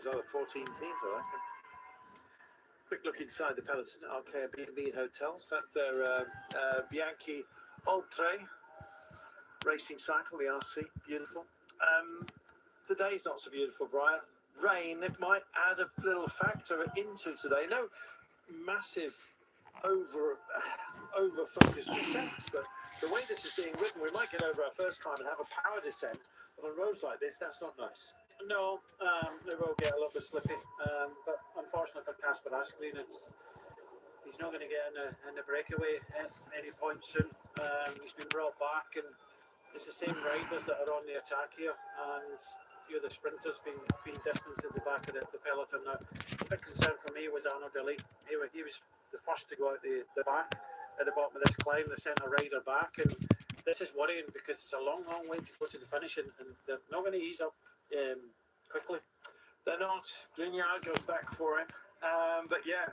there's another 14 teams, I reckon. Quick look inside the peloton. Okay, B&B Hotels. That's their Bianchi Oltre racing cycle, the RC. Beautiful. The day's not so beautiful, Brian. Rain, it might add a little factor into today. No massive over-focused descents, but the way this is being ridden, we might get over our first climb and have a power descent. But on roads like this, that's not nice. No, they will get a little bit slippy, but unfortunately for Kasper Asgreen, he's not going to get in the breakaway at any point soon. He's been brought back, and it's the same riders that are on the attack here, and a few of the sprinters being distanced at the back of the peloton. Now, the big concern for me was Arnaud Delay. He was the first to go out the back at the bottom of this climb. They sent a rider back, and this is worrying because it's a long way to go to the finish, and they're not going to ease up quickly. They're not. Grignard goes back for him. But yeah,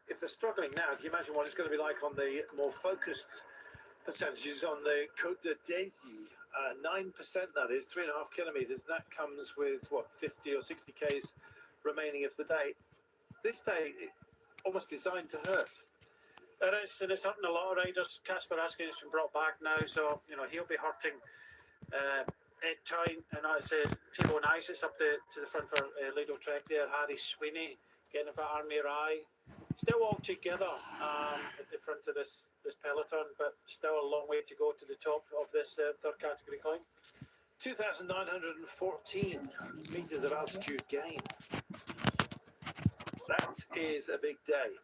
if they're struggling now, can you imagine what it's going to be like on the more focused percentages on the Côte de Daisy? 9%, that is 3.5 kilometers. That comes with what, 50 or 60 k's remaining of the day. This day, almost designed to hurt. It is, and it's hurting a lot of riders. Kasper Asgreen has been brought back now, so he'll be hurting at time. And I said, Thibaut Nice is up to the front for Lido Trek there. Harry Sweeney getting a bit Army Rai. Still all together at the front of this peloton, but still a long way to go to the top of this third category climb. 2,914 meters of altitude gain. That is a big day,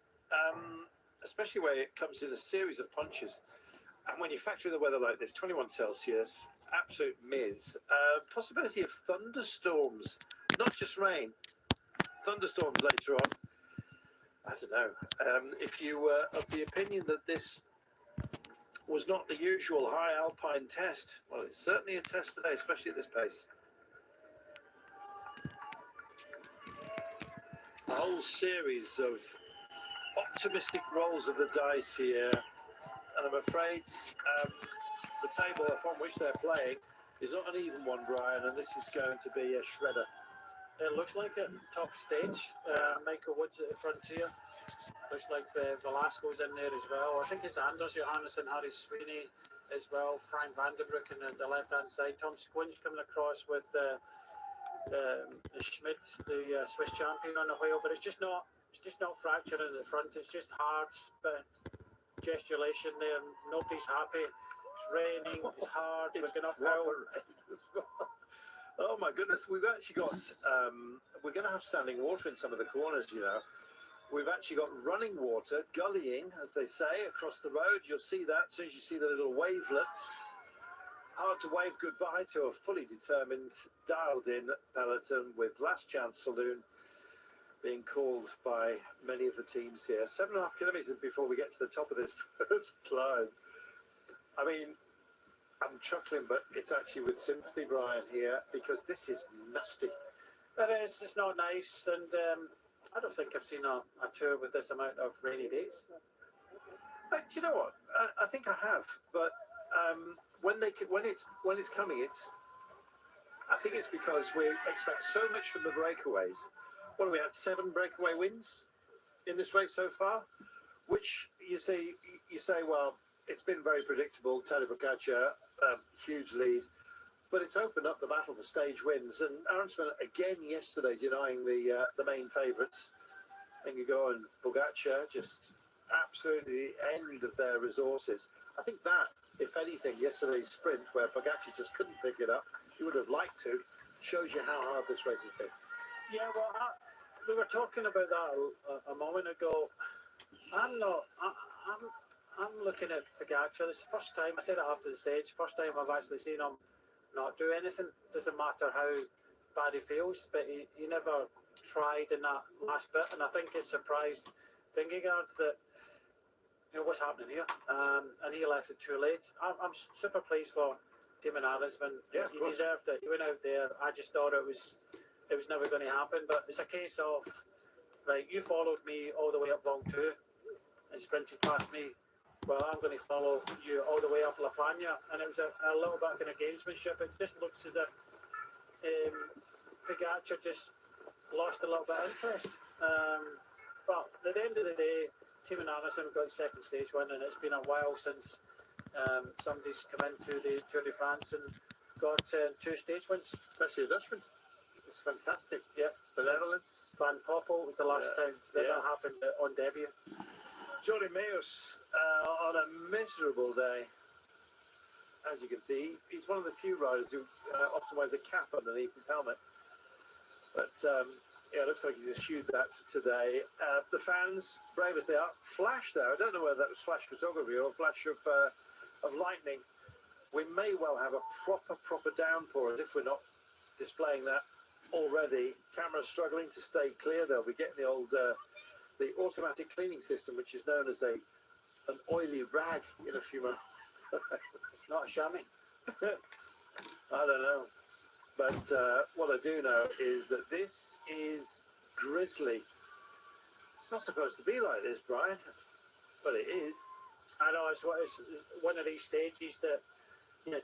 especially where it comes in a series of punches. And when you factor in the weather like this, 21 Celsius, absolute miz. Possibility of thunderstorms, not just rain, thunderstorms later on. I don't know. If you were of the opinion that this was not the usual high alpine test, well, it's certainly a test today, especially at this pace. A whole series of optimistic rolls of the dice here, and I'm afraid the table upon which they're playing is not an even one, Brian, and this is going to be a shredder. It looks like a tough stage. Michael Woods at the front here. Looks like Velasco's in there as well. I think it's Anders Johannesson, Harry Sweeney as well. Frank Vandenbroek on the left-hand side. Tom Squinch coming across with Schmidt, the Swiss champion, on the wheel. But it's just not fracturing at the front. It's just hard gesticulation there. Nobody's happy. It's raining. It's hard. We're going uphill. Oh my goodness, we've actually got, we're going to have standing water in some of the corners, We've actually got running water, gullying, as they say, across the road. You'll see that as soon as you see the little wavelets. Hard to wave goodbye to a fully determined, dialed-in peloton with Last Chance Saloon being called by many of the teams here. 7.5 kilometers before we get to the top of this first climb. I mean, I'm chuckling, but it's actually with sympathy, Brian, here, because this is nasty. It is. It's not nice, and I don't think I've seen a tour with this amount of rainy days. Do you know what? I think I have, but when it's coming, I think it's because we expect so much from the breakaways. What have we had? 7 breakaway wins in this race so far, which you say, well, it's been very predictable. Tadej Pogačar, huge lead, but it's opened up the battle for stage wins. And Aronsman again yesterday denying the main favourites. Vingegaard and Pogačar just absolutely the end of their resources. I think that, if anything, yesterday's sprint where Pogačar just couldn't pick it up, he would have liked to, shows you how hard this race has been. Yeah, well, we were talking about that a moment ago. I'm looking at Pogačar. This is the first time, I said it after the stage, first time I've actually seen him not do anything. Doesn't matter how bad he feels, but he never tried in that last bit, and I think it surprised Vingegaard that, what's happening here, and he left it too late. I'm super pleased for Timo Aronsman. Yeah, he deserved it. He went out there. I just thought it was never going to happen, but it's a case of, right, you followed me all the way up Long 2 and sprinted past me. Well, I'm going to follow you all the way up La Plana, and it was a little bit of gamesmanship. It just looks as if Pogačar just lost a little bit of interest. But at the end of the day, Team and Anderson got the second stage win, and it's been a while since somebody's come into the Tour de France and got 2 stage wins. Especially a Dutchman. It's fantastic. Yeah. The Netherlands. Van Poppel was the last time that happened on debut. Jordi Meus on a miserable day. As you can see, he's one of the few riders who often wears a cap underneath his helmet. But yeah, it looks like he's eschewed that today. The fans, brave as they are, flash there. I don't know whether that was flash photography or a flash of lightning. We may well have a proper downpour, as if we're not displaying that already. Camera's struggling to stay clear. They'll be getting the old the automatic cleaning system, which is known as an oily rag in a few moments. Not a chamois. I don't know. But what I do know is that this is grisly. It's not supposed to be like this, Brian, but it is. I know, it's one of these stages that,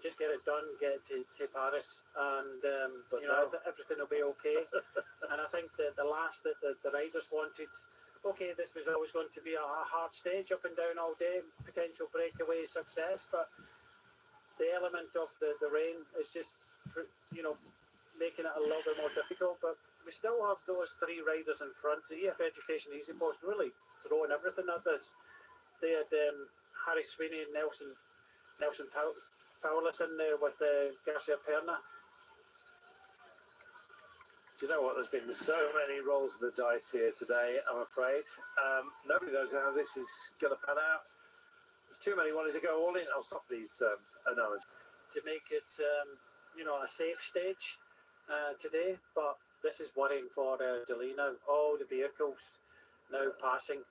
just get it done, get it to Paris, and everything will be okay. And I think that the last that the riders wanted, okay, this was always going to be a hard stage up and down all day, potential breakaway success, but the element of the rain is just, making it a little bit more difficult. But we still have those 3 riders in front. The EF Education Easy Post really throwing everything at this. They had Harry Sweeney and Nelson Powless in there with Garcia Perna. Do you know what? There's been so many rolls of the dice here today, I'm afraid. Nobody knows how this is going to pan out. There's too many wanting to go all in. I'll stop these analogies. To make it, a safe stage today, but this is worrying for Delis now. All the vehicles now passing.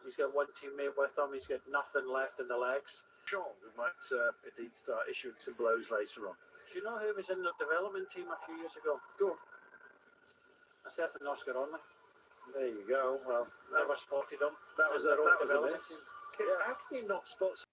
He's got one teammate with him. He's got nothing left in the legs. Sean, we might indeed start issuing some blows later on. Do you know who was in the development team a few years ago? Go on. A certain Oscar Onley. There you go. Well, never spotted him. That was a miss. How can you not spot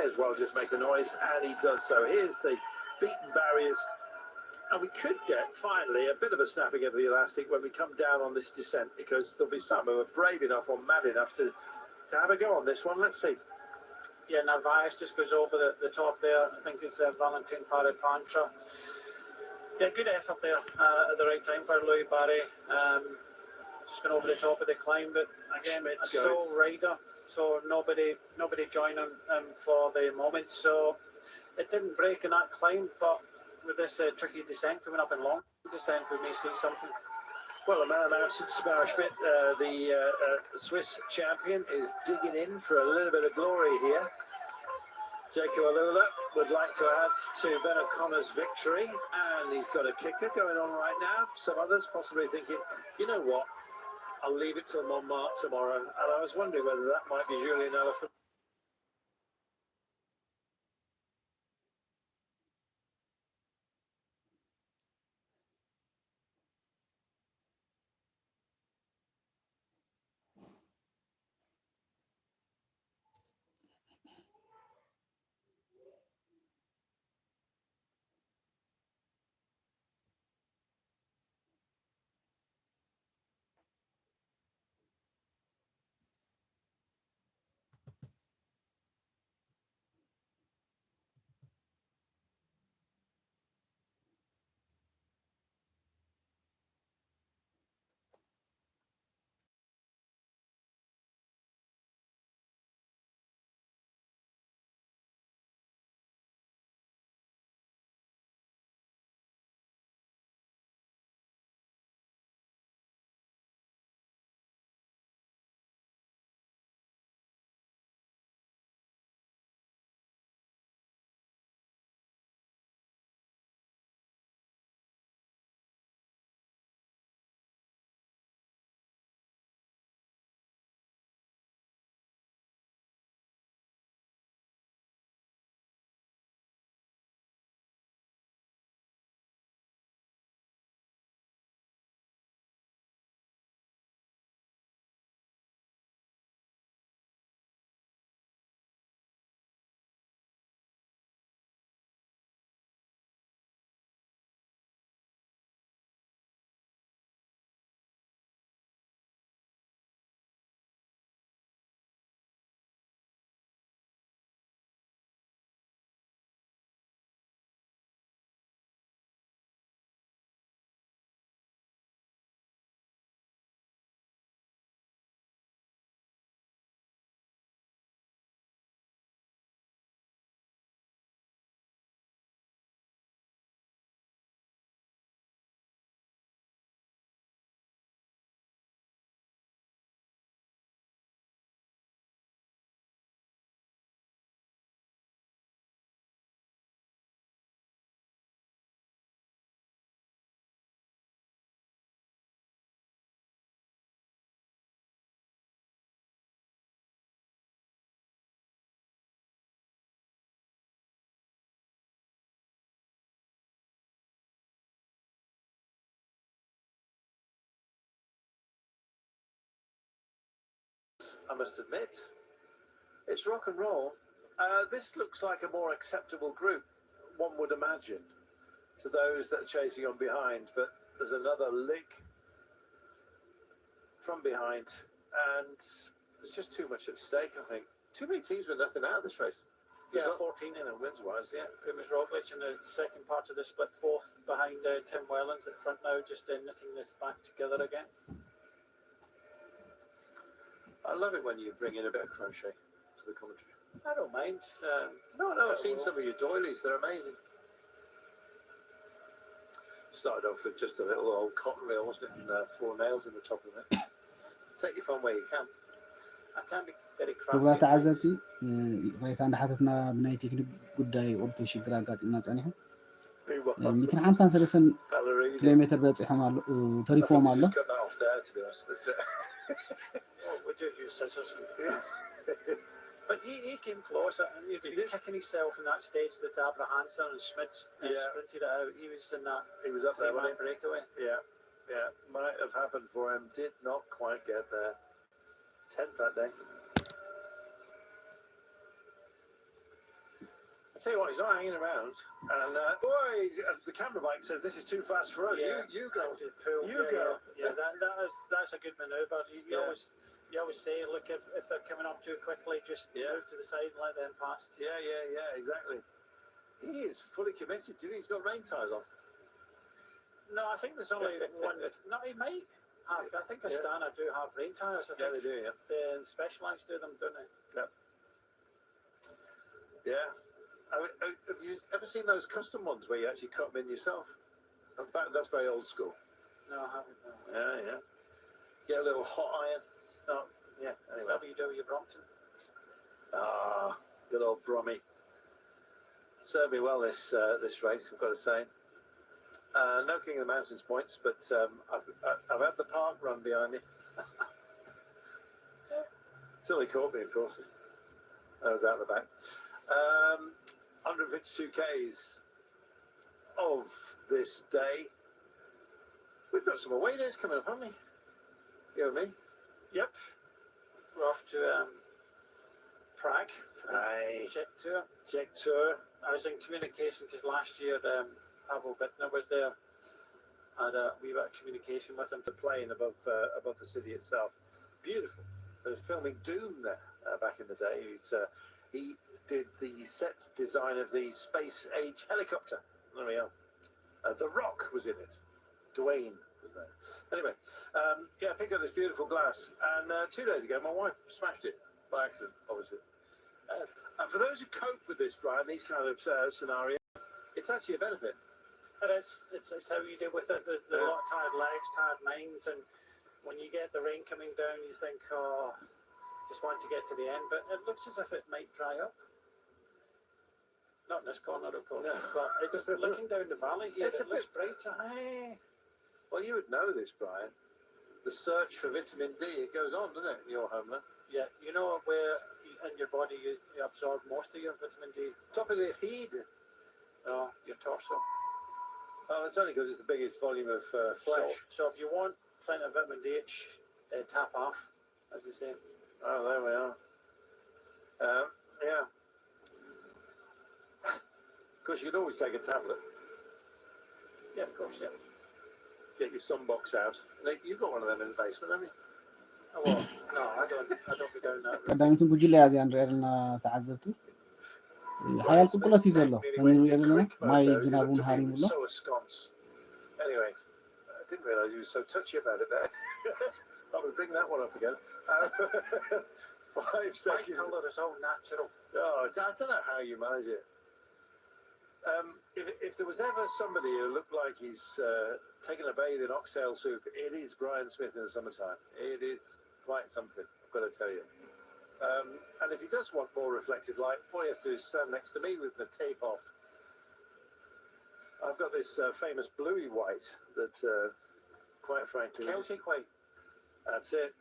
as well just make a noise, and he does so. Here's the beaten barriers, and we could get finally a bit of a snapping of the elastic when we come down on this descent, because there'll be some who are brave enough or mad enough to have a go on this one. Let's see. Yeah, Narvaez just goes over the top there. I think it's Valentin Parapantra. Yeah, good effort there at the right time for Louis Barry. Just going over the top of the climb, but again, a sole rider, so nobody joining him for the moment. So it didn't break in that climb, but with this tricky descent coming up in long descent, we may see something. Well, a man out at Sparschmidt, the Swiss champion, is digging in for a little bit of glory here. Jacob Alula would like to add to Ben O'Connor's victory, and he's got a kicker going on right now. Some others possibly thinking, you know what, I'll leave it till Montmartre tomorrow. And I was wondering whether that might be Julien Alaphilippe. I must admit, it's rock and roll. This looks like a more acceptable group, one would imagine, to those that are chasing on behind, but there's another lick from behind, and there's just too much at stake, I think. Too many teams with nothing out of this race. Yeah, 14 in it wins-wise, yeah. Primož Roglič in the second part of the split, fourth behind Tim Wellens at front now, just knitting this back together again. I love it when you bring in a bit of crochet to the commentary. I don't mind. No, I've seen some of your doilies, they're amazing. Started off with just a little old cotton reel, wasn't it? And 4 nails in the top of it. Take your fun where you can. I can be very crafty. ክቡራት ተዓዘብቲ ቅሬታ እንዳሓተትና ብናይ ቴክኒክ ጉዳይ ቁልፊ ሽግር ኣጋጢምና ፀኒሑ 153 ኪሎ ሜትር በፂሖም ኣሎ ተሪፎም ኣሎ But he came close, and he was kicking himself in that stage that Abra Hansen and Schmidt sprinted it out. He was in that. He was up there, wasn't he? Breakaway. Yeah, might have happened for him. Did not quite get there. 10th that day. tell you what, he's not hanging around. And the camera bike says this is too fast for us. Yeah, you go. You go. Yeah, that's a good manoeuvre. You always say, look, if they're coming up too quickly, just move to the side and let them pass. Yeah, exactly. He is fully committed. Do you think he's got rain tyres on? No, I think there's only one. No, he might have. I think the Astana do have rain tyres. I think they do, yeah. The Specialized do them, don't they? Yeah. Yeah. Have you ever seen those custom ones where you actually cut them in yourself? That's very old school. No, I haven't. No. Yeah. Get a little hot iron. Start. Yeah. Anyway. Is that what you do with your Brompton? Ah, good old Brommy. Served me well this race, I've got to say. No King of the Mountains points, but I've had the park run behind me. Till he caught me, of course. I was out the back. 152 Ks of this day. We've got some away days coming up, haven't we? You and me? Yep. We're off to Prague. Aye. Czech tour. I was in communication because last year Pavel Bittner was there. I had a wee bit of communication with him. The plane above the city itself. Beautiful. I was filming Doom there back in the day. He did the set design of the space age helicopter. There we are. The Rock was in it. Dwayne was there. Anyway, I picked up this beautiful glass, and 2 days ago my wife smashed it by accident, obviously. And for those who cope with this, Brian, these kind of scenarios, it's actually a benefit. And it's how you deal with it. There's a lot of tired legs, tired minds, and when you get the rain coming down, you think, oh, just want to get to the end, but it looks as if it might dry up. Not in this corner, of course, but it's looking down the valley here. It looks brighter. Well, you would know this, Brian. The search for vitamin D, it goes on, doesn't it, in your homeland? Yeah, you know where in your body you absorb most of your vitamin D? Top of the head. No, your torso. Oh, it's only because it's the biggest volume of flesh. So if you want plenty of vitamin D, tap off, as they say. Oh, there we are. Yeah. Of course, you could always take a tablet. Yeah, of course, yeah. Get your sunbox out. You've got one of them in the basement, haven't you? Oh, well, no, I don't be doing that. ቀዳሚቱን ጉጅለ ያዝ ንሪአልና ተዓዘብቲ ሓያል ቁልቁለት እዩ ዘሎ ከምንሪኦ ዘለና ማይ ዝናቡን ሃሪሙሎ Anyway, I didn't realise you were so touchy about it there. I would bring that one up again. 5 seconds. My colour is all natural. Oh, I don't know how you manage it. If there was ever somebody who looked like he's taken a bathe in oxtail soup, it is Brian Smith in the summertime. It is quite something, I've got to tell you. And if he does want more reflected light, all he has to do is stand next to me with the tape off. I've got this famous bluey white that, quite frankly... Celtic white. That's it.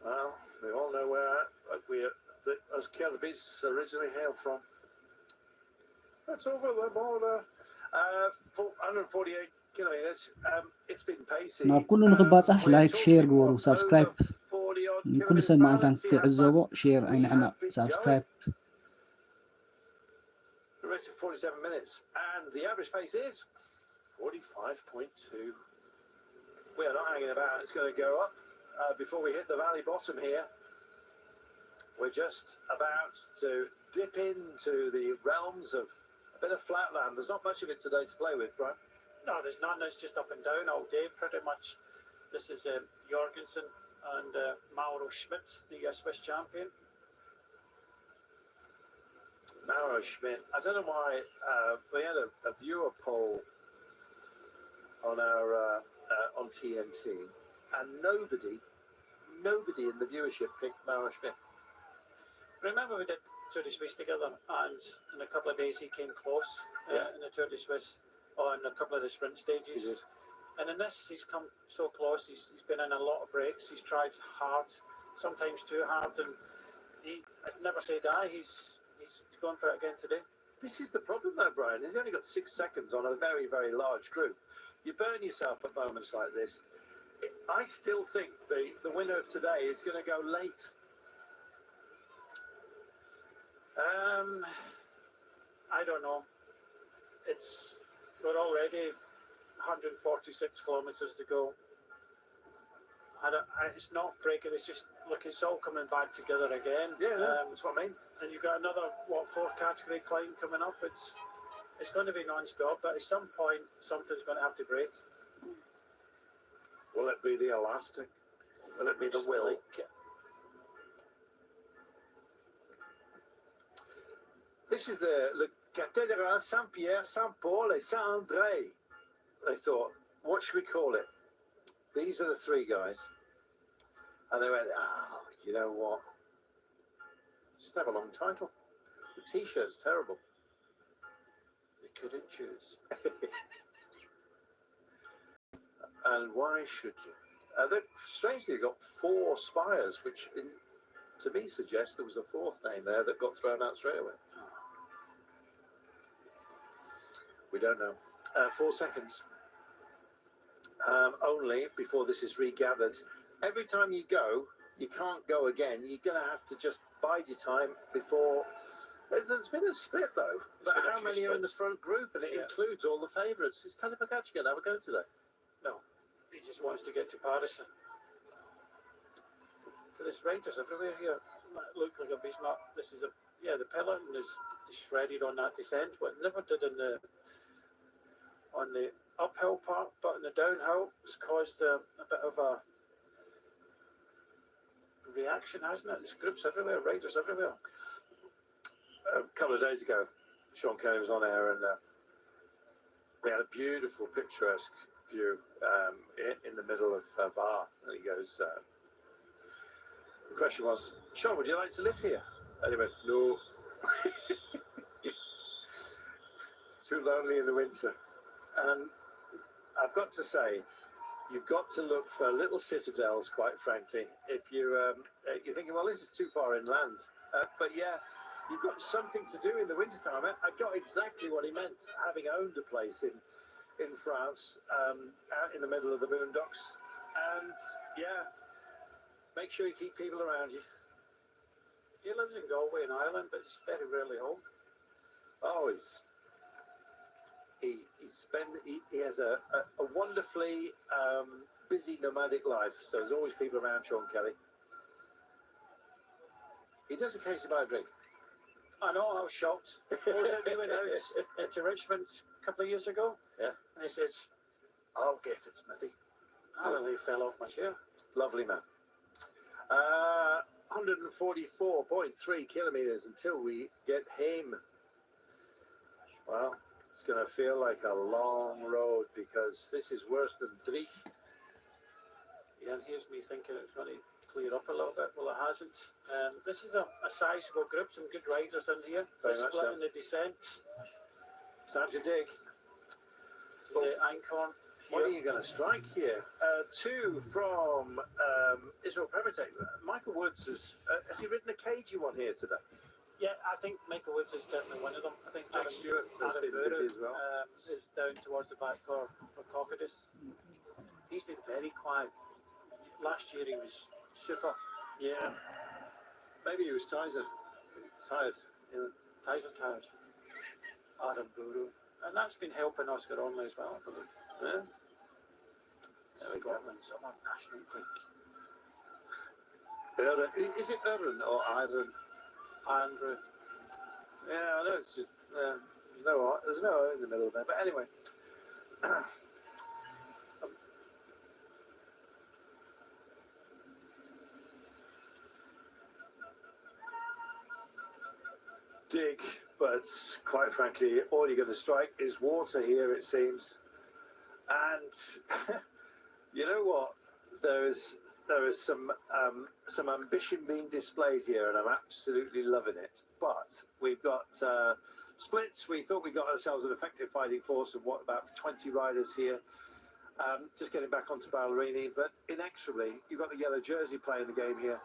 Well, we all know where us Abis originally hail from. That's over the border. 148 kilometers. It's been pacey. ናብ ኩሉ ንኽባፅሕ ላይክ ሼር ግበሩ ሳብስክራይብ ንኩሉ ሰብ ማዓንታ ክትዕዘቦ ሼር ኣይንዕናቕ ሳብስክራይብ The race of 47 minutes, and the average pace is 45.2. We are not hanging about. It's going to go up before we hit the valley bottom here. We're just about to dip into the realms of a bit of flatland. There's not much of it today to play with, right? No, there's none. It's just up and down all day, pretty much. This is Jorgensen and Mauro Schmidt, the Swiss champion. Mauro Schmidt. I don't know why we had a viewer poll on our on TNT, and nobody in the viewership picked Mauro Schmidt. Remember we did Tour de Suisse together, and in a couple of days he came close in the Tour de Suisse on a couple of the sprint stages. And in this, he's come so close. He's been in a lot of breaks. He's tried hard, sometimes too hard, and he has never say die. He's going for it again today. This is the problem, though, Brian. He's only got 6 seconds on a very, very large group. You burn yourself at moments like this. I still think the winner of today is going to go late. I don't know. We're already 146 kilometres to go. It's not breaking. It's just look. It's all coming back together again. Yeah, that's what I mean. And you've got another 4 category climb coming up. It's going to be non-stop, but at some point something's going to have to break. Will it be the elastic? Will it be the will? This is the Cathédrale Saint-Pierre, Saint-Paul et Saint-André. They thought, what should we call it? These are the three guys. And they went, you know what? Just have a long title. The T-shirt's terrible. They couldn't choose. And why should you? Strangely, they got 4 spires, which to me suggests there was a 4th name there that got thrown out straight away. We don't know. 4 seconds. Only before this is regathered. Every time you go, you can't go again. You're going to have to just bide your time before. There's been a split though. But how many are in the front group? And it includes all the favourites. Is Tadej Pogačar going to have a go today? No. He just wants to get to Paris. There's riders everywhere here. It looks like Abis not. This is the peloton is shredded on that descent. What it never did on the uphill part, but in the downhill, it's caused a bit of a reaction, hasn't it? There's groups everywhere, riders everywhere. A couple of days ago, Sean Kelly was on air, and we had a beautiful, picturesque view in the middle of Bar. And he goes, the question was, Sean, would you like to live here? And he went, no. It's too lonely in the winter. And I've got to say, you've got to look for little citadels, quite frankly. If you're thinking, well, this is too far inland. But yeah, you've got something to do in the wintertime. I got exactly what he meant, having owned a place in France, out in the middle of the boondocks. And yeah, make sure you keep people around you. He lives in Galway in Ireland, but he's very rarely home. Oh, he has a wonderfully busy nomadic life, so there's always people around Sean Kelly. He does occasionally buy a drink. I know, I was shocked. What was it we went out to Richmond a couple of years ago? Yeah. And he said, I'll get it, Smithy. I nearly fell off my chair. Lovely man. 144.3 kilometres until we get home. Well, it's going to feel like a long road because this is worse than Drich. Yeah, and here's me thinking it's going to clear up a little bit. Well, it hasn't. This is a sizable group, some good riders in here. Very much splitting the descents. Time to dig. This is the Einkorn. What are you going to strike here? 2 from Israel Permitek. Michael Woods has he ridden a cagey one here today? Yeah, I think Michael Woods is definitely one of them. I think Jack Stewart has been busy as well. Is down towards the back for Cofidis. He's been very quiet. Last year he was super. Yeah. Maybe he was tired. Yeah, tired. Adam Buru. And that's been helping Oscar Onley as well, I believe. Yeah. There we go. Summer National League. Is it Irvin or Iron? Andrew. Yeah, I know it's just there's no in the middle there. But anyway, dig, but quite frankly, all you're going to strike is water here, it seems. And you know what? There is some ambition being displayed here, and I'm absolutely loving it. But we've got splits. We thought we got ourselves an effective fighting force of what, about 20 riders here. Just getting back onto Ballerini, but inexorably, you've got the yellow jersey playing the game here.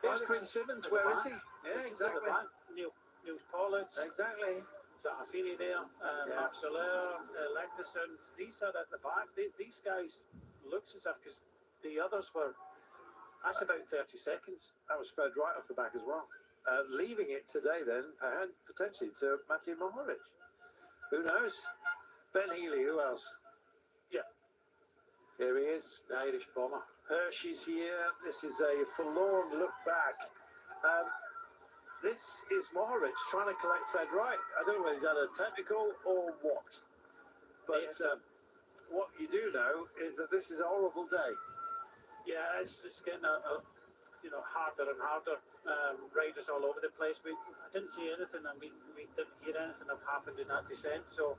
It's Quinn Simmons. Where is he? Yeah, exactly. Niels Pollard. Exactly. Zafiri there, Mark Soler, Lecterson. These are at the back. These guys looks as if, because the others were. That's about 30 seconds. That was fed right off the back as well. leaving it today then, potentially to Matej Mohoric. Who knows? Ben Healy, who else? Yeah. Here he is. The Irish bomber. Hershey's here. This is a forlorn look back. This is Mohoric trying to collect Fred Wright. I don't know whether he's had a technical or what. But what you do know is that this is a horrible day. Yeah, it's getting harder and harder. Riders all over the place. I didn't see anything, and we didn't hear anything of happened in that descent. So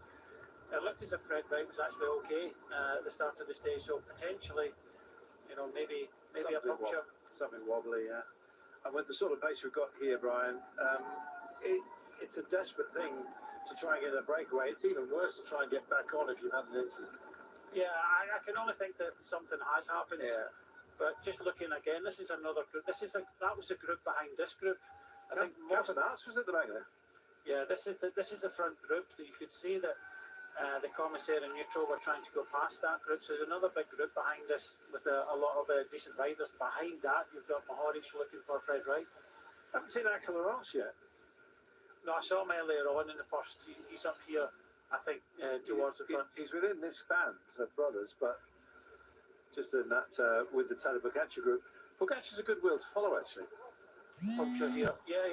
it looked as if Fred Wright was actually okay at the start of the stage. So potentially, maybe a puncture. Something wobbly, yeah. And with the sort of pace we've got here, Brian, it's a desperate thing to try and get a breakaway. It's even worse to try and get back on if you've had an incident. Yeah, I can only think that something has happened. Yeah. But just looking again, this is another group. That was the group behind this group. I think Captain Arts was at the back there. Yeah, this is the front group. You could see that the commissaire and neutral were trying to go past that group. So there's another big group behind us with a lot of decent riders. Behind that, you've got Mohoric looking for Fred Wright. I haven't seen Axel Laurence yet. No, I saw him earlier on in the first. He's up here, I think, towards the front. He's within this band of brothers, but just in that with the Tadej Pogačar group. Pogačar's a good wheel to follow, actually. Puncture here. Yeah.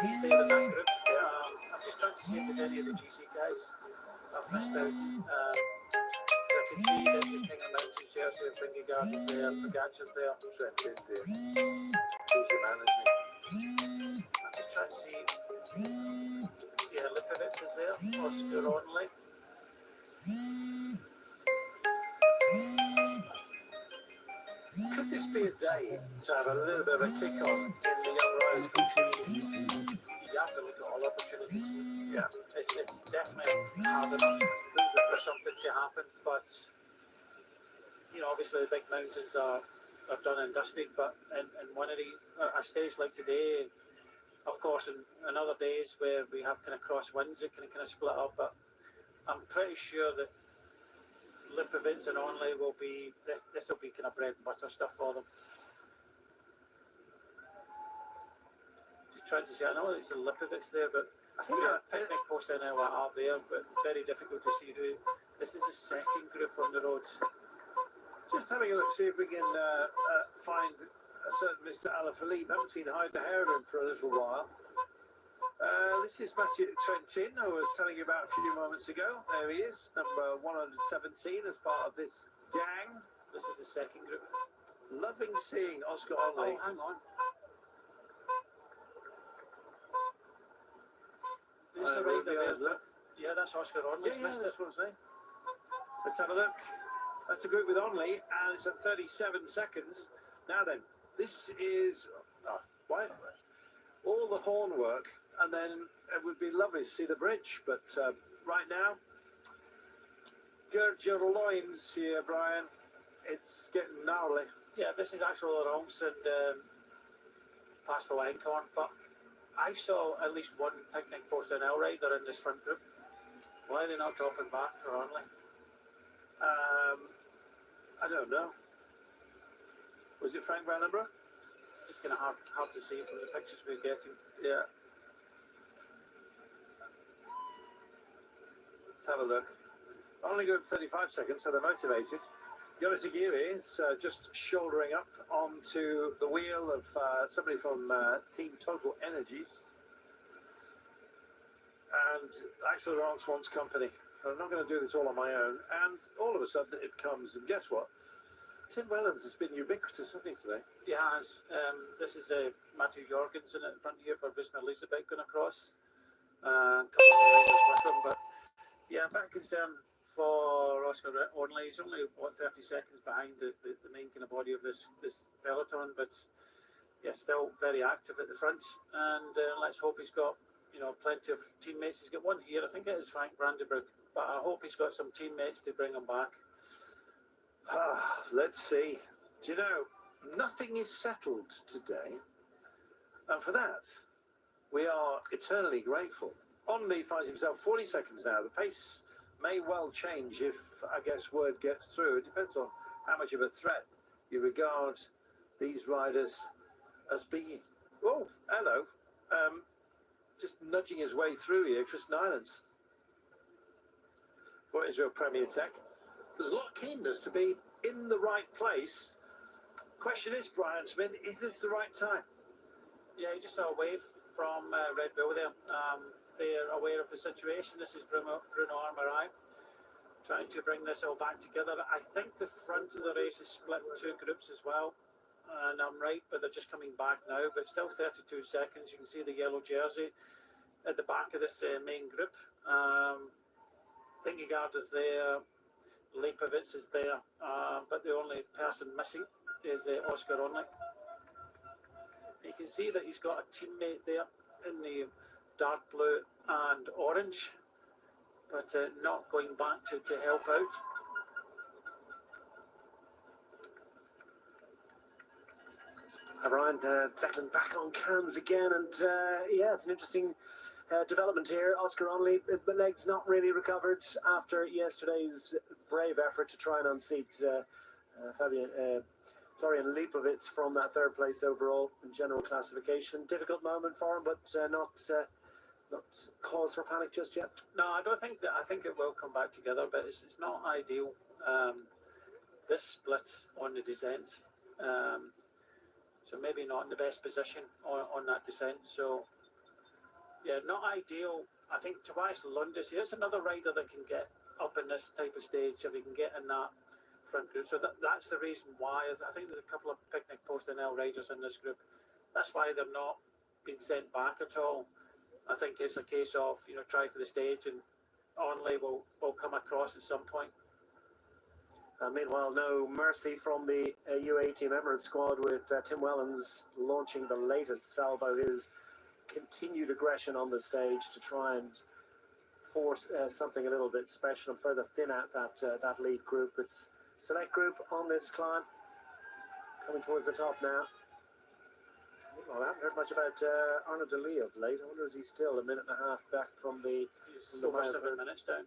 He's there in that group. I'm just trying to see if there's any of the GC guys I've missed out. I can see that the King of Mountains, Jersey, and Vingegaard is there, Pogačar's there. Trentin's here. He's your man, isn't he? I'm just trying to see. Yeah, Lipovitz is there. Oscar Onley. Could this be a day to have a little bit of a kick on in the young riders competition? You have to look at all opportunities. Yeah. It's definitely hard enough for something to happen, but obviously the big mountains are done and dusted, but in one of a stage like today, of course, in other days where we have kind of cross winds, it can kind of split up, but I'm pretty sure that Lipovitz and Onley will be, this will be kind of bread and butter stuff for them. Just trying to see, I know it's a Lipovitz there, but I think picnic posts now are there, but very difficult to see who. This is the second group on the road. Just having a look, see if we can find a certain Mr. Alaphilippe. Haven't seen hide the hair of him for a little while. This is Mathieu Trentin, who I was telling you about a few moments ago. There he is, number 117 as part of this gang. This is the second group. Loving seeing Oscar Onley. Oh, hang on. Who's the rider there? Yeah, that's Oscar Onley. Yeah, that's what I'm saying. Let's have a look. That's the group with Onley, and it's at 37 seconds. Now then, this is all the horn work, and then it would be lovely to see the bridge, but right now, gird your loins here, Brian. It's getting gnarly. Yeah, this is Axel Laurence and Pascal Einkorn, but I saw at least one picnic post and rider in this front group. Why are they not dropping back for Onley? I don't know. Was it Frank Vandenbroek? It's kind of hard to see from the pictures we're getting. Yeah. Let's have a look. Only good 35 seconds, so they're motivated. Jonas Aguirre is just shouldering up onto the wheel of somebody from Team Total Energies. And Axel Laurence wants company. So I'm not going to do this all on my own. And all of a sudden it comes, and guess what? Tim Wellens has been ubiquitous, hasn't he, today? He has. This is Matthew Jorgensen at the front here for Visma Elisabeth going across. A couple of riders with him, but yeah, a bit of concern for Oscar Onley. He's only, 30 seconds behind the main kind of body of this peloton, but yeah, still very active at the front. And let's hope he's got, plenty of teammates. He's got one here, I think it is Frank Vandenbroek, but I hope he's got some teammates to bring him back. Let's see. Do you know, nothing is settled today, and for that, we are eternally grateful. Onley finds himself 40 seconds now. The pace may well change if, I guess, word gets through. It depends on how much of a threat you regard these riders as being. Oh, hello. Just nudging his way through here, Chris Nylands for Israel Premier Tech. There's a lot of keenness to be in the right place. Question is, Brian Smith, is this the right time? Yeah, you just saw a wave from Red Bull there. They're aware of the situation. This is Bruno Armorai trying to bring this all back together. I think the front of the race is split in two groups as well. And I'm right, but they're just coming back now. But still 32 seconds. You can see the yellow jersey at the back of this main group. Vingegaard is there. Leipovitz is there. But the only person missing is Oscar Onley. You can see that he's got a teammate there in the dark blue and orange, but not going back to help out. Brian, Declan back on cans again, and yeah, it's an interesting development here. Oscar Onley, the legs not really recovered after yesterday's brave effort to try and unseat Florian Leipovitz from that third place overall in general classification. Difficult moment for him, but not cause for panic just yet. No, I don't think that. I think it will come back together, but it's not ideal. This split on the descent, so maybe not in the best position on that descent. So yeah, not ideal. I think Tobias Lundis, here's another rider that can get up in this type of stage if he can get in that front group. So that's the reason why. I think there's a couple of picnic post NL riders in this group. That's why they're not being sent back at all. I think it's a case of, try for the stage, and Onley will come across at some point. Meanwhile, no mercy from the UAE Team Emirates squad, with Tim Wellens launching the latest salvo, his continued aggression on the stage to try and force something a little bit special and further thin out that lead group. It's select group on this climb, coming towards the top now. Well, I haven't heard much about Arnaud Delis of late. I wonder, is he still a minute and a half back from the... He's over 7 minutes down.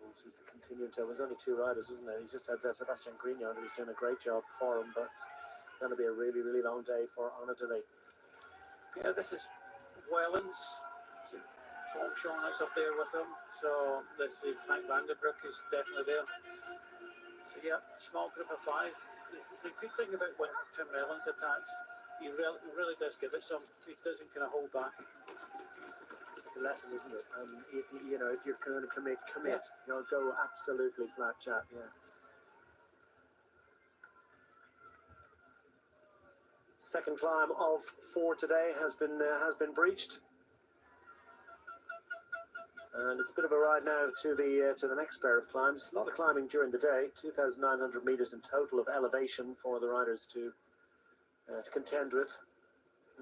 Oh, so he's the continuing to... There was only two riders, wasn't there? He just had Sebastian Grignon, who was doing a great job for him, but it's going to be a really, really long day for Arnaud Delis. Yeah, this is Wellens. Tom Sean is up there with him. So this is Frank Vandenbroek is definitely there. So yeah, small group of 5. The good thing about when Tim Wellens attacks, he really does give it some. He doesn't kind of hold back. It's a lesson, isn't it? If you're going to commit. Yeah. Go absolutely flat chat. Yeah. Second climb of 4 today has been breached, and it's a bit of a ride now to the next pair of climbs. A lot of climbing during the day. 2,900 meters in total of elevation for the riders to contend with,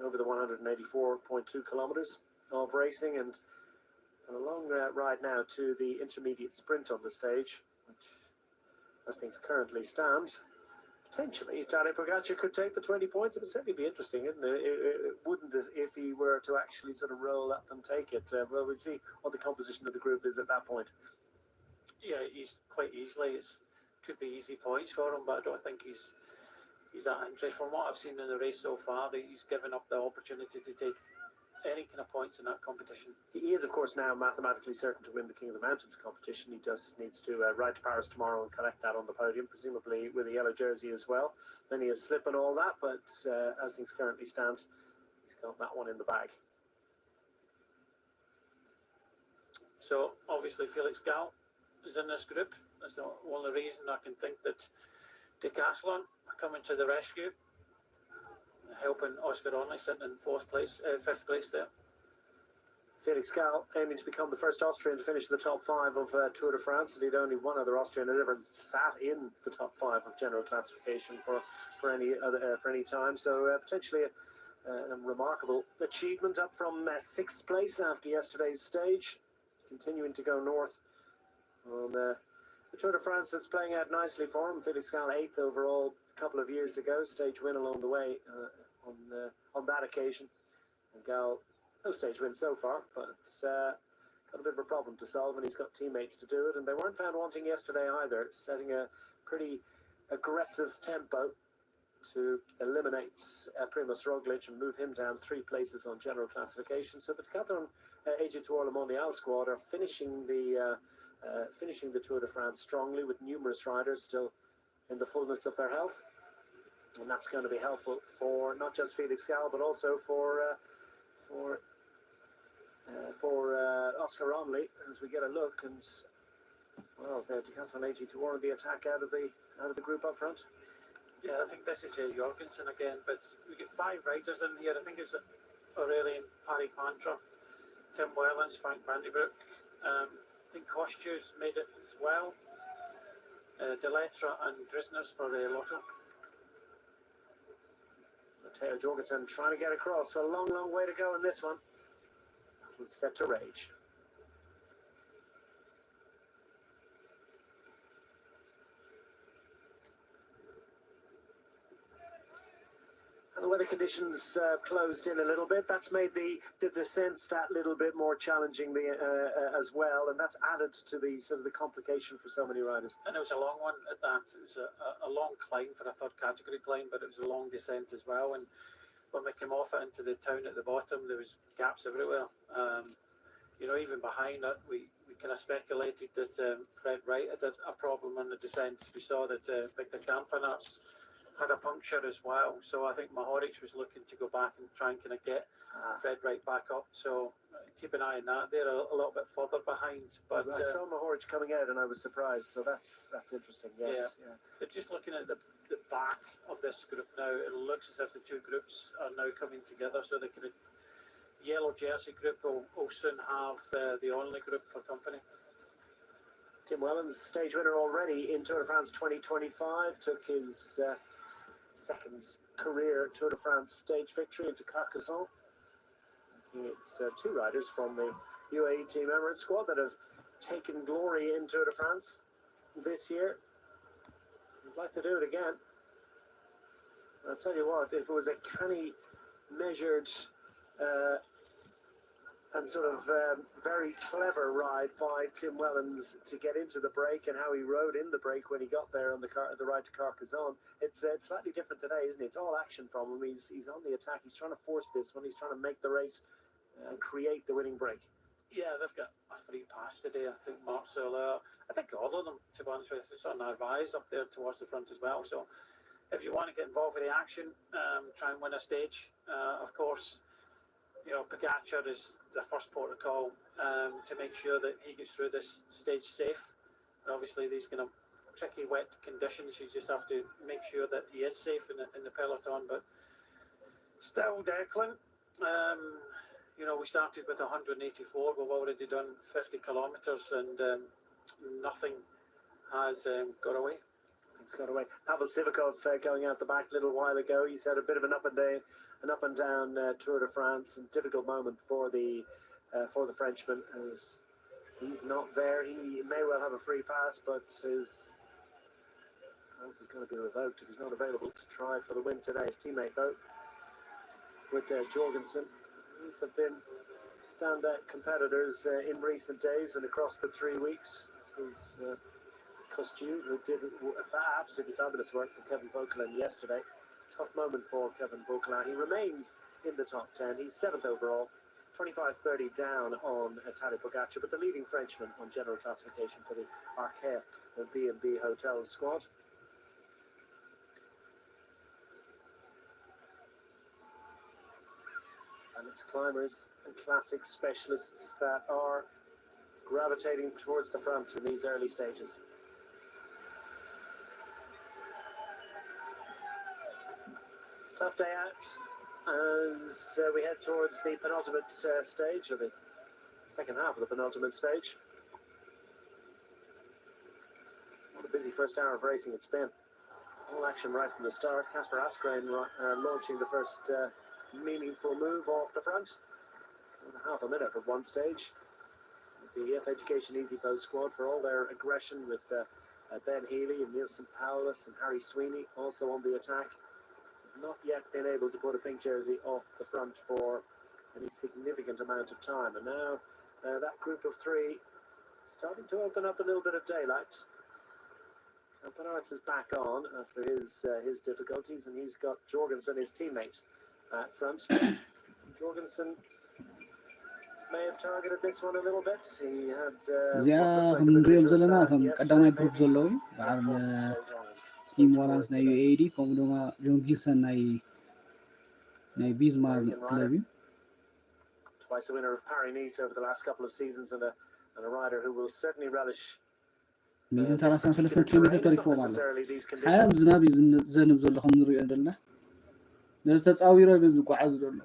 over the 184.2 kilometers of racing, and a long ride now to the intermediate sprint on the stage, which, as things currently stand, potentially Tadej Pogacar could take the 20 points. It would certainly be interesting, isn't it? Wouldn't it, if he were to actually sort of roll up and take it? Well, we'll see what the composition of the group is at that point. Yeah, he's quite easily. Could be easy points for him, but I don't think he's that interested. From what I've seen in the race so far, that he's given up the opportunity to take any kind of points in that competition. He is, of course, now mathematically certain to win the King of the Mountains competition. He just needs to ride to Paris tomorrow and collect that on the podium, presumably with a yellow jersey as well. Then he has slip and all that, but as things currently stand, he's got that one in the bag. So obviously Felix Gall is in this group. That's the only reason I can think that Decathlon are coming to the rescue, helping Oscar Onley sitting in 5th place there. Felix Gall aiming to become the first Austrian to finish in the top 5 of Tour de France. Indeed, only one other Austrian had ever sat in the top 5 of general classification for any time. So potentially a remarkable achievement, up from 6th place after yesterday's stage, continuing to go north on the Tour de France. That's playing out nicely for him. Felix Gall 8th overall a couple of years ago, stage win along the way on that occasion. And Gall, no stage win so far, but got a bit of a problem to solve, and he's got teammates to do it, and they weren't found wanting yesterday either, setting a pretty aggressive tempo to eliminate Primoz Roglic and move him down 3 places on general classification. So the Decathlon AG Tour Le Mondial squad are finishing the Tour de France strongly, with numerous riders still in the fullness of their health, and that's going to be helpful for not just Felix Gall but also for Oscar Romley, as we get a look. And well, the Decathlon AG Tour on the attack out of the group up front. Yeah, I think this is Jorgensen again, but we get 5 riders in here. I think it's Aurelien Paris-Pantra, Tim Wellens, Frank Vandenbroek. I think Kostju's made it as well. Deletra and Drisners for Lotto. Matteo Jorgensen trying to get across. So a long, long way to go in this one. It's set to rage. And the weather conditions closed in a little bit. That's made the descents that little bit more challenging as well, and that's added to the sort of the complication for so many riders. And it was a long one at that. It was a long climb for a third category climb, but it was a long descent as well. And when we came off it into the town at the bottom, there was gaps everywhere. Even behind it, we kind of speculated that Fred Wright had a problem on the descent. We saw that Victor Kampenaerts had a puncture as well, so I think Mohoric was looking to go back and try and kind of get Fred Wright back up. So keep an eye on that. They're a little bit further behind. But I saw Mohoric coming out and I was surprised. So that's interesting. Yes. Yeah. But just looking at the back of this group now, it looks as if the 2 groups are now coming together. So the kind of yellow jersey group will soon have the only group for company. Tim Wellens, stage winner already in Tour de France 2025, took his second career Tour de France stage victory into Carcassonne. It's 2 riders from the UAE Team Emirates squad that have taken glory in Tour de France this year. I'd like to do it again. I'll tell you what, if it was a canny, measured and sort of very clever ride by Tim Wellens to get into the break, and how he rode in the break when he got there on the ride to Carcassonne. It's slightly different today, isn't it? It's all action from him. He's on the attack. He's trying to force this one. He's trying to make the race and create the winning break. Yeah, they've got a free pass today. I think Marc Soler, I think all of them, to be honest with you. It's on Narvaez up there towards the front as well. So if you want to get involved with the action, try and win a stage. Of course, Pogacar is the first port of call to make sure that he gets through this stage safe. And obviously, these kind of tricky, wet conditions, you just have to make sure that he is safe in the peloton. But still, Declan, we started with 184. We've already done 50 kilometres, and nothing has got away. It's got away. Pavel Sivakov going out the back a little while ago. He's had a bit of an up and down Tour de France, and difficult moment for the Frenchman, as he's not there. He may well have a free pass, but his pass is going to be revoked if he's not available to try for the win today. His teammate though, with Jorgensen, these have been standout competitors in recent days and across the 3 weeks. This is Kostju, who did absolutely fabulous work for Kevin Vauquelin yesterday. Tough moment for Kevin Vauquelin. He remains in the top 10. He's 7th overall, 25.30 down on Tadej Pogacar, but the leading Frenchman on general classification for the Arcaire B&B Hotels squad. And it's climbers and classic specialists that are gravitating towards the front in these early stages. Tough day out as we head towards the penultimate stage, or the second half of the penultimate stage. What a busy first hour of racing it's been. All action right from the start. Kasper Asgreen launching the first meaningful move off the front. Half a minute at one stage. The EF Education Easy Pose squad, for all their aggression, with Ben Healy and Nielsen Paulus and Harry Sweeney also on the attack. Not yet been able to put a pink jersey off the front for any significant amount of time. And now that group of 3 starting to open up a little bit of daylight. Bernards is back on after his difficulties, and he's got Jorgensen, his teammate, at front. Jorgensen may have targeted this one a little bit. He had እዚኣ ከም ንሪኦም ዘለና ከም ቀዳማይ ግሩፕ ዘለዉ በዓል ቲም ዋላንስ ናይ ዩኤዲ ከምኡ ድማ ጆንጊልሰን ናይ ቢዝማር ክለብ እዩ twice a winner of Paris-Nice over the last couple of seasons, and a rider who will certainly relish 133 ኪሎ ሜትር ተሪፎም ኣሎ ሓያል ዝናብ እዩ ዝዘንብ ዘሎ ከም ንሪኦ ዘለና ነዚ ተፃዊሮ እዩ ዝጓዓዝ ዘሎ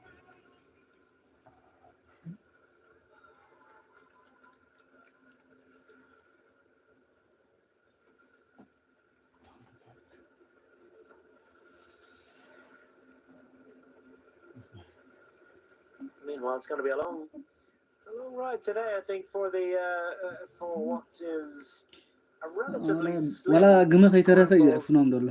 Meanwhile, it's going to be a long ride today, I think, for what is a relatively slim, ولا ግመ ከይተረፈ ይዕፍኖም ዘሎ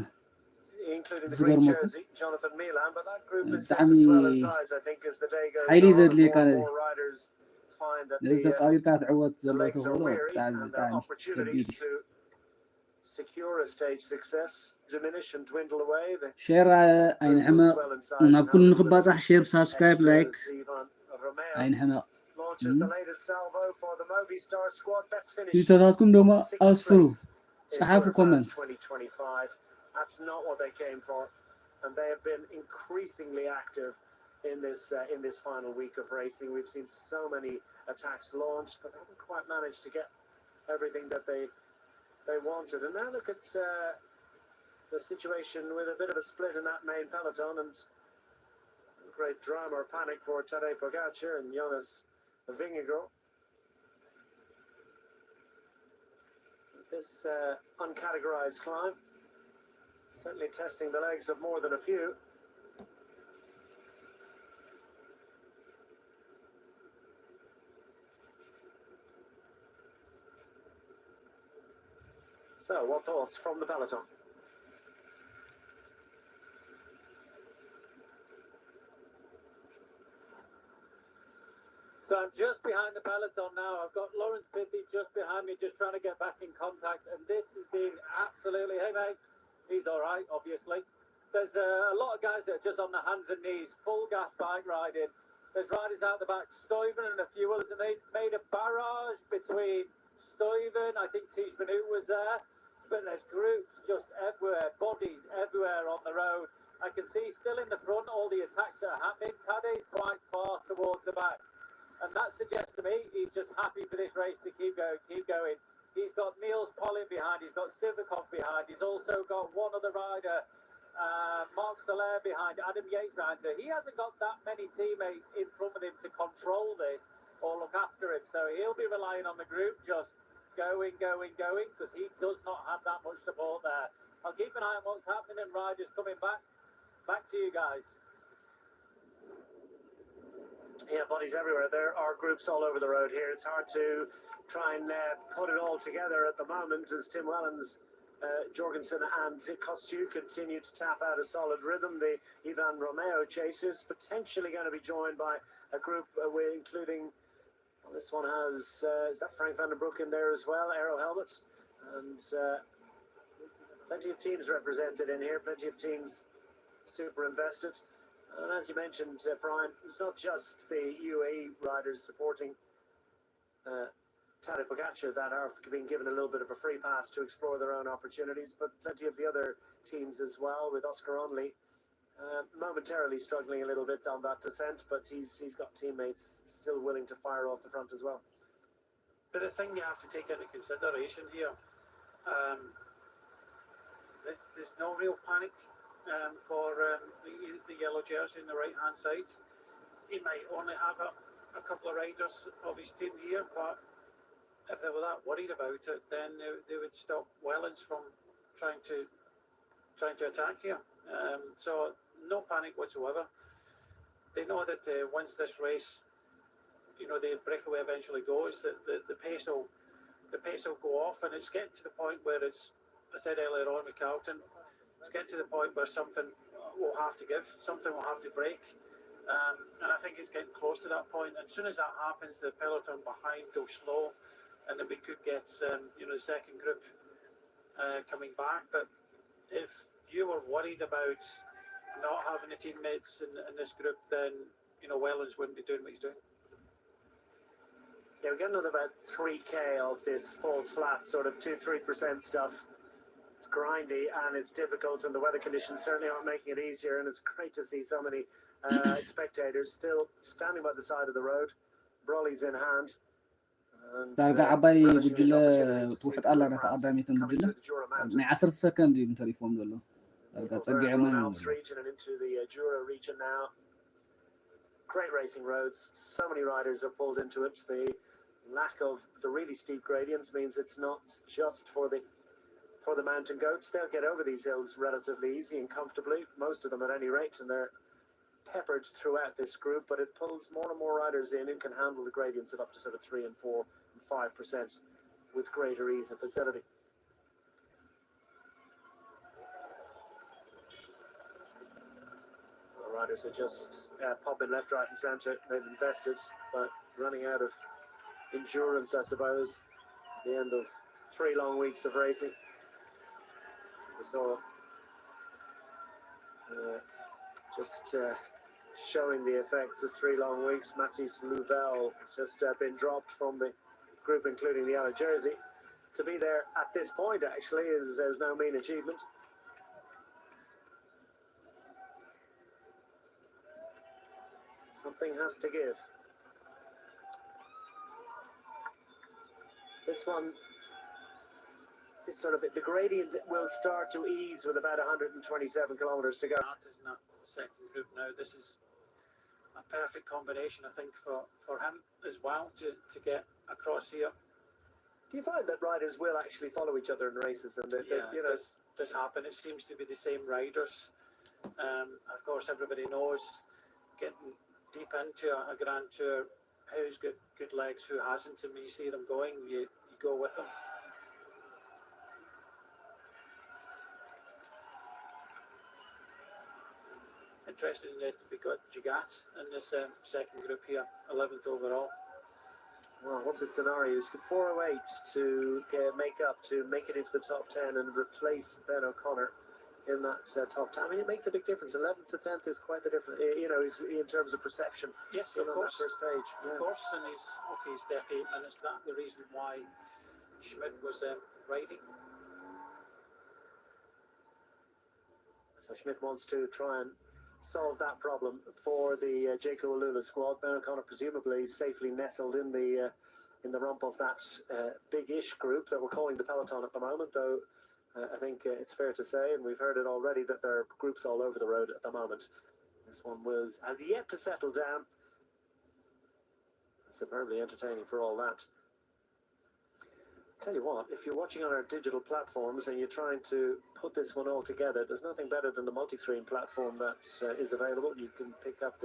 including the green jersey, Jonathan Milan, but that group is set to swell in size, I think, as the day goes حيلي on. ዘድልየካ More riders find that ነዚ ተፃዊርካ ትዕወት ዘሎ legs are ተብሎ weary ብጣዕሚ and their ብጣዕሚ opportunities ከቢድ to secure a stage success diminish and dwindle away. ሼር ኣይንሕመቕ ናብ ኩሉ ንክባፃሕ ሼር ሳብስክራይብ ላይክ ኣይንሕመቕ launches the latest salvo for the Movistar squad. Best finish. ይተታትኩም ደሞ ኣስፍሩ ጸሓፉ ኮመንት 2025. That's not what they came for, and they have been increasingly active in this final week of racing. We've seen so many attacks launched, but they haven't quite managed to get everything that they wanted. And now look at the situation with a bit of a split in that main peloton, and great drama or panic for Tadej Pogacar and Jonas Vingegaard. This uncategorized climb certainly testing the legs of more than a few. So, what thoughts from the peloton? So I'm just behind the peloton now. I've got Lawrence Pithy just behind me, just trying to get back in contact. And this has been absolutely, hey mate, he's all right, obviously. There's a lot of guys that are just on the hands and knees, full gas bike riding. There's riders out the back, Stuyven and a few others, and they made a barrage between Stuyven, I think Tiege Benoot was there, but there's groups just everywhere, bodies everywhere on the road. I can see still in the front all the attacks that are happening. Tadej's quite far towards the back. And that suggests to me he's just happy for this race to keep going. He's got Niels Pollitt behind, he's got Sivakov behind, he's also got one other rider, Mark Soler behind, Adam Yates behind. So he hasn't got that many teammates in front of him to control this or look after him. So he'll be relying on the group just going, because he does not have that much support there. I'll keep an eye on what's happening and riders coming back. Back to you guys. Yeah, bodies everywhere. There are groups all over the road here. It's hard to try and put it all together at the moment as Tim Wellens, Jorgensen and Kostu continue to tap out a solid rhythm. The Ivan Romeo chasers potentially going to be joined by a group including, well, this one has, is that Frank van den Broek in there as well, Aero helmets, and plenty of teams represented in here, plenty of teams super invested. And as you mentioned, Brian, it's not just the UAE riders supporting Tadej Pogacar that are being given a little bit of a free pass to explore their own opportunities, but plenty of the other teams as well, with Oscar Onley momentarily struggling a little bit on that descent, but he's got teammates still willing to fire off the front as well. But the thing you have to take into consideration here, there's no real panic for the yellow jersey on the right-hand side. He might only have a couple of riders of his team here, but if they were that worried about it, then they would stop Wellens from trying to attack here. So no panic whatsoever. They know that once this race, the breakaway eventually goes, that the pace will go off, and it's getting to the point where it's, I said earlier on with Carlton, it's getting to the point where something will have to give, something will have to break. And I think it's getting close to that point. And as soon as that happens, the peloton behind goes slow, and then we could get, the second group coming back. But if you were worried about not having the teammates in this group, then Wellens wouldn't be doing what he's doing. Yeah, we got another about 3k of this falls flat, sort of 2-3% stuff. It's grindy and it's difficult, and the weather conditions certainly aren't making it easier. And it's great to see so many spectators still standing by the side of the road, brollies in hand. ዳርጋ ዓባይ ጉጅለ ትውሕጥ ኣላ ዳ ተቐዳሚትን ጉጅለ ናይ 10 ሰከንድ እዩ እንተሪፎም ዘሎ ዳርጋ ፀጊዖም Great racing roads, so many riders are pulled into it. The lack of the really steep gradients means it's not just for the mountain goats. They'll get over these hills relatively easy and comfortably, most of them at any rate, and they're peppered throughout this group, but it pulls more and more riders in who can handle the gradients of up to sort of 3 and 4 and 5% with greater ease and facility. The riders are just popping left, right and centre. They've invested, but running out of endurance, I suppose, at the end of 3 long weeks of racing. We saw just showing the effects of 3 long weeks. Mathis Louvel has just been dropped from the group, including the yellow jersey. To be there at this point, actually, is no mean achievement. Something has to give. This one is sort of the gradient will start to ease with about 127 kilometers to go. That is not second group now. This is a perfect combination, I think, for him as well to get across here. Do you find that riders will actually follow each other in races? And this happen. It seems to be the same riders. Of course, everybody knows getting deep into a Grand Tour who's got good legs, who hasn't, and when you see them going, you go with them. Interesting that we got Jagat in this second group here, 11th overall. Well, what's his scenario? He's got 4:08 to make it into the top 10 and replace Ben O'Connor in that top 10. I mean, it makes a big difference. 11th to 10th is quite the difference, in terms of perception. Yes, of course. On that first page. Of course, and he's 38 minutes. That's the reason why Schmidt was riding. So Schmidt wants to try and solve that problem for the Jaco Alula squad. Ben O'Connor presumably safely nestled in the rump of that big-ish group that we're calling the peloton at the moment, though I think it's fair to say, and we've heard it already, that there are groups all over the road at the moment. This one has yet to settle down. Superbly entertaining for all that. Tell you what, if you're watching on our digital platforms and you're trying to put this one all together, there's nothing better than the multi-screen platform that is available. You can pick up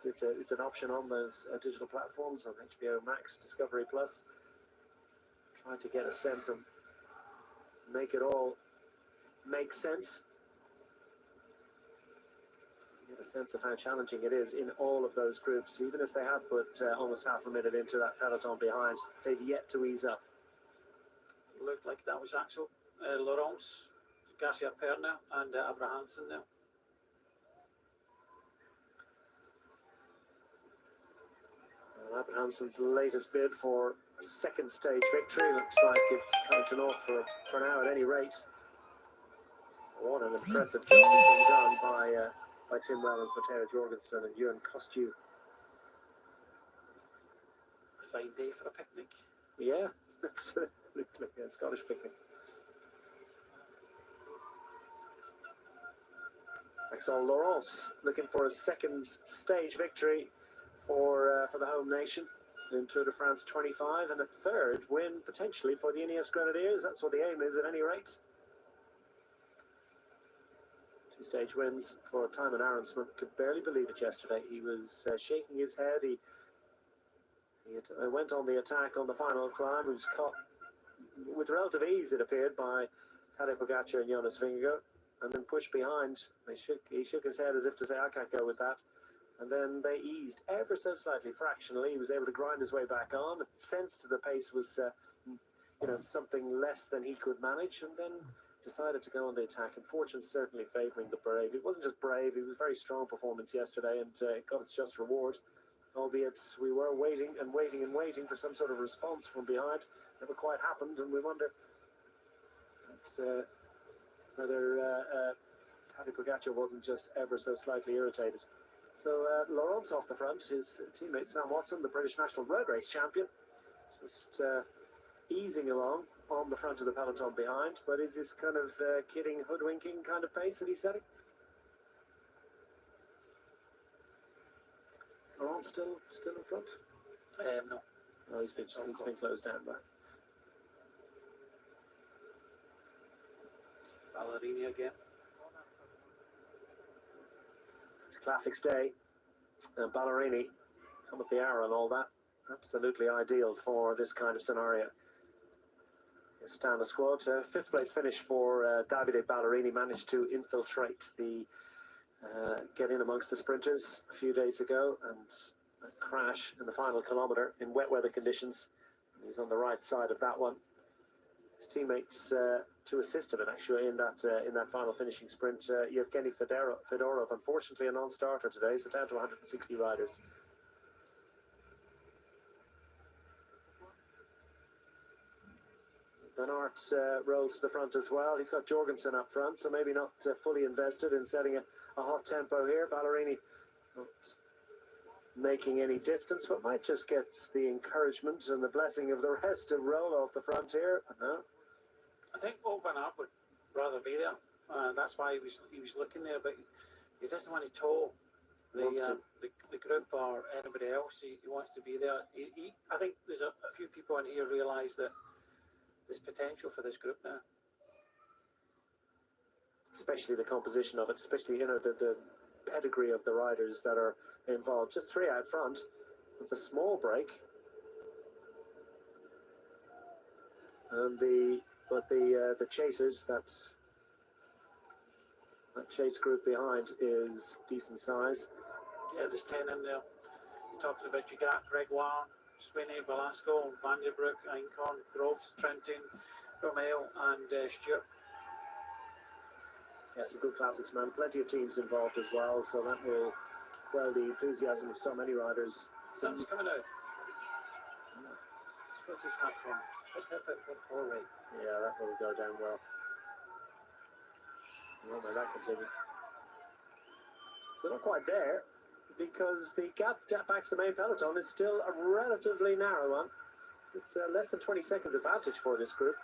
it's an option on those digital platforms on HBO Max, Discovery Plus. Try to get a sense and make it all make sense. Get a sense of how challenging it is in all of those groups. Even if they have put almost half a minute into that peloton behind, they've yet to ease up. Looked like that was Axel Laurence, Garcia Perna and Abrahamsen now. Abrahamsen's latest bid for a second stage victory looks like it's coming to naught for now at any rate. What an impressive job being done by Tim Wellens, Matteo Jorgensen and Ewan Kostu. A fine day for a picnic. Yeah, absolutely. Yeah, Scottish picnic. Axel Laurence looking for a second stage victory for the home nation in Tour de France 25, and a third win potentially for the Ineos Grenadiers. That's what the aim is at any rate. 2 stage wins for Tymon Arensman. Could barely believe it yesterday. He was shaking his head. He went on the attack on the final climb. He was caught with relative ease, it appeared, by Tadej Pogacar and Jonas Vingegaard, and then pushed behind. He shook his head as if to say, I can't go with that. And then they eased ever so slightly, fractionally. He was able to grind his way back on. Sensed the pace was something less than he could manage, and then decided to go on the attack. And fortune certainly favouring the brave. It wasn't just brave; it was a very strong performance yesterday, and it got its just reward. Albeit we were waiting and waiting and waiting for some sort of response from behind. Never quite happened, and we wonder whether Tadej Pogacar wasn't just ever so slightly irritated. So Laurent's off the front. His teammate Sam Watson, the British national road race champion, just easing along on the front of the peloton behind. But is this kind of kidding, hoodwinking kind of pace that he's setting? Is Laurent still in front? No. No, he's been closed down by Ballerini again. It's a classics day. And Ballerini, come at the hour and all that. Absolutely ideal for this kind of scenario. Stand a squad. Fifth place finish for Davide Ballerini. Managed to infiltrate get in amongst the sprinters a few days ago, and a crash in the final kilometre in wet weather conditions. He's on the right side of that one. His teammates to assist him actually in that final finishing sprint. Yevgeny Fedorov, unfortunately a non-starter today, so down to 160 riders. Van Aert rolls to the front as well. He's got Jorgensen up front, so maybe not fully invested in setting a hot tempo here. Ballerini not making any distance, but might just get the encouragement and the blessing of the rest to roll off the front here. No. I think Van Aert would rather be there. That's why he was looking there, but he doesn't want to tow the group or anybody else. He wants to be there. I think there's a few people in here realise that there's potential for this group now. Especially the composition of it, especially the pedigree of the riders that are involved. Just three out front. It's a small break, and the chasers, that chase group behind is decent size. Yeah, there's 10 in there. You're talking about Gigat, Gregoire, Swinney, Velasco, Vanderbroek, Einkorn, Groves, Trentin, Romeo, and Stewart. Yeah, some good classics, man. Plenty of teams involved as well, so that will quell the enthusiasm of so many riders. Sun's coming out. What's his hat from? All right. Yeah, that will go down well. Won't let that continue. So not quite there, because the gap back to the main peloton is still a relatively narrow one. It's less than 20 seconds advantage for this group.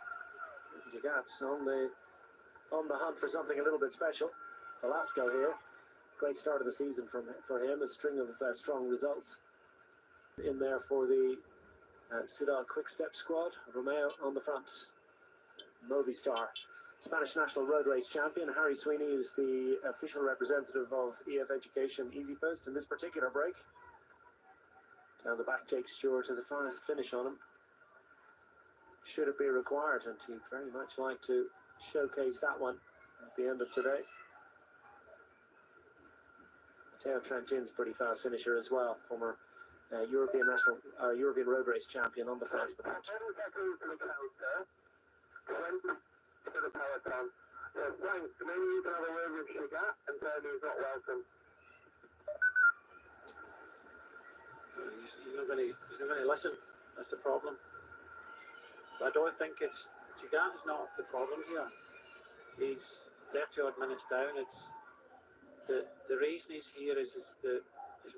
Gigat's on the hunt for something a little bit special. Velasco here, great start of the season for him. A string of strong results in there for the Soudal Quick Step squad. Romeo on the front. Movistar, Spanish national road race champion. Harry Sweeney is the official representative of EF Education Easy Post in this particular break. Down the back, Jake Stewart has a fast finish on him. Should it be required, and he'd very much like to showcase that one at the end of today. Matteo Trentin's pretty fast finisher as well, former European road race champion on the front of the match. The peloton. Frank, maybe you can have a word with Gigat and tell him he's not welcome. He's not going to listen. That's the problem. But I don't think it's Gigat is not the problem here. He's 30 odd minutes down. It's the reason he's here is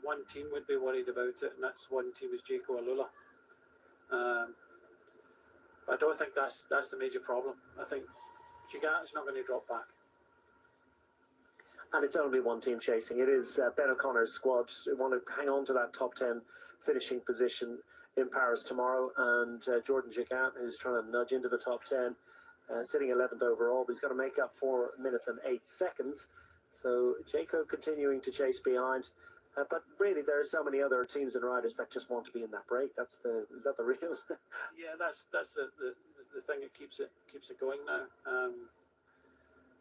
one team would be worried about it, and that's one team is Jaco Alula. But I don't think that's the major problem. I think Gigat is not going to drop back. And it's only one team chasing. It is Ben O'Connor's squad. They want to hang on to that top 10 finishing position in Paris tomorrow. And Jordan Gigat, who's trying to nudge into the top 10, sitting 11th overall. But he's got to make up 4 minutes and 8 seconds. So Jaco continuing to chase behind. But really, there are so many other teams and riders that just want to be in that break. Is that the real? Yeah, that's the thing that keeps it going now.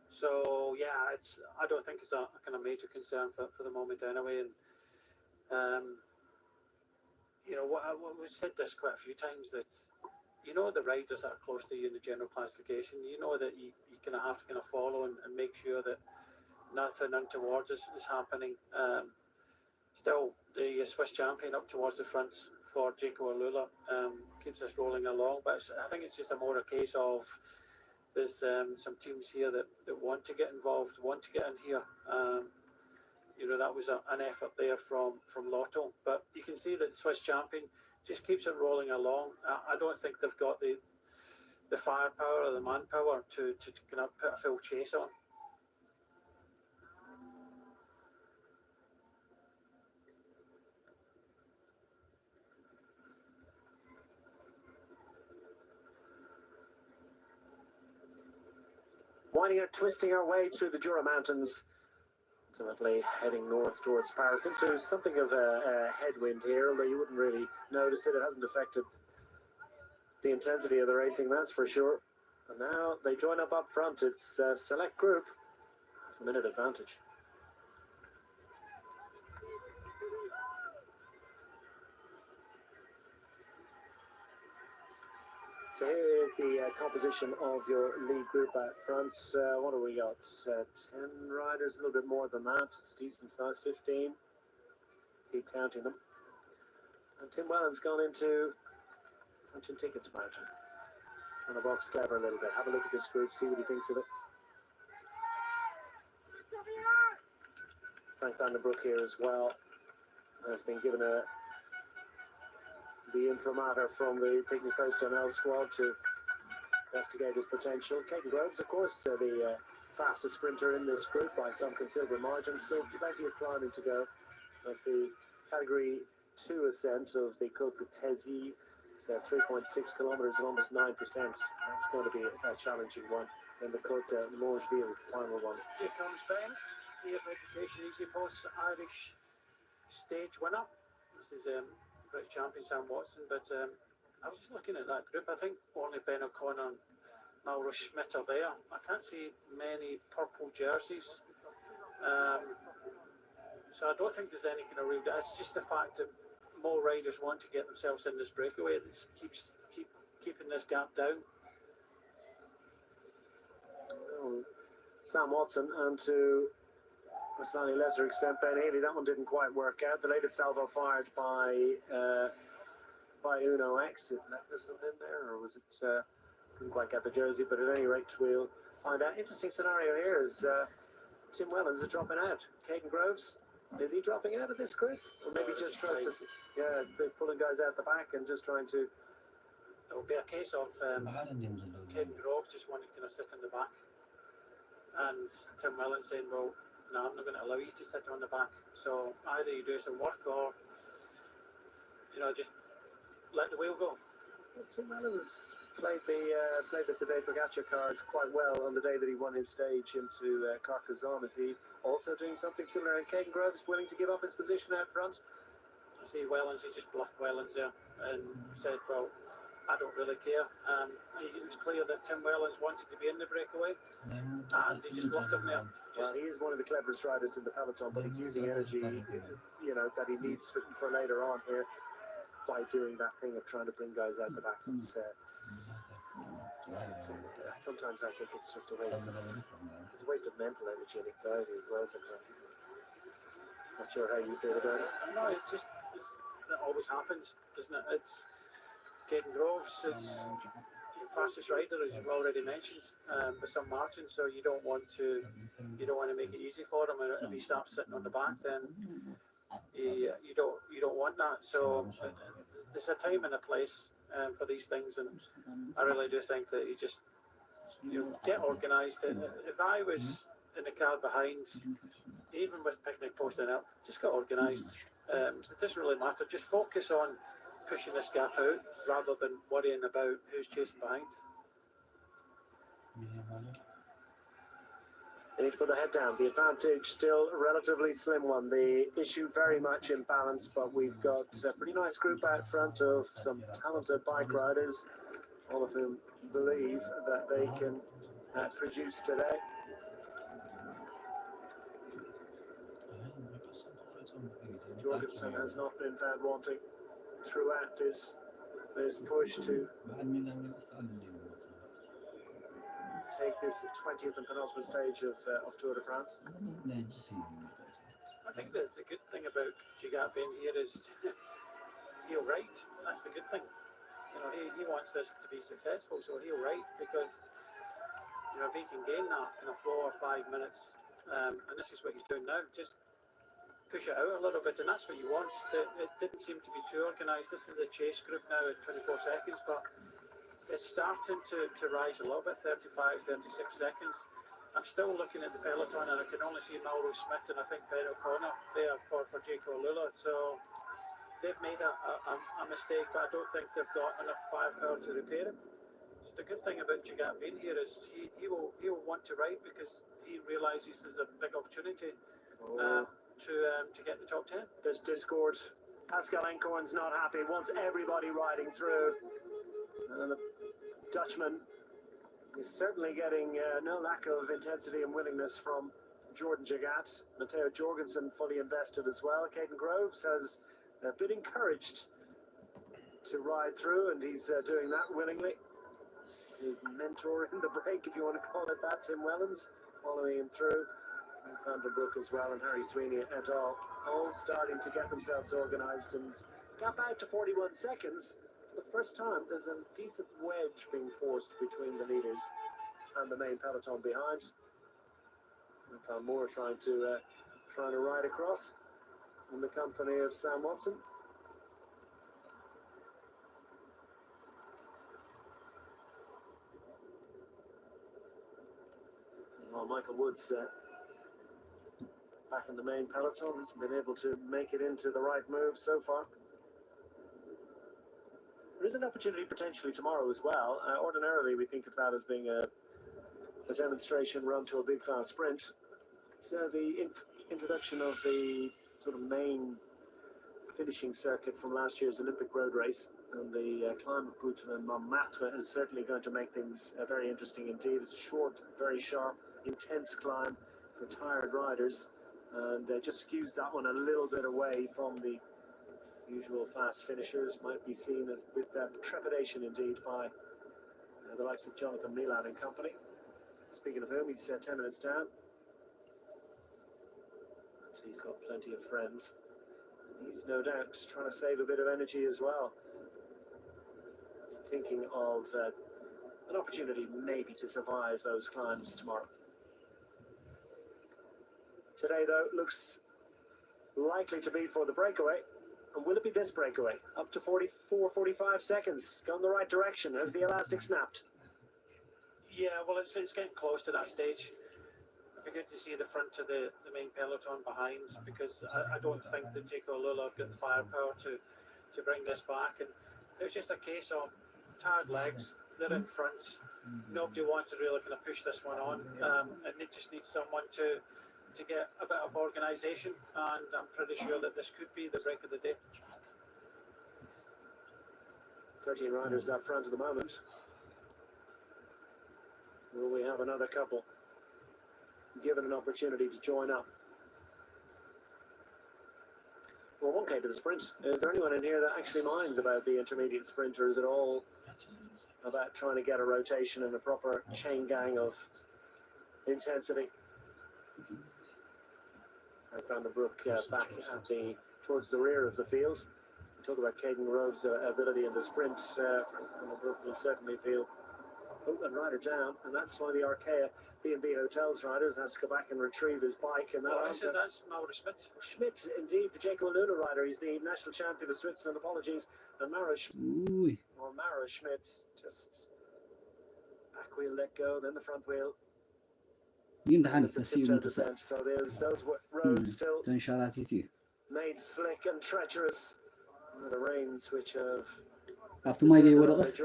So yeah, I don't think it's a kind of major concern for the moment anyway. And we've said this quite a few times that you know the riders that are close to you in the general classification. You know that you kind of have to kind of follow and make sure that nothing untowards is happening. Still, the Swiss champion up towards the front for Jaco Alula keeps us rolling along, but I think it's just more a case of there's some teams here that want to get involved, want to get in here. You know, that was an effort there from Lotto, but you can see that the Swiss champion just keeps it rolling along. I don't think they've got the firepower or the manpower to kind of put a full chase on. Winding up, twisting our way through the Jura Mountains, ultimately heading north towards Paris into something of a headwind here, although you wouldn't really notice it. It hasn't affected the intensity of the racing, that's for sure. And now they join up front. It's a select group with a minute advantage. So here is the composition of your lead group at front. What do we got? 10 riders, a little bit more than that. It's a decent size, 15. Keep counting them. And Tim Whelan's gone into Punch-in Tickets Mountain. Trying to box clever a little bit. Have a look at this group, see what he thinks of it. Frank van den Broek here as well has been given the imprimatur from the Picnic Post NL squad to investigate his potential. Caden Groves, of course, the fastest sprinter in this group by some considerable margin. Still plenty of climbing to go. At the Category 2 ascent of the Côte de Tézy, it's 3.6 kilometres and almost 9%. That's going to be a challenging one. And the Côte de Longeville is the final one. Here comes Ben, the Education Easy Post Irish stage winner. This is British champion Sam Watson, but I was just looking at that group. I think only Ben O'Connor and Mauro Schmidt are there. I can't see many purple jerseys, so I don't think there's any kind of real. It's just the fact that more riders want to get themselves in this breakaway. This keeps keeping this gap down. Sam Watson and to a slightly lesser extent Ben Healy. That one didn't quite work out. The latest salvo fired by Uno X. It let this one in there, or was it? Couldn't quite get the jersey, but at any rate, we'll find out. Interesting scenario here is Tim Whelan's are dropping out. Caden Groves, is he dropping out of this group, or maybe just tries to? Yeah, pulling guys out the back and just trying to. It will be a case of Caden Groves just wanting to kind of sit in the back, and Tim Whelan saying, "Well, no, I'm not going to allow you to sit on the back. So either you do some work, or just let the wheel go." Tim Whelan's played the Tadej Pogacar card quite well on the day that he won his stage into Carcassonne. Is he also doing something similar? And Caden Groves willing to give up his position out front? I see Whelans, he just bluffed Whelans there and said, "Well, I don't really care." It was clear that Tim Whelans wanted to be in the breakaway, and he just bluffed him there. Well, he is one of the cleverest riders in the peloton, but he's using energy, that he needs for later on here by doing that thing of trying to bring guys out the back. Sometimes I think it's just a waste of mental energy and anxiety as well. Sometimes. Not sure how you feel about it. No, that always happens, doesn't it? It's Caden Groves. It's the fastest rider, as you've already mentioned, with some margin. So you don't want to make it easy for him. And if he starts sitting on the back, then you don't want that. So there's a time and a place for these things, and I really do think that you get organised. If I was in the car behind, even with Picnic Post and up, just get organised. It doesn't really matter. Just focus on pushing this gap out rather than worrying about who's chasing behind. They need to put their head down. The advantage still a relatively slim one. The issue very much in balance, but we've got a pretty nice group out front of some talented bike riders, all of whom believe that they can produce today. Jorgensen has not been found wanting throughout this There's push to take this 20th and penultimate stage of Tour de France. I think the good thing about Gigat being here is he'll write. That's the good thing. You know, he wants this to be successful, so he'll write because, you know, if he can gain that in a 4 or 5 minutes, and this is what he's doing now, just push it out a little bit, and that's what you want. It didn't seem to be too organised. This is the chase group now at 24 seconds, but it's starting to rise a little bit, 35, 36 seconds. I'm still looking at the peloton, and I can only see Mauro Smith and I think Ben O'Connor there for Jake O'Lula. So they've made a mistake, but I don't think they've got enough firepower to repair it. So the good thing about Gigat being here is he will want to ride because he realises there's a big opportunity to get the top 10. There's discord. Pascal Encorn's not happy, wants everybody riding through. And the Dutchman is certainly getting no lack of intensity and willingness from Jordan Gigat. Matteo Jorgensen fully invested as well. Caden Groves has been encouraged to ride through, and he's doing that willingly. His mentor in the break, if you want to call it that, Tim Wellens, following him through. Van der Broek as well, and Harry Sweeney et al. All starting to get themselves organised and gap out to 41 seconds. For the first time, there's a decent wedge being forced between the leaders and the main peloton behind. And Van Moore trying to ride across in the company of Sam Watson. Well, Michael Woods back in the main peloton, hasn't been able to make it into the right move so far. There is an opportunity potentially tomorrow as well. Ordinarily, we think of that as being a demonstration run to a big fast sprint. So the introduction of the sort of main finishing circuit from last year's Olympic road race and the climb of Bouton and Montmartre is certainly going to make things very interesting indeed. It's a short, very sharp, intense climb for tired riders, and just skews that one a little bit away from the usual fast finishers. Might be seen as with trepidation indeed by the likes of Jonathan Milan and company. Speaking of whom, he's 10 minutes down. So he's got plenty of friends. He's no doubt trying to save a bit of energy as well. Thinking of an opportunity maybe to survive those climbs tomorrow. Today, though, looks likely to be for the breakaway. And will it be this breakaway? Up to 44, 45 seconds. Gone the right direction as the elastic snapped. Yeah, well, it's getting close to that stage. It'd be good to see the front of the main peloton behind, because I don't think that Jake O'Lula have got the firepower to bring this back. And it's just a case of tired legs. They're in front. Nobody wants to really kind of push this one on, and they just need someone to get a bit of organisation. And I'm pretty sure that this could be the break of the day. 13 riders up front at the moment. Will we have another couple given an opportunity to join up? Well, 1K to the sprint. Is there anyone in here that actually minds about the intermediate sprint, or is it all about trying to get a rotation and a proper chain gang of intensity? Van der Broek back at towards the rear of the field. We talk about Caden Groves' ability in the sprint. Van der Broek will certainly feel and rider down, and that's why the Arkea B&B Hotels riders has to go back and retrieve his bike. And that's Mauro Schmidt. Schmidt, indeed, the Jake O'Lula rider. He's the national champion of Switzerland. Apologies. And Mauro Schmidt, just back wheel let go, then the front wheel. So there's those roads still made slick and treacherous. The rains which have after my day, what else?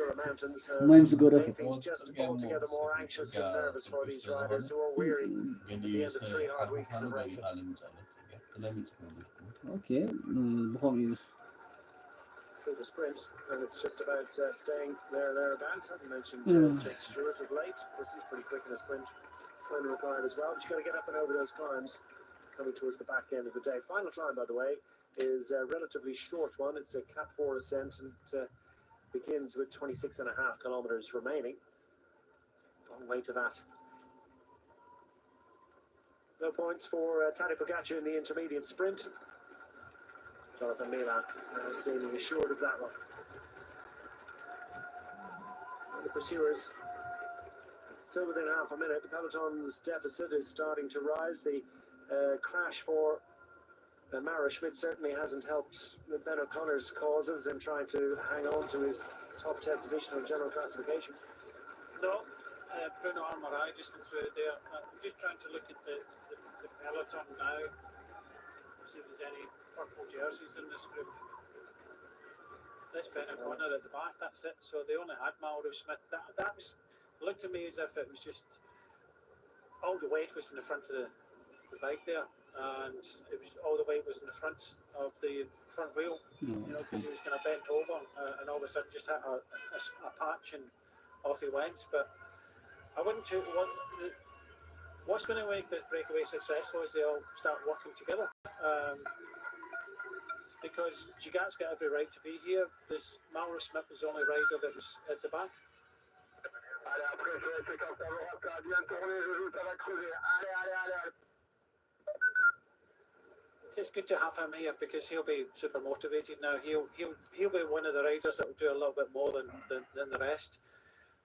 Mine's good. Things just altogether more anxious and nervous for these riders who are weary at the end of 3 hard weeks of racing. Okay, Through the sprint, and it's just about staying thereabouts. I haven't mentioned Jake Stewart of late. Of course, he's pretty quick in a sprint when required as well. But you've got to get up and over those climbs coming towards the back end of the day. Final climb, by the way, is a relatively short one. It's a Cat 4 ascent, and begins with 26.5 kilometers remaining. Long way to that. No points for Tadej Pogacar in the intermediate sprint. Jonathan Milan seeming assured of that one. And the pursuers still within half a minute. The peloton's deficit is starting to rise. The crash for Mara Schmidt certainly hasn't helped Ben O'Connor's causes in trying to hang on to his top 10 position on general classification. No, Bruno Armorai just went through it there. I'm just trying to look at the peloton now, see if there's any purple jerseys in this group. That's Ben O'Connor at the back, that's it. So they only had Mauro Schmidt. That was, looked to me as if it was just, all the weight was in the front of the bike there. And it was all the weight was in the front of the front wheel, you know, because he was kind of bent over and all of a sudden just hit a patch and off he went. But I wouldn't what's going to make this breakaway successful is they all start working together, because Gigat's got every right to be here. This Mauro Smith was the only rider that was at the back. It's good to have him here because he'll be super motivated now. He'll be one of the riders that will do a little bit more than the rest.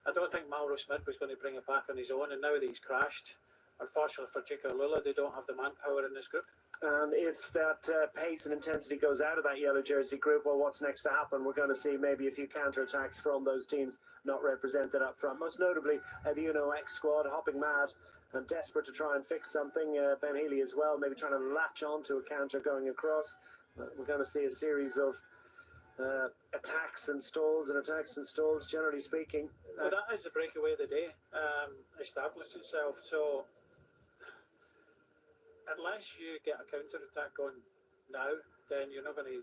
I don't think Mauro Smith was going to bring it back on his own, and now that he's crashed, unfortunately for Chico Lula, they don't have the manpower in this group. And if that pace and intensity goes out of that yellow jersey group, well, what's next to happen? We're going to see maybe a few counterattacks from those teams not represented up front. Most notably, the Uno X squad hopping mad and desperate to try and fix something. Ben Healy as well, maybe trying to latch on to a counter going across. We're going to see a series of attacks and stalls, generally speaking. Well, that is the breakaway of the day, established itself. So unless you get a counter attack going now, then you're not going to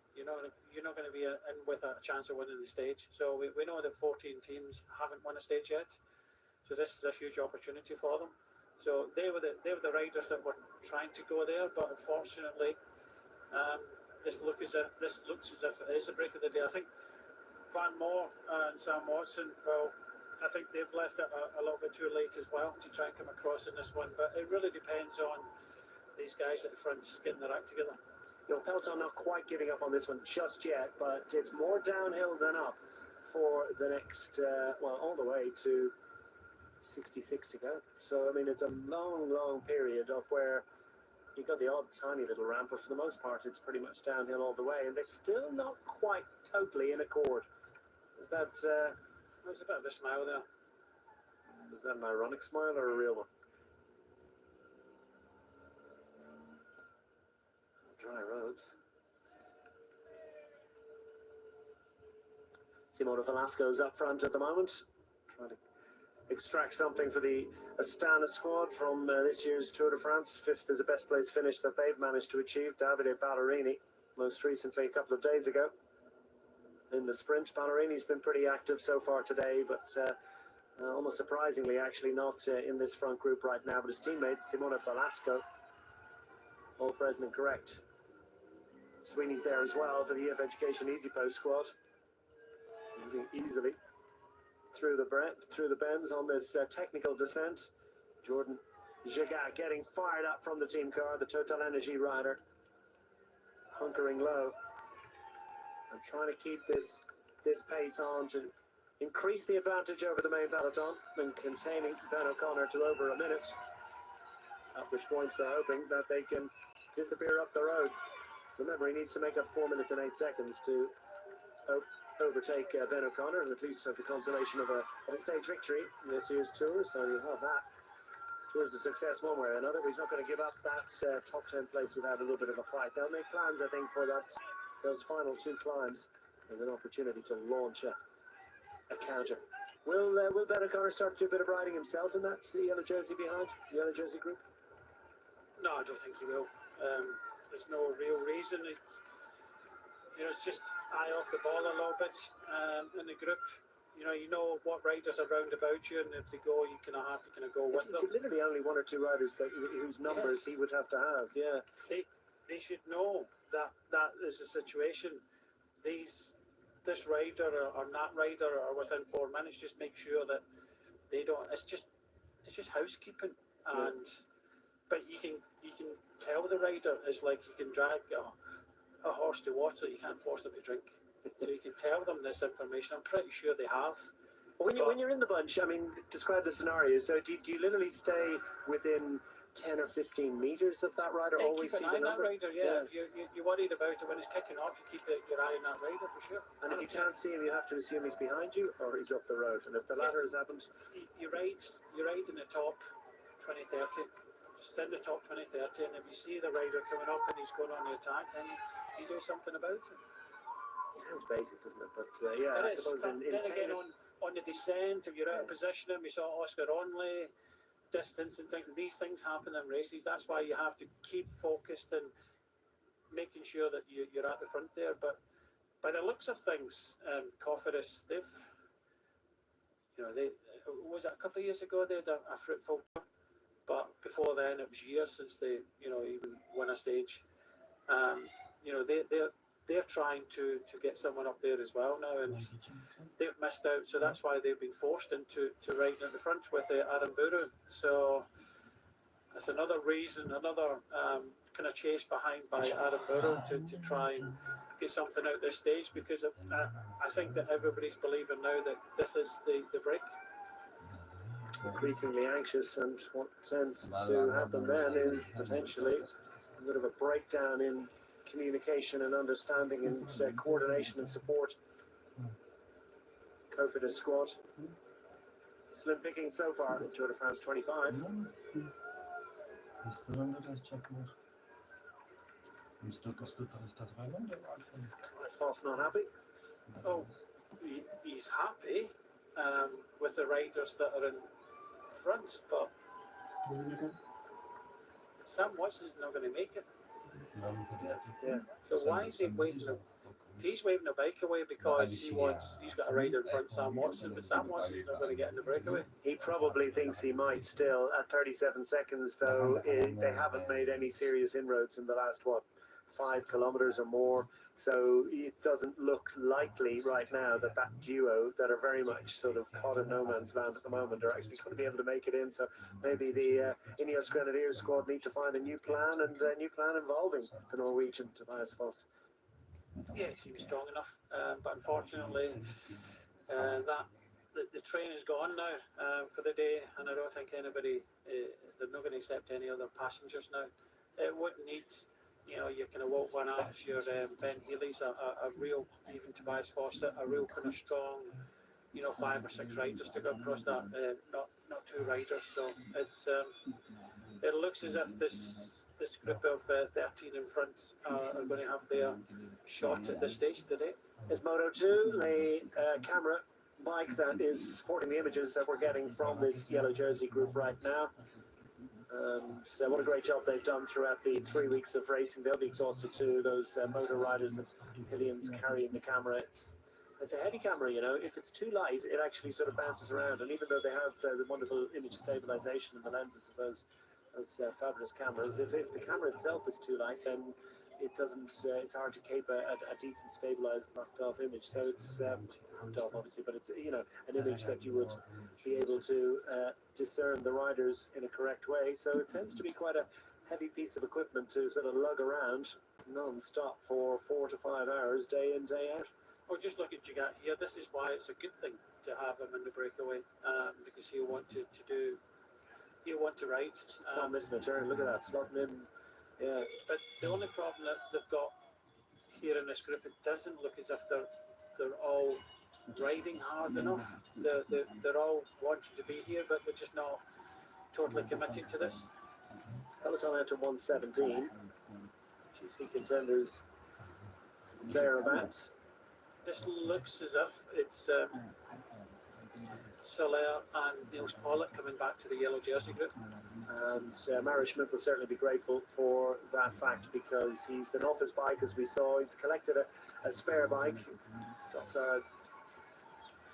be in with a chance of winning the stage. So we know that 14 teams haven't won a stage yet. So this is a huge opportunity for them. So they were the riders that were trying to go there, but unfortunately, this looks as if it is the break of the day. I think Van Moore and Sam Watson, well, I think they've left it a little bit too late as well to try and come across in this one. But it really depends on these guys at the front getting their act together. You know, Peloton not quite giving up on this one just yet, but it's more downhill than up for the next, well, all the way to 66 to go. So, I mean, it's a long, long period of where you've got the odd tiny little ramp, but for the most part, it's pretty much downhill all the way, and they're still not quite totally in accord. Is that... There's a bit of a smile there. Is that an ironic smile or a real one? Dry roads. Simona Velasco's up front at the moment, trying to extract something for the Astana squad from this year's Tour de France. Fifth is the best place finish that they've managed to achieve. Davide Ballerini, most recently a couple of days ago. In the sprint, Ballerini's been pretty active so far today, but almost surprisingly, actually not in this front group right now. But his teammate, Simona Velasco, all present and correct. Sweeney's there as well for the EF Education Easy Post squad. Moving easily through the bends on this technical descent. Jordan Gigat getting fired up from the team car, the Total Energy rider, hunkering low. I'm trying to keep this pace on to increase the advantage over the main peloton and containing Ben O'Connor to over a minute. At which point they're hoping that they can disappear up the road. Remember, he needs to make up 4 minutes and 8 seconds to overtake Ben O'Connor and at least have the consolation of a stage victory in this year's Tour. So you have that towards the success one way or another. But he's not going to give up that top 10 place without a little bit of a fight. They'll make plans, I think, for those final 2 climbs as an opportunity to launch a counter. Will Ben O'Connor start to do a bit of riding himself in that yellow jersey behind, the yellow jersey group? No, I don't think he will. There's no real reason. It's just eye off the ball a little bit in the group. You know what riders are round about you, and if they go, you kind of have to kind of go with them. It's literally only 1 or 2 riders whose numbers he would have to have. Yeah, they should know that is the situation. These this rider or that rider are within 4 minutes, just make sure that they don't. It's just housekeeping, and but you can tell the rider. It's like you can drag a horse to water. You can't force them to drink. So you can tell them this information. I'm pretty sure they have. When you're in the bunch, I mean, describe the scenario. So do you literally stay within 10 or 15 meters of that rider? Yeah, always keep see an eye the on that number? rider, yeah. If you're worried about it when it's kicking off, you keep your eye on that rider for sure. And if you can't see him, you have to assume he's behind you or he's up the road. And if the latter has happened, You ride in the top 20-30. Sit in the top 20-30, and if you see the rider coming up and he's going on the attack, then you do something about it. it sounds basic, doesn't it? But yeah, I suppose in then again, on the descent, if you're out of position, we saw Oscar Onley, distance and things. These things happen in races. That's why you have to keep focused and making sure that you're at the front there. But by the looks of things, Cofidis, they was it a couple of years ago they had a fruitful tour, but before then it was years since they even won a stage. They're trying to get someone up there as well now, and they've missed out. So that's why they've been forced into riding at the front with Aramburu. So that's another reason, another kind of chase behind by Aramburu to try and get something out this stage, because I think that everybody's believing now that this is the break. increasingly anxious, and what tends to happen then is potentially a bit of a breakdown in communication and understanding and coordination and support. Cofidis squad. Slim picking so far in Tour de France 25. Asphalt not happy. Oh, he's happy with the riders that are in front, but Sam Watson's not going to make it. Yeah. So why is he waving? He's waving a bike away because he's got a rider in front, Sam Watson, but Sam Watson's not going to get in the breakaway. He probably thinks he might still at 37 seconds, though. They haven't made any serious inroads in the last 5 kilometers or more. So it doesn't look likely right now that duo that are very much sort of caught in no man's land at the moment are actually going to be able to make it in. So maybe the Ineos Grenadiers squad need to find a new plan, and a new plan involving the Norwegian Tobias Foss. Yeah, he seems strong enough, but unfortunately, the train is gone now for the day, and I don't think anybody, they're not going to accept any other passengers now. It would need, you kind of Walt Van Aerts, your Ben Healy's, a real, even Tobias Foss, a real kind of strong, 5 or 6 riders to go across that, not 2 riders. So it's it looks as if this group of 13 in front are going to have their shot at this stage today. Is Moto2, the camera bike that is supporting the images that we're getting from this yellow jersey group right now. So what a great job they've done throughout the 3 weeks of racing. They'll be exhausted too, those motor riders and pillions carrying the camera. It's a heavy camera, if it's too light, it actually sort of bounces around. And even though they have the wonderful image stabilization and the lenses of those fabulous cameras, if the camera itself is too light, then it doesn't. It's hard to keep a decent stabilized knocked off image. So it's knocked off obviously, but it's an image that you would be able to discern the riders in a correct way. So it tends to be quite a heavy piece of equipment to sort of lug around non-stop for 4 to 5 hours, day in, day out. Well, just look at Jagat here. This is why it's a good thing to have him in the breakaway, because he'll want to ride. It's not missing a turn. Look at that, slotting in. Yeah. But the only problem that they've got here in this group, it doesn't look as if they're all riding hard enough. They're all wanting to be here, but they're just not totally committed to this. Peloton out to 117. GC contenders thereabouts. This looks as if it's Soler and Niels Pollitt coming back to the yellow jersey group. And Mario Schmidt will certainly be grateful for that fact, because he's been off his bike, as we saw. He's collected a spare bike. Dossard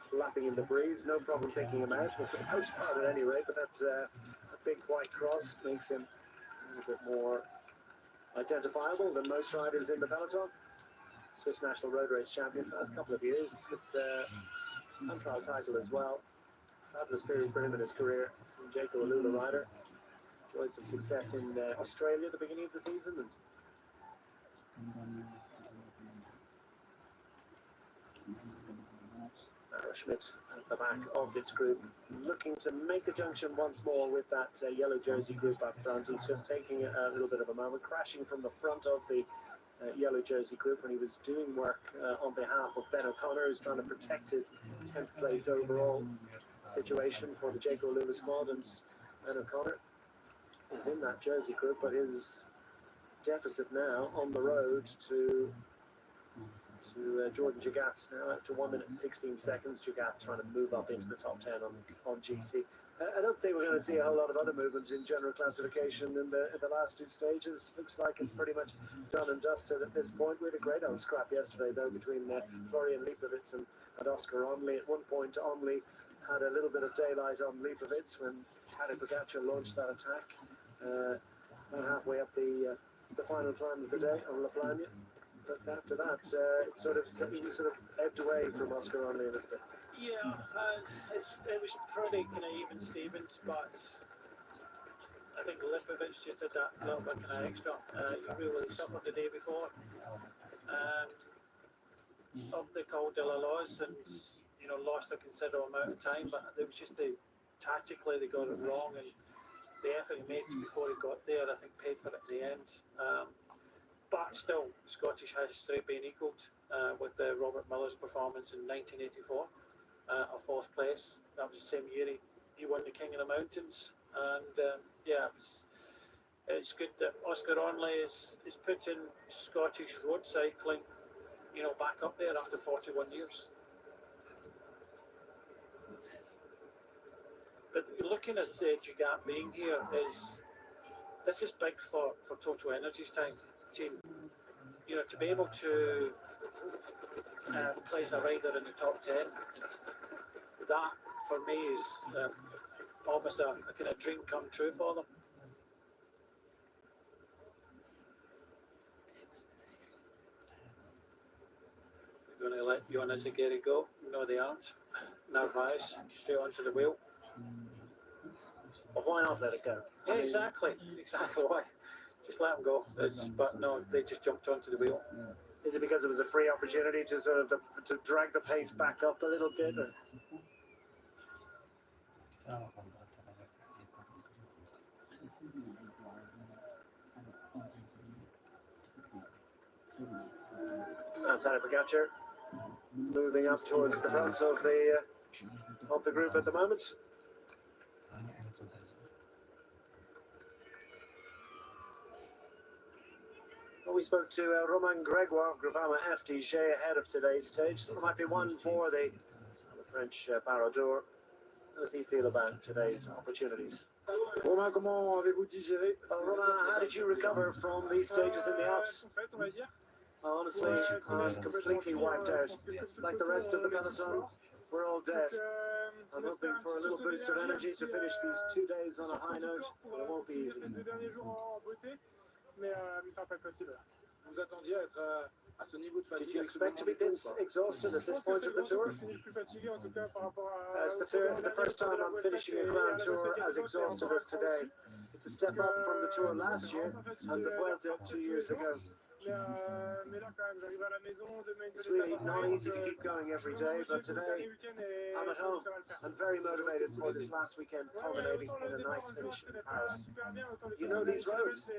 flapping in the breeze, no problem taking him out, for the most part at any rate. But that a big white cross makes him a little bit more identifiable than most riders in the peloton. Swiss National Road Race champion for the last couple of years. It's a time trial title as well. Fabulous period for him in his career. Jaco Alula rider. Enjoyed some success in Australia at the beginning of the season. And Schmidt at the back of this group, looking to make a junction once more with that yellow jersey group up front. He's just taking a little bit of a moment, crashing from the front of the yellow jersey group when he was doing work on behalf of Ben O'Connor, who's trying to protect his 10th place overall situation for the Jaco Alula squad. And Ben O'Connor is in that jersey group, but his deficit now on the road to Jordan Jagat's now up to 1 minute and 16 seconds. Jagat trying to move up into the top 10 on GC. I don't think we're going to see a whole lot of other movements in general classification in the last two stages. Looks like it's pretty much done and dusted at this point. We had a great old scrap yesterday, though, between Florian Lipovitz and Oscar Onley. At one point, Onley had a little bit of daylight on Lipovitz when Tadej Pogačar launched that attack. About halfway up the final climb of the day on La Plana. But after that, it sort of ebbed away from Oscar Onley a little bit. Yeah, it was pretty kind of even Stevens, but I think Lipovitz just did that little bit kind of extra. He really suffered the day before up the Col de la Loz, and lost a considerable amount of time. But it was just tactically they got it wrong, and the effort he made before he got there, I think, paid for it in the end. But still, Scottish history being equalled with Robert Miller's performance in 1984, a fourth place. That was the same year he won the King of the Mountains, and it's good that Oscar Onley is putting Scottish road cycling, back up there after 41 years. But looking at Jagat being here, this is big for Total Energy's team. To be able to place a rider in the top 10, that for me is almost a kind of dream come true for them. They're going to let Jonas Aguirre go? No, they aren't. Narvaez straight onto the wheel. Well, why not let it go? Yeah, exactly why. Just let them go. But no, they just jumped onto the wheel. Is it because it was a free opportunity to to drag the pace back up a little bit? Or? Tadej Pogačar moving up towards the front of the group at the moment. Well, we spoke to Romain Gregoire, Groupama FDG, ahead of today's stage. There might be one for the French Baroudeur. How does he feel about today's opportunities? Romain, comment avez-vous digéré? Romain, how did you recover from these stages in the Alps? Honestly, I'm completely wiped out. Like the rest of the peloton, we're all dead. I'm hoping for a little boost of energy to finish these 2 days on a high note, but it won't be easy. Vous attendiez à être à ce niveau de fatigue? Did you expect to be this exhausted at this point of the tour? It's the first time I'm finishing a Grand Tour as exhausted as today. It's a step up from the tour last year and the Vuelta 2 years ago. It's really not easy to keep going every day, but today I'm at home. I'm very motivated for this last weekend, culminating in a nice finish in Paris. You know these roads?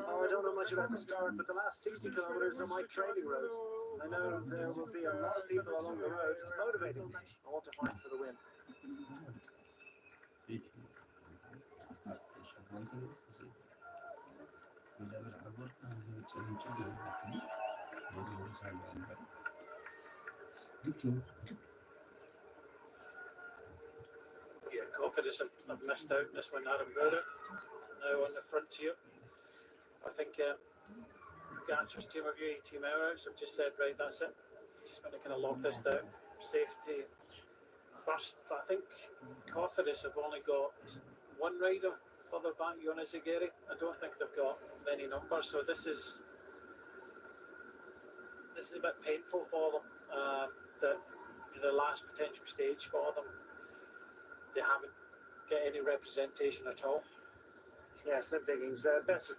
Oh, I don't know much about the start, but the last 60 kilometers are my training roads. I know there will be a lot of people along the road. It's motivating. I want to fight for the win. Yeah, confidence have missed out this one, Adam Bauer. Now on the frontier. I think Pogačar's team of UAE team hours have just said, right, that's it. Just going to kind of lock this down. Safety first. But I think confidence have only got one rider further back, Jonas Aguirre. I don't think they've got many numbers, so this is this is a bit painful for them. That the last potential stage for them, they haven't got any representation at all. Yeah, Slim Diggins, best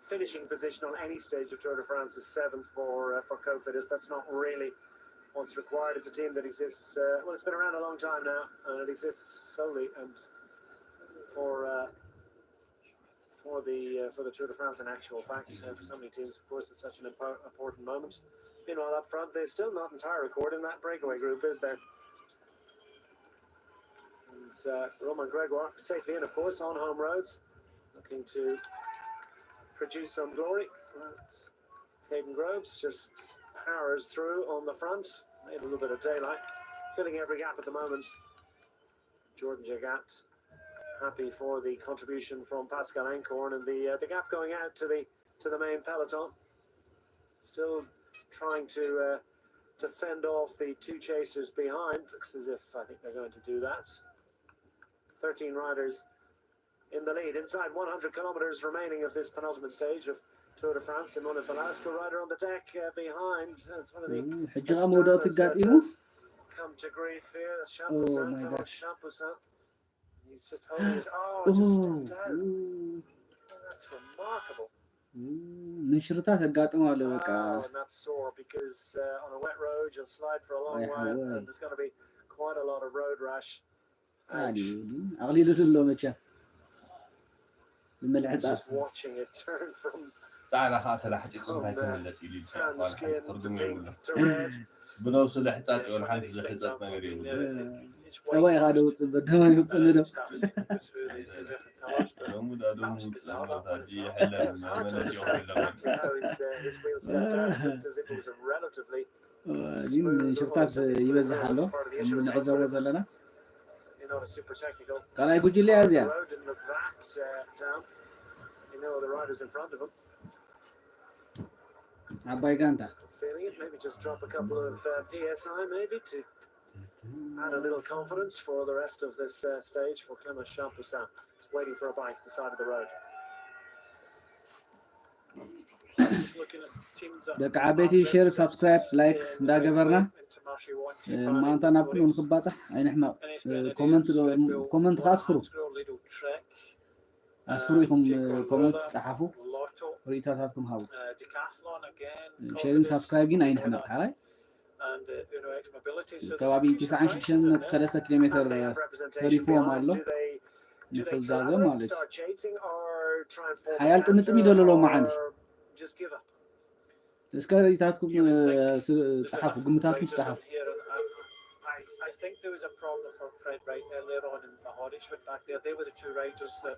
finishing position on any stage of Tour de France is 7th for Cofidis. That's not really what's required. It's a team that exists, well, it's been around a long time now, and it exists solely and for the Tour de France in actual fact. For so many teams, of course, it's such an important moment. Meanwhile, up front, there's still not entire record in that breakaway group, is there? And Romain Gregoire safely in, of course, on home roads, looking to produce some glory. Caden Groves just powers through on the front, made a little bit of daylight, filling every gap at the moment. Jordan Jagat happy for the contribution from Pascal Encorn, and the gap going out to the main peloton. Still trying to fend off the two chasers behind. Looks as if I think they're going to do that. 13 riders in the lead. Inside 100 kilometers remaining of this penultimate stage of Tour de France. Simone Velasco rider on the deck behind. It's one of the come to grief here. Champoussin. He's just holding his... just stepped out. That's remarkable. And that's sore because on a wet road you'll slide for a long while, and there's going to be quite a lot of road rash. Just watching it turn from tan skin to pink to red. Not a super technical. The road didn't look that down. You know the riders in front of him. Feeling it, maybe just drop a couple of PSI maybe to add a little confidence for the rest of this stage for Clément Champoussin. Just waiting for a bike at the side of the road. በቃ ዓበይቲ ሼር ሰብስክራይብ ላይክ እንዳገበርና ማንታ ናብ ኩሉ ንክባፅሕ ኣይንሕማቕ ኮመንት ካስፍሩ ኢኹም ኮመንት ጻሓፉ ሪታታትኩም ሃቡ ሼርን ሰብስክራይብ ግን ኣይንሕማቕ ሃይ ከባቢ 96 ኪሎ ሜትር ተሪፎም ኣሎ ንክዛዘም ማለት ሓያል ጥምጥም ይደለሎ ማዓንቲ እስከሪታትኩም ጻሓፉ ግምታትኩም ጻሓፉ I think there was a problem for Fred Wright earlier on in the Horishwood back there. They were the two riders that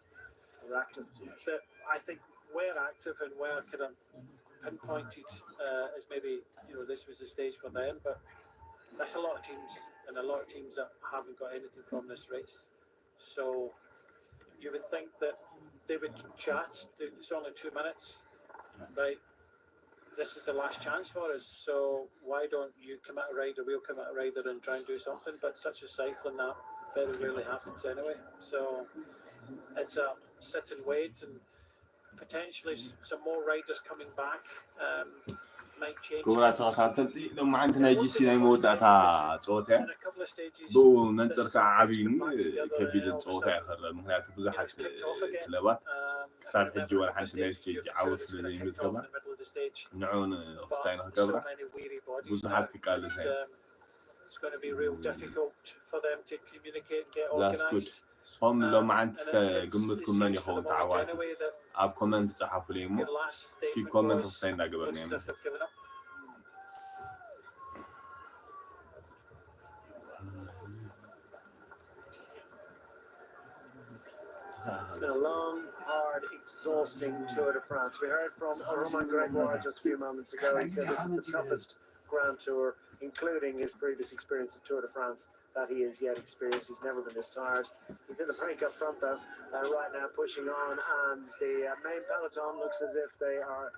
were active. That I think were active and were kind of pinpointed as maybe this was a stage for them. But that's a lot of teams and a lot of teams that haven't got anything from this race. So you would think that they would chat. It's only 2 minutes, right? This is the last chance for us, so why don't you come at a rider, we'll come at a rider and try and do something. But such a cycling that very rarely happens anyway, so it's a sit and wait, and potentially some more riders coming back might change. لما عندنا جيسي مودعتا صوتها بو منطرك عابين كبير صوتها خرب مهنات بزحت كلابات صار حجي ولا حنت ليش تيجي عاوز لي مزغبا نعون اختينا كبره بزحت قال زين it's going to be real difficult for them to communicate and get organized. صوم لما عند قمتكم من يخون تعوات اب كومنت صحفوا لي مو كي كومنت اختينا قبل It's been a long, hard, exhausting Tour de France. We heard from Romain Gregoire just a few moments ago. He said this is the toughest Grand Tour, including his previous experience of Tour de France, that he has yet experienced. He's never been this tired. He's in the break up front, though, right now pushing on, and the main peloton looks as if they are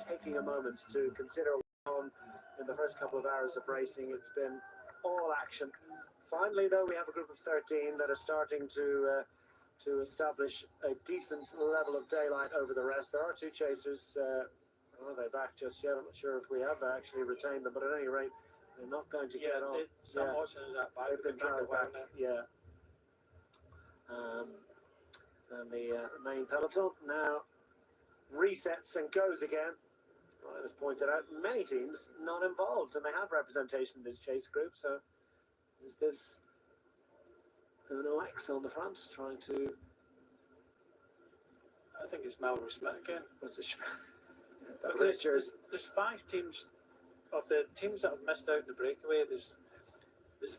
taking a moment to consider on in the first couple of hours of racing. It's been all action. Finally, though, we have a group of 13 that are starting to establish a decent level of daylight over the rest. There are two chasers Are they back just yet? I'm not sure if we have actually retained them, but at any rate, they're not going to get on. Sam Watson is that back. They've been dragged back. Yeah. And the main peloton now resets and goes again. Well, as pointed out, many teams not involved, and they have representation in this chase group. So is this Uno X on the front trying to? I think it's Mallory Smith again. What's it? There's 5 teams of the teams that have missed out in the breakaway. There's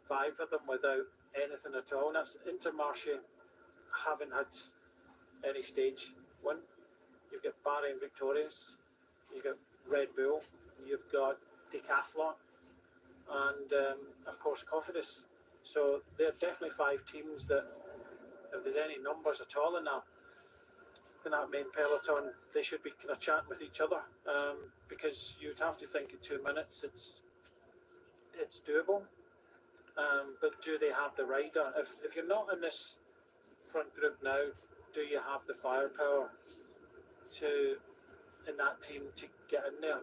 5 of them without anything at all. And that's Intermarché haven't had any stage win. You've got Bahrain Victorious, you've got Red Bull, you've got Decathlon, and of course Cofidis. So there are definitely 5 teams that, if there's any numbers at all in that main peloton, they should be kind of chatting with each other, because you'd have to think in 2 minutes it's doable. But do they have the rider? If you're not in this front group now, do you have the firepower in that team to get in there?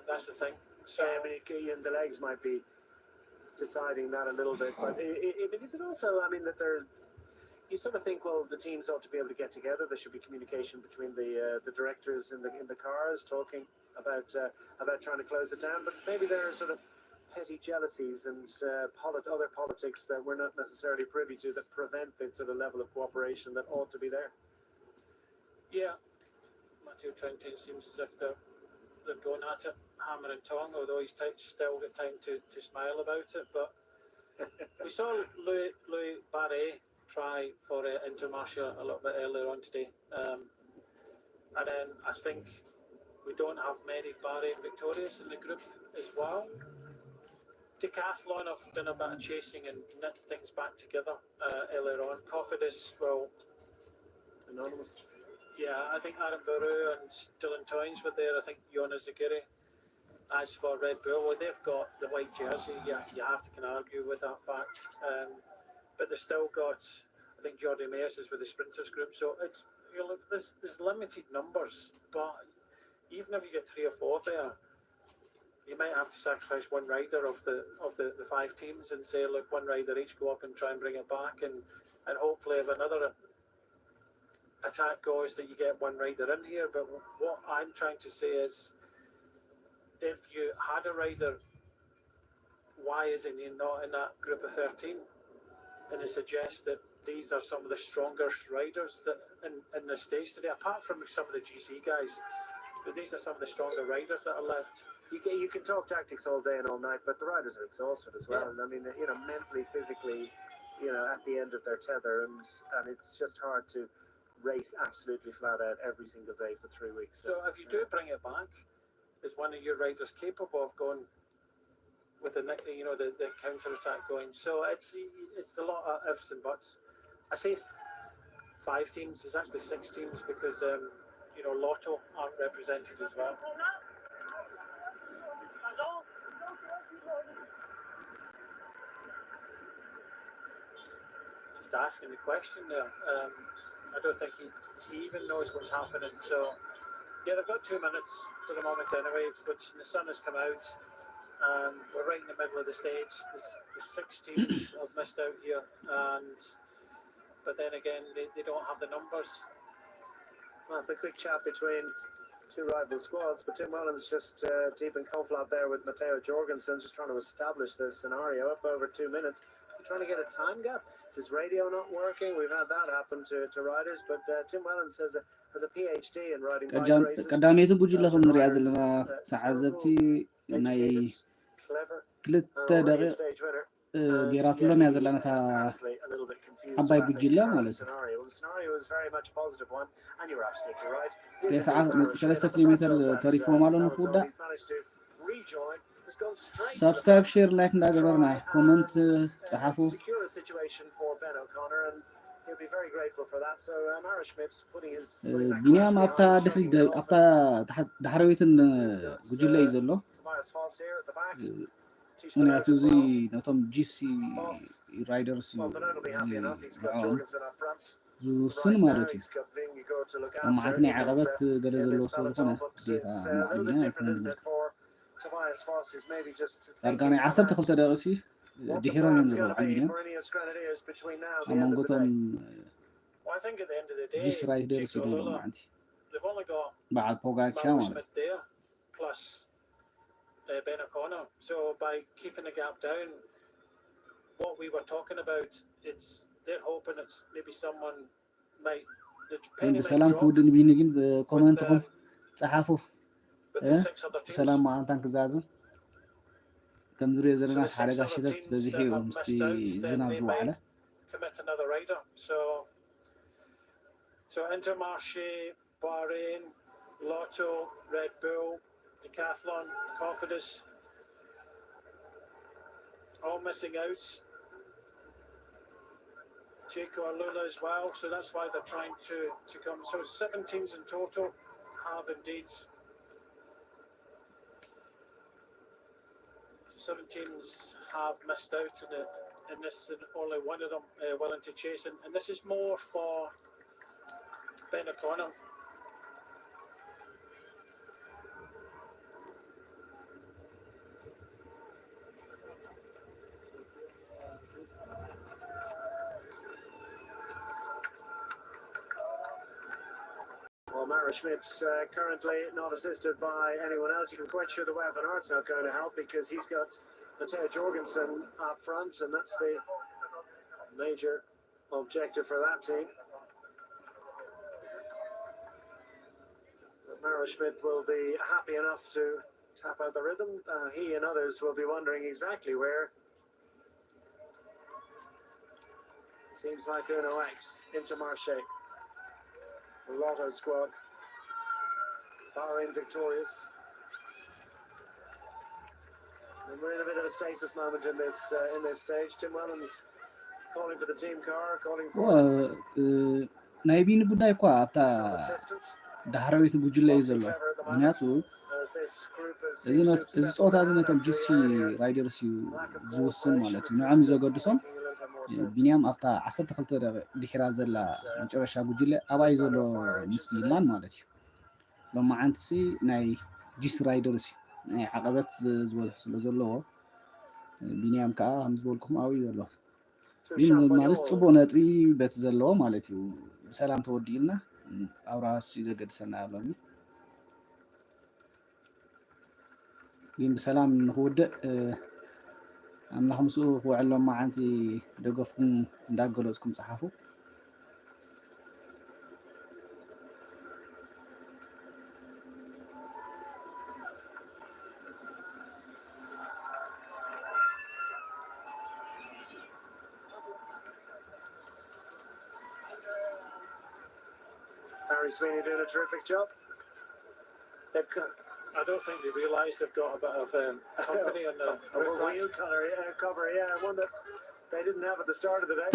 That's the thing. So I mean, the legs might be deciding that a little bit, but is it also? I mean, that you sort of think, well, the teams ought to be able to get together. There should be communication between the directors in the cars, talking about trying to close it down. But maybe there are sort of petty jealousies and other politics that we're not necessarily privy to that prevent the sort of level of cooperation that ought to be there. Yeah, Matteo Trentin seems as if they're going at it hammer and tongue, although he's still got time to smile about it. But we saw Louis Barret try for Intermarché a little bit earlier on today, and then I think we don't have many Bahrain Victorious in the group as well. Decathlon have done a bit of chasing and knit things back together earlier on. Cofidis, well, Anonymous. Yeah, I think Aaron Baru and Dylan Toynes were there. I think Jonas Zagiri. As for Red Bull, well, they've got the white jersey. Yeah, you have to kind of argue with that fact. But they've still got, I think Jordi Mears is with the sprinters group. So it's, there's limited numbers, but even if you get 3 or 4 there, you might have to sacrifice one rider of the 5 teams and say, look, one rider each, go up and try and bring it back, and hopefully if another attack goes that you get one rider in here. But what I'm trying to say is, if you had a rider, why isn't he not in that group of 13? And it suggests that these are some of the strongest riders that in the stage today, apart from some of the GC guys. But these are some of the stronger riders that are left. You can talk tactics all day and all night, but the riders are exhausted as well. Yeah. I mean, mentally, physically, at the end of their tether, and it's just hard to race absolutely flat out every single day for 3 weeks. So if you do bring it back, is one of your riders capable of going with the counter attack going? So it's a lot of ifs and buts. I say 5 teams. It's actually 6 teams because Lotto aren't represented as well. Just asking the question there. I don't think he even knows what's happening. So yeah, they've got 2 minutes for the moment anyway, which the sun has come out. We're right in the middle of the stage. There's 6 teams have missed out here, but then again, they don't have the numbers. Well, a quick chat between 2 rival squads, but Tim Wellens just deep in conflab there with Matteo Jorgensen, just trying to establish this scenario up over 2 minutes. Is he trying to get a time gap? Is his radio not working? We've had that happen to riders, but Tim Wellens has a PhD in riding bike races. ቀዳሜቱ ጉጅለኹም ንሪኣ ዘለና ተዓዘብቲ ናይ 2 ደቂቕ ገይራትሎም እያ ዘለና እታ ዓባይ ጉጅለ ማለት እዩ 9.3 ኪሎ ሜትር ተሪፎም ኣሎ ንክውዳእ ሰብስክራይብ ሼር ላይክ እንዳገበርና ኮመንት ፀሓፉ ቢንያም ኣብታ ድሕሪት ኣብታ ዳሕረቤትን ጉጅለ እዩ ዘሎ ምክንያቱ እዚ ነቶም ጂሲ ራይደርስ እዩ ዝውስን ማለት እዩ ማዓት ናይ ዓቐበት ገለ ዘለዎ ሰብ ዝኾነ ግዴታ መዕልኛ ኣይኮነን ማለት ዳርጋ ናይ 12 ደቂሲ ድሒሮም እዮም ዘለዉ ዓልቢንዮም ኣብ መንጎቶም ጂስ ራይደርስ እዩ ነይሮም ማዓንቲ በዓል ፖጋቻ ማለት So by keeping the gap down, what we were talking about, they're hoping it's maybe someone might. بسلام كودن بينجين بكومنتكم صحافو سلام معناتن كزازم كم دري زرنا حاجه شتت بزيحي ومستي زناب زوعله commit another rider. So Intermarché, Bahrain, Lotto, Red Bull, Decathlon, Cofidis, all missing out. Jaco Alula as well, so that's why they're trying to come. So 7 teams in total have indeed. 7 teams have missed out in this, and only one of them willing to chase. And this is more for Benacorno. Well, Mara Schmidt's currently not assisted by anyone else. You can quite sure the Webinar not going to help because he's got Matteo Jorgensen up front, and that's the major objective for that team. But Mara Schmidt will be happy enough to tap out the rhythm. He and others will be wondering exactly where. Teams like Uno X, Intermarché, Lotto squad, Bahrain victorious. And we're in a bit of a stasis moment in this stage. Tim Wellens calling for the team car, calling for ናይቢን ጉዳይ እኳ ኣብታ some assistance. ዳሕራዊት ጉጅለ እዩ ዘሎ ምክንያቱ እዚ ፀወታ እዚ ነቶም ጂሲ ራይደርስ እዩ ዝውስን ማለት እዩ ንዖም እዩ ዘገድሶም ቢንያም ኣብታ 12 ድሒራ ዘላ መጨረሻ ጉጅለ ኣባይ ዘሎ ምስ ሚላን ማለት እዩ ሎማዓንቲ ናይ ጂስ ራይደርስ እዩ ናይ ዓቐበት ዝበዝሕ ስለ ዘለዎ ቢንያም ከዓ ከም ዝበልኩም ኣብይ ዘሎ ግን ማለት ፅቡቅ ነጥቢ በቲ ዘለዎ ማለት እዩ ብሰላም ተወዲእልና ኣብ ራሱ ዘገድሰና ያሎሚ ግን ብሰላም ንክውድእ ኣምላኽ ምስኡ ክውዕሎም ማዓንቲ ደገፍኩም እንዳገለጽኩም ጽሓፉ Harry Sweeney doing a terrific job. I don't think they realise they've got a bit of company on the wheel cover, yeah, one that they didn't have at the start of the day.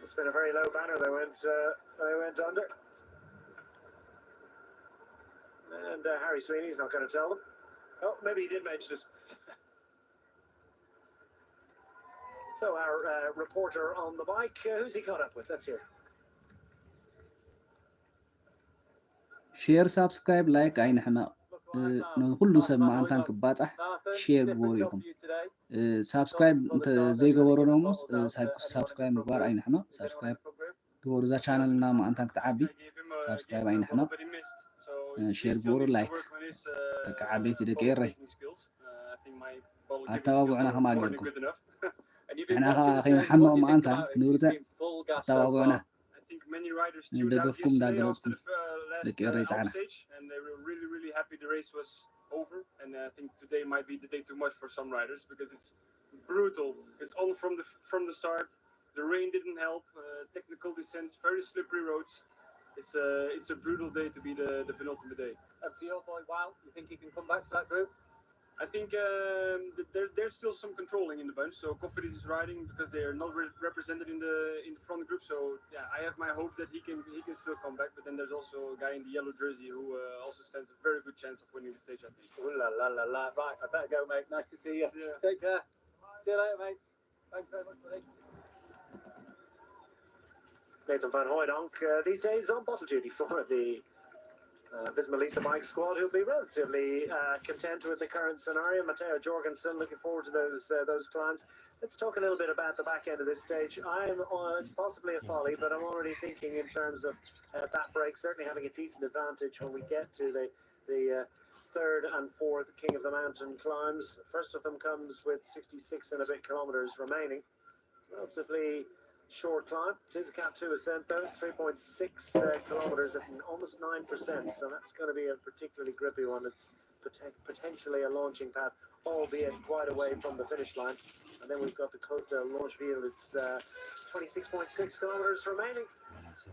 It's been a very low banner. They went under, and Harry Sweeney's not going to tell them. Oh, maybe he did mention it. So our reporter on the bike, who's he caught up with? Let's hear. شير سبسكرايب لايك أين حنا نقول سمع أنتن كباطع شير بوريهم سبسكرايب أنت زي جبرنا موس سبسكرايب مقبار أين حنا سبسكرايب جبر إذا channel نام أنتن كتعبي سبسكرايب أين حنا شير بور لايك كعبي تدكيري أتابعنا كما قلكم إحنا خلينا حمق ما أنتن نورته أتابعنا ندقفكم داقلوسكم and they were really happy the race was over, and I think today might be the day too much for some riders because it's brutal. It's on from the start. The rain didn't help. Technical descents, very slippery roads. It's a brutal day to be the penultimate day. And for your boy, wow, you think he can come back to that group? I think there's still some controlling in the bunch. So Cofidis is riding because they are not represented in the front group. So yeah, I have my hopes that he can still come back. But then there's also a guy in the yellow jersey who also stands a very good chance of winning the stage, I think. Ooh la la la la! Right, I better go, mate. Nice to see you. Yeah. Take care. See you later, mate. Thanks very much, buddy. Nathan van Hooydonk, these days on bottle duty for the Visma bike squad, who'll be relatively content with the current scenario. Matteo Jorgensen looking forward to those climbs. Let's talk a little bit about the back end of this stage. It's possibly a folly, but I'm already thinking in terms of that break, certainly having a decent advantage when we get to the third and fourth King of the Mountain climbs. First of them comes with 66 and a bit kilometers remaining. Relatively short climb. It is a Cat 2 ascent though, 3.6 kilometers at almost 9%, so that's going to be a particularly grippy one. It's potentially a launching pad, albeit quite away from the finish line. And then we've got the Côte de Longeville. It's 26.6 kilometers remaining,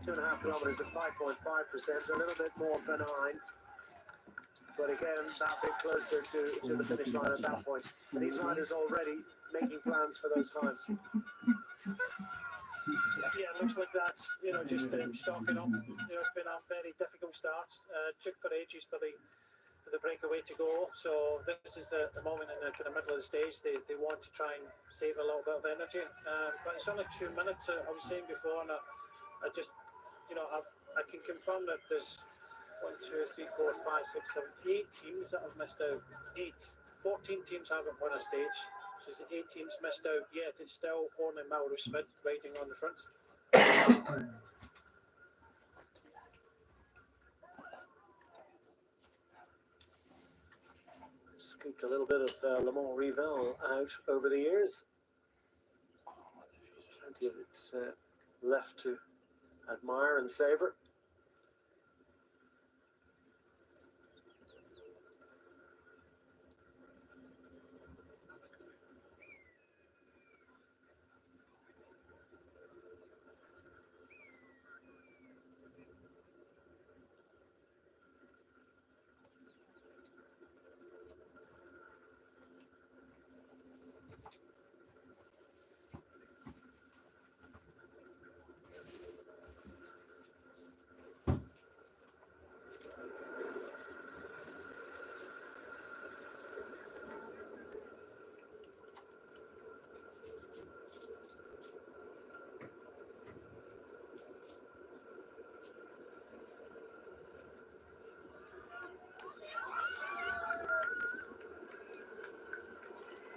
2.5 kilometers at 5.5%, a little bit more benign. But again, that bit closer to the finish line at that point. And these riders already making plans for those climbs. Yeah, it looks like that's, just stocking up. It's been a very difficult start. Took for ages for the breakaway to go. So this is the moment in the kind of middle of the stage. They want to try and save a little bit of energy. But it's only 2 minutes. I was saying before, and I just, I can confirm that there's 1, 2, 3, 4, 5, 6, 7, 8 teams that have missed out. 14 teams haven't won a stage. So there's 8 teams missed out, yet it's still only Mauro Schmidt riding on the front. Scooped a little bit of Le Mans Rivel out over the years. Plenty of it left to admire and savour.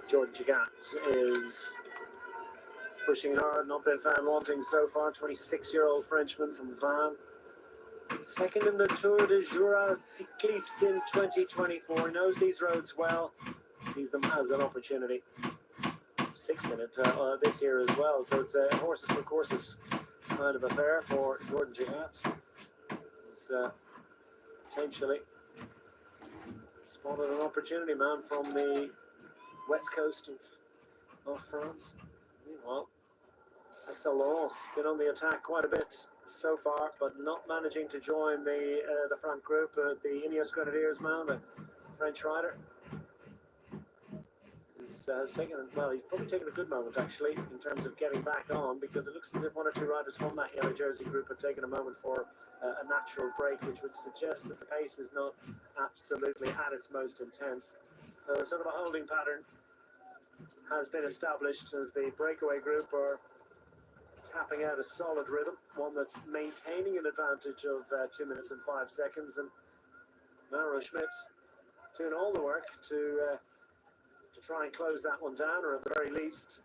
Jordan Gigat is pushing hard, not been found wanting so far. 26-year-old Frenchman from Vannes. Second in the Tour de Jura Cycliste in 2024. He knows these roads well, sees them as an opportunity. Sixth in it this year as well, so it's a horses for courses kind of affair for Jordan Gigat. He's potentially spotted an opportunity, man, from the west coast of France. Meanwhile, Axel Laurent's been on the attack quite a bit so far, but not managing to join the front group. The Ineos Grenadiers man, the French rider, has taken, well, he's probably taken a good moment actually in terms of getting back on, because it looks as if 1 or 2 riders from that yellow jersey group have taken a moment for a natural break, which would suggest that the pace is not absolutely at its most intense. So sort of a holding pattern has been established as the breakaway group are tapping out a solid rhythm, one that's maintaining an advantage of 2 minutes and 5 seconds, and Mauro Schmidt doing all the work to try and close that one down, or at the very least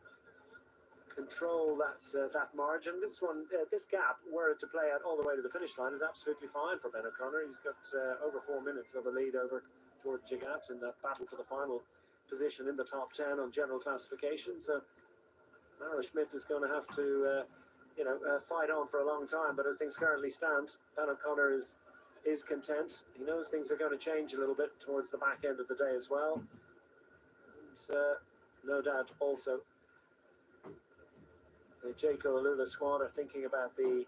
control that margin. This gap, were it to play out all the way to the finish line, is absolutely fine for Ben O'Connor. He's got over 4 minutes of a lead over Jordan Gigat in that battle for the final position in the top 10 on general classification. So Mauro Schmidt is going to have to fight on for a long time, but as things currently stand, Ben O'Connor is content. He knows things are going to change a little bit towards the back end of the day as well, and no doubt also the Jayco Alula squad are thinking about the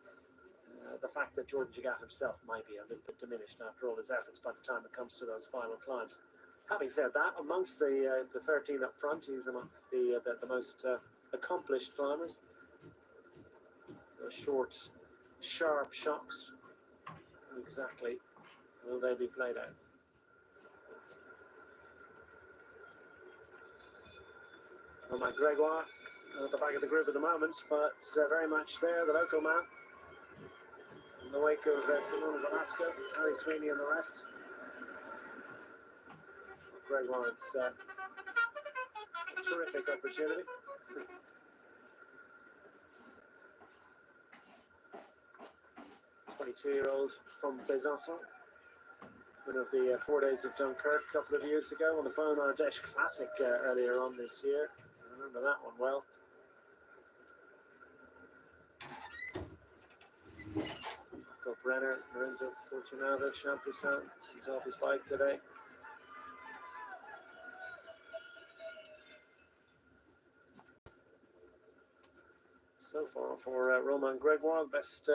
fact that Jordan Gigat himself might be a little bit diminished after all his efforts by the time it comes to those final climbs. Having said that, amongst the 13 up front, he's amongst the most accomplished climbers. Those short, sharp shocks, how exactly will they be played out? Romain Gregoire at the back of the group at the moment, but very much there, the local man, in the wake of Simone Velasco, Harry Sweeney and the rest. Gregoire's a terrific opportunity. 22-year-old from Besançon, winner of the 4 Days of Dunkirk a couple of years ago, on the phone Ardèche Classic earlier on this year. I remember that one well. Got Brenner, Lorenzo Fortunato, Champoussin, he's off his bike today. So far for Romain Gregoire, best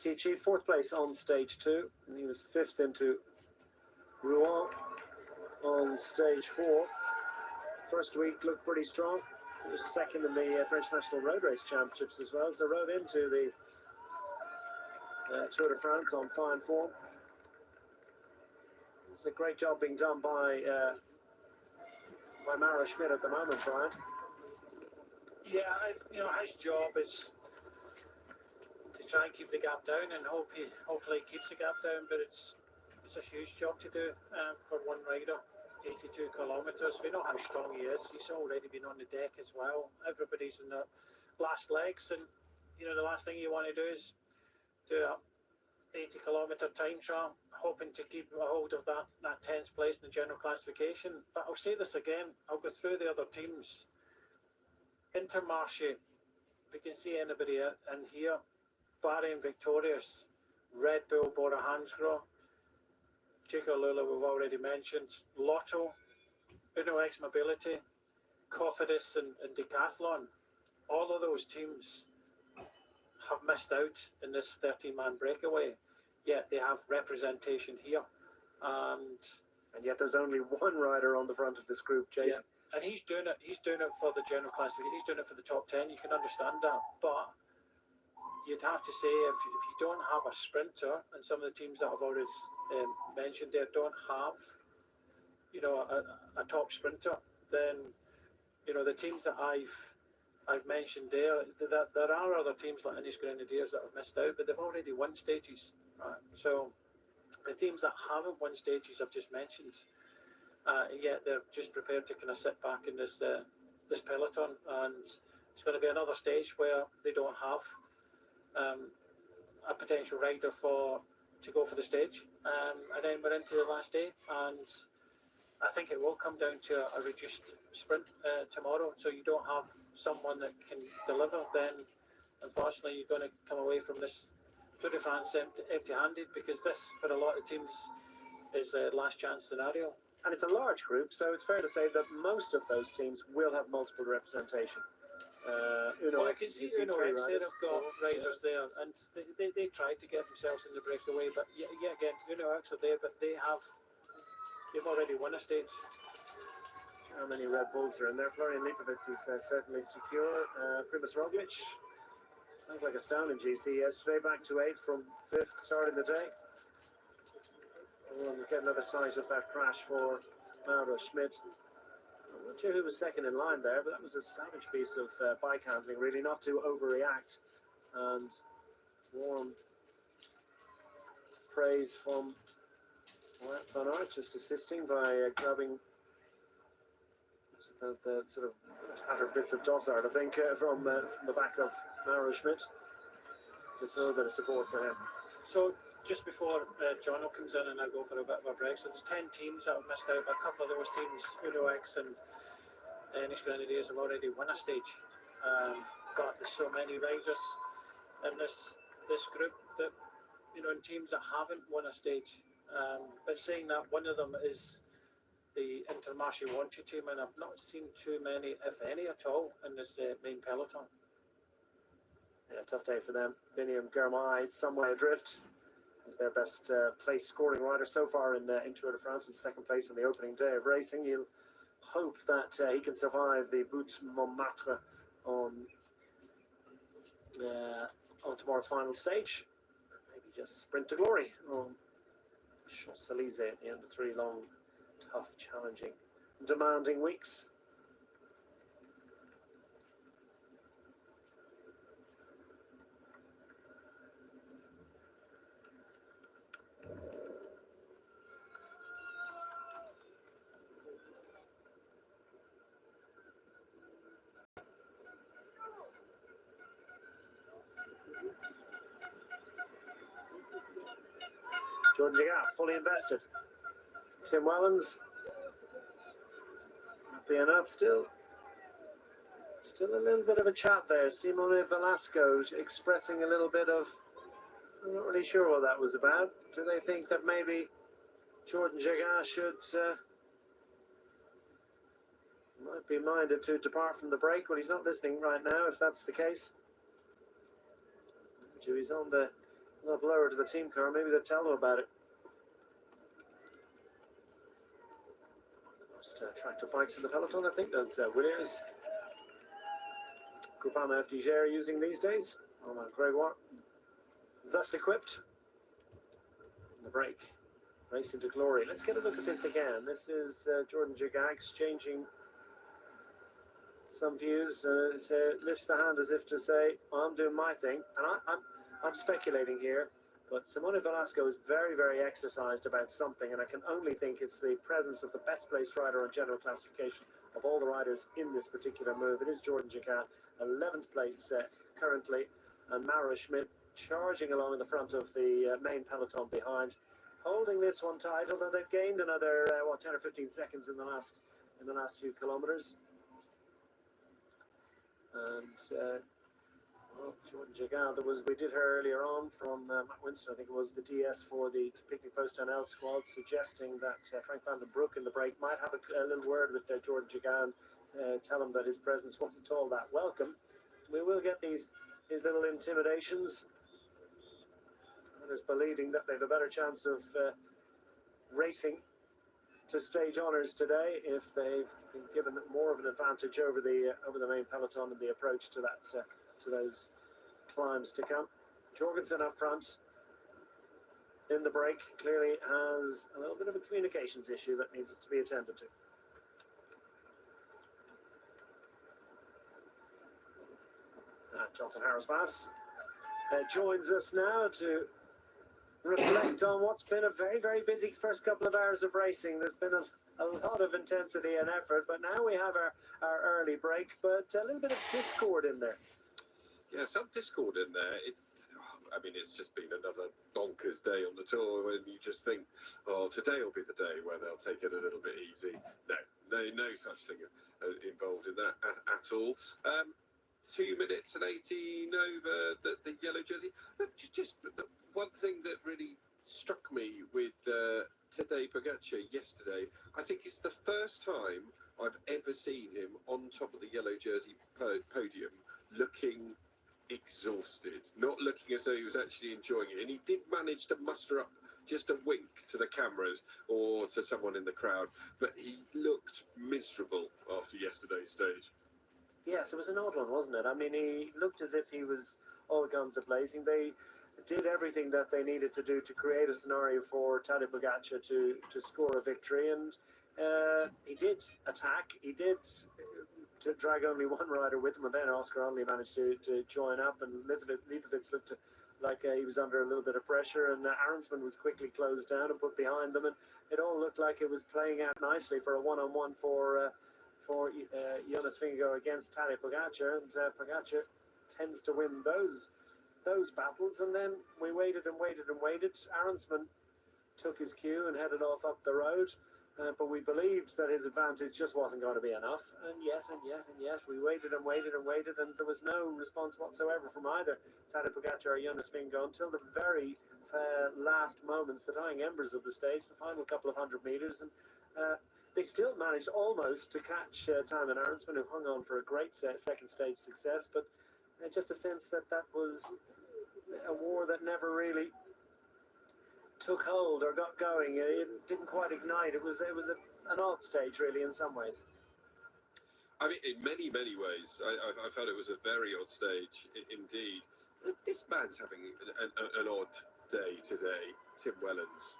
he achieved, 4th place on stage 2, and he was 5th into Rouen on stage 4. First week looked pretty strong. He was 2nd in the French National Road Race Championships as well, so rode into the Tour de France on fine form. It's a great job being done by Mauro Schmidt at the moment, Brian. Yeah, his job is to try and keep the gap down, and hopefully he keeps the gap down. But it's a huge job to do for one rider. 82 kilometres. We know how strong he is. He's already been on the deck as well. Everybody's in the last legs, and the last thing you want to do is do a 80-kilometre time trial, hoping to keep a hold of that 10th place in the general classification. But I'll say this again. I'll go through the other teams. Intermarché, we can see anybody in here. Bahrain Victorious, Red Bull Bora Hansgrohe, Chico Lula we've already mentioned, Lotto, UnoX Mobility, Cofidis and Decathlon. All of those teams have missed out in this 13-man breakaway, yet they have representation here. And yet there's only one rider on the front of this group, Jason. Yeah. And he's doing it for the general classification. He's doing it for the top 10. You can understand that. But you'd have to say, if you don't have a sprinter, and some of the teams that I've already mentioned there don't have, a top sprinter, then, the teams that I've mentioned there are other teams like Inish Grenadiers that have missed out, but they've already won stages. Right? So the teams that haven't won stages I've just mentioned, yet they're just prepared to kind of sit back in this peloton, and it's going to be another stage where they don't have a potential rider to go for the stage, and then we're into the last day, and I think it will come down to a reduced sprint tomorrow. So you don't have someone that can deliver, then unfortunately you're going to come away from this Tour de France empty-handed, because this, for a lot of teams, is a last chance scenario. And it's a large group, so it's fair to say that most of those teams will have multiple representation. I can see UnoX there have got riders there, and they tried to get themselves in the breakaway, but yeah, again, UnoX are there, but they've already won a stage. How many Red Bulls are in there? Florian Lipovitz is certainly secure. Primoz Roglic, sounds like a stone in GC yesterday, back to 8th from 5th, starting the day. We'll get another sight of that crash for Mauro Schmidt. I'm not sure who was second in line there, but that was a savage piece of bike handling, really, not to overreact. And warm praise from Van Aert, just assisting by grabbing the sort of tattered bits of Dossard, I think, from the back of Mauro Schmidt. Just a little bit of support for him. So just before Jono comes in and I go for a bit of a break, so there's 10 teams that have missed out. A couple of those teams, UnoX and Inish Grenadiers, have already won a stage. God, there's so many riders in this group that, in teams that haven't won a stage. But saying that, one of them is the Intermarché 1-2 team, and I've not seen too many, if any at all, in this main peloton. Yeah, tough day for them. Biniam Girmay somewhere adrift. He's their best place scoring rider so far in Tour de France, with 2nd place on the opening day of racing. You'll hope that he can survive the Butte Montmartre on tomorrow's final stage. Maybe just sprint to glory on Champs-Élysées at the end of 3 long, tough, challenging, demanding weeks. Jordan Jagab, fully invested. Tim Wellens, happy enough still. Still a little bit of a chat there. Simone Velasco expressing a little bit of, I'm not really sure what that was about. Do they think that maybe Jordan Jagab should might be minded to depart from the break? Well, he's not listening right now, if that's the case. He's on the blower to the team car. Maybe they'll tell him about it. Most tractor bikes in the peloton, I think. Those Williams, Groupama FDJ are using these days. Romain Gregoire, thus equipped. The break, racing to glory. Let's get a look at this again. This is Jordan Jagab exchanging some views. Lifts the hand as if to say, I'm doing my thing. And I'm speculating here, but Simone Velasco is very, very exercised about something, and I can only think it's the presence of the best placed rider on general classification of all the riders in this particular move. It is Jordan Jagab, 11th place currently, and Mauro Schmidt charging along in the front of the main peloton behind, holding this one tight, although they've gained another 10 or 15 seconds in the last few kilometers. And well, Jordan Jagab, we did hear earlier on from Matt Winston, I think it was the DS for the Picnic Post NL squad, suggesting that Frank van den Broek in the break might have a little word with Jordan Jagab, tell him that his presence wasn't all that welcome. We will get these little intimidations. Others believing that they have a better chance of racing to stage honours today if they've been given more of an advantage over the main peloton and the approach to that to those climbs to come. Jorgensen up front in the break clearly has a little bit of a communications issue that needs to be attended to. Jonathan Harris-Bass joins us now to reflect on what's been a very, very busy first couple of hours of racing. There's been a lot of intensity and effort, but now we have our early break, but a little bit of discord in there. Yeah, some discord in there. I mean, it's just been another bonkers day on the tour, and you just think, oh, today will be the day where they'll take it a little bit easy. No such thing involved in that at all. 2 minutes and 18 over the yellow jersey. Just one thing that really struck me with Tadej Pogačar yesterday, I think it's the first time I've ever seen him on top of the yellow jersey podium looking exhausted, not looking as though he was actually enjoying it. And he did manage to muster up just a wink to the cameras or to someone in the crowd, but he looked miserable after yesterday's stage. Yes, it was an odd one, wasn't it? I mean, he looked as if he was all guns a-blazing. They did everything that they needed to do to create a scenario for Tadej Pogačar to score a victory, and he did attack. He did to drag only one rider with him, and then Oscar only managed to join up, and Leibovitz looked like he was under a little bit of pressure, and Aronsman was quickly closed down and put behind them, and it all looked like it was playing out nicely for a one-on-one for Jonas Vingegaard against Tadej Pogačar, and Pogačar tends to win those battles. And then we waited and waited and waited. Aronsman took his cue and headed off up the road, but we believed that his advantage just wasn't going to be enough, and yet we waited and waited and waited, and there was no response whatsoever from either Tadej Pogačar or Jonas Vingegaard until the very last moments, the dying embers of the stage, the final couple of 100 meters, and they still managed almost to catch Thymen Aronsman, who hung on for a great second stage success, but just a sense that was a war that never really took hold or got going. It didn't quite ignite. It was an odd stage, really, in some ways. I mean, in many ways, I felt it was a very odd stage indeed. This man's having an odd day today, Tim Wellens.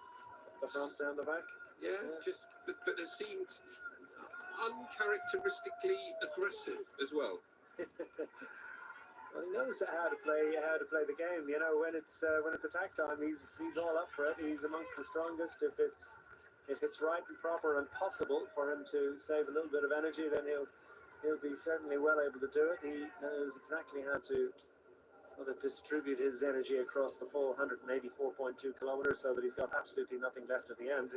The front down the back? Yeah. But it seemed uncharacteristically aggressive as well. Well, he knows how to play the game. You know, when it's attack time, he's all up for it. He's amongst the strongest. If it's right and proper and possible for him to save a little bit of energy, then he'll be certainly well able to do it. He knows exactly how to to distribute his energy across the full 184.2 kilometers so that he's got absolutely nothing left at the end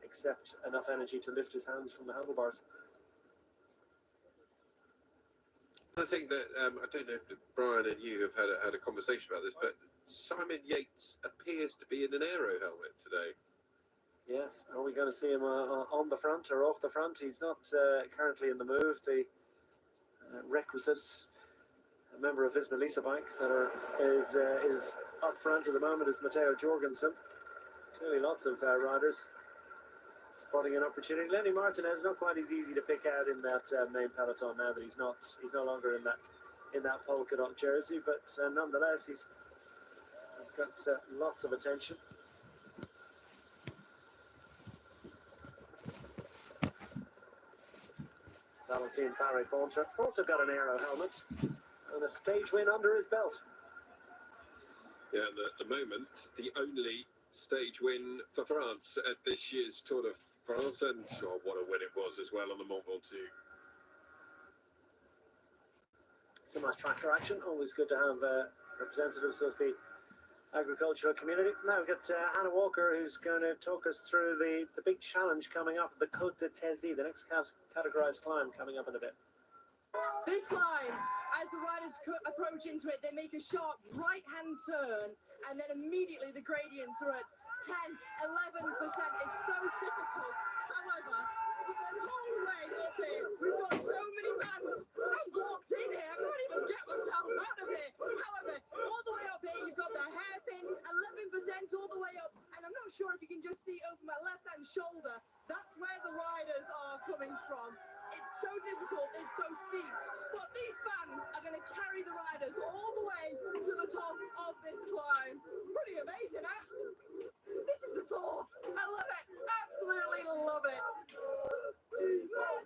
except enough energy to lift his hands from the handlebars. I think that I don't know if Brian and you have had a conversation about this, but Simon Yates appears to be in an aero helmet today. Yes, are we going to see him on the front or off the front? He's not currently in the move. The requisite member of Visma Bike that is up front at the moment is Matteo Jorgensen. Clearly lots of riders spotting an opportunity. Lenny Martinez, not quite as easy to pick out in that main peloton now that he's no longer in that polka dot jersey, but nonetheless he's got lots of attention. Valentin Paré-Pontre also got an aero helmet and a stage win under his belt. Yeah, and at the moment, the only stage win for France at this year's Tour de France, and what a win it was as well on the Mont Ventoux. Some nice tractor action, always good to have representatives of the agricultural community. Now we've got Anna Walker, who's going to talk us through the big challenge coming up, the Côte de Tézi, the next categorized climb coming up in a bit. This climb, as the riders approach into it, they make a sharp right-hand turn, and then immediately the gradients are at 10, 11%. It's so difficult. However, the whole way up here, we've got so many fans. I'm blocked in here. I can't even get myself out of here. However, all the way up here, you've got the hairpin, 11% all the way up. And I'm not sure if you can just see over my left-hand shoulder. That's where the riders are coming from. It's so difficult, it's so steep, but these fans are going to carry the riders all the way to the top of this climb. Pretty amazing, huh? This is the Tour. I love it, absolutely love it. He's not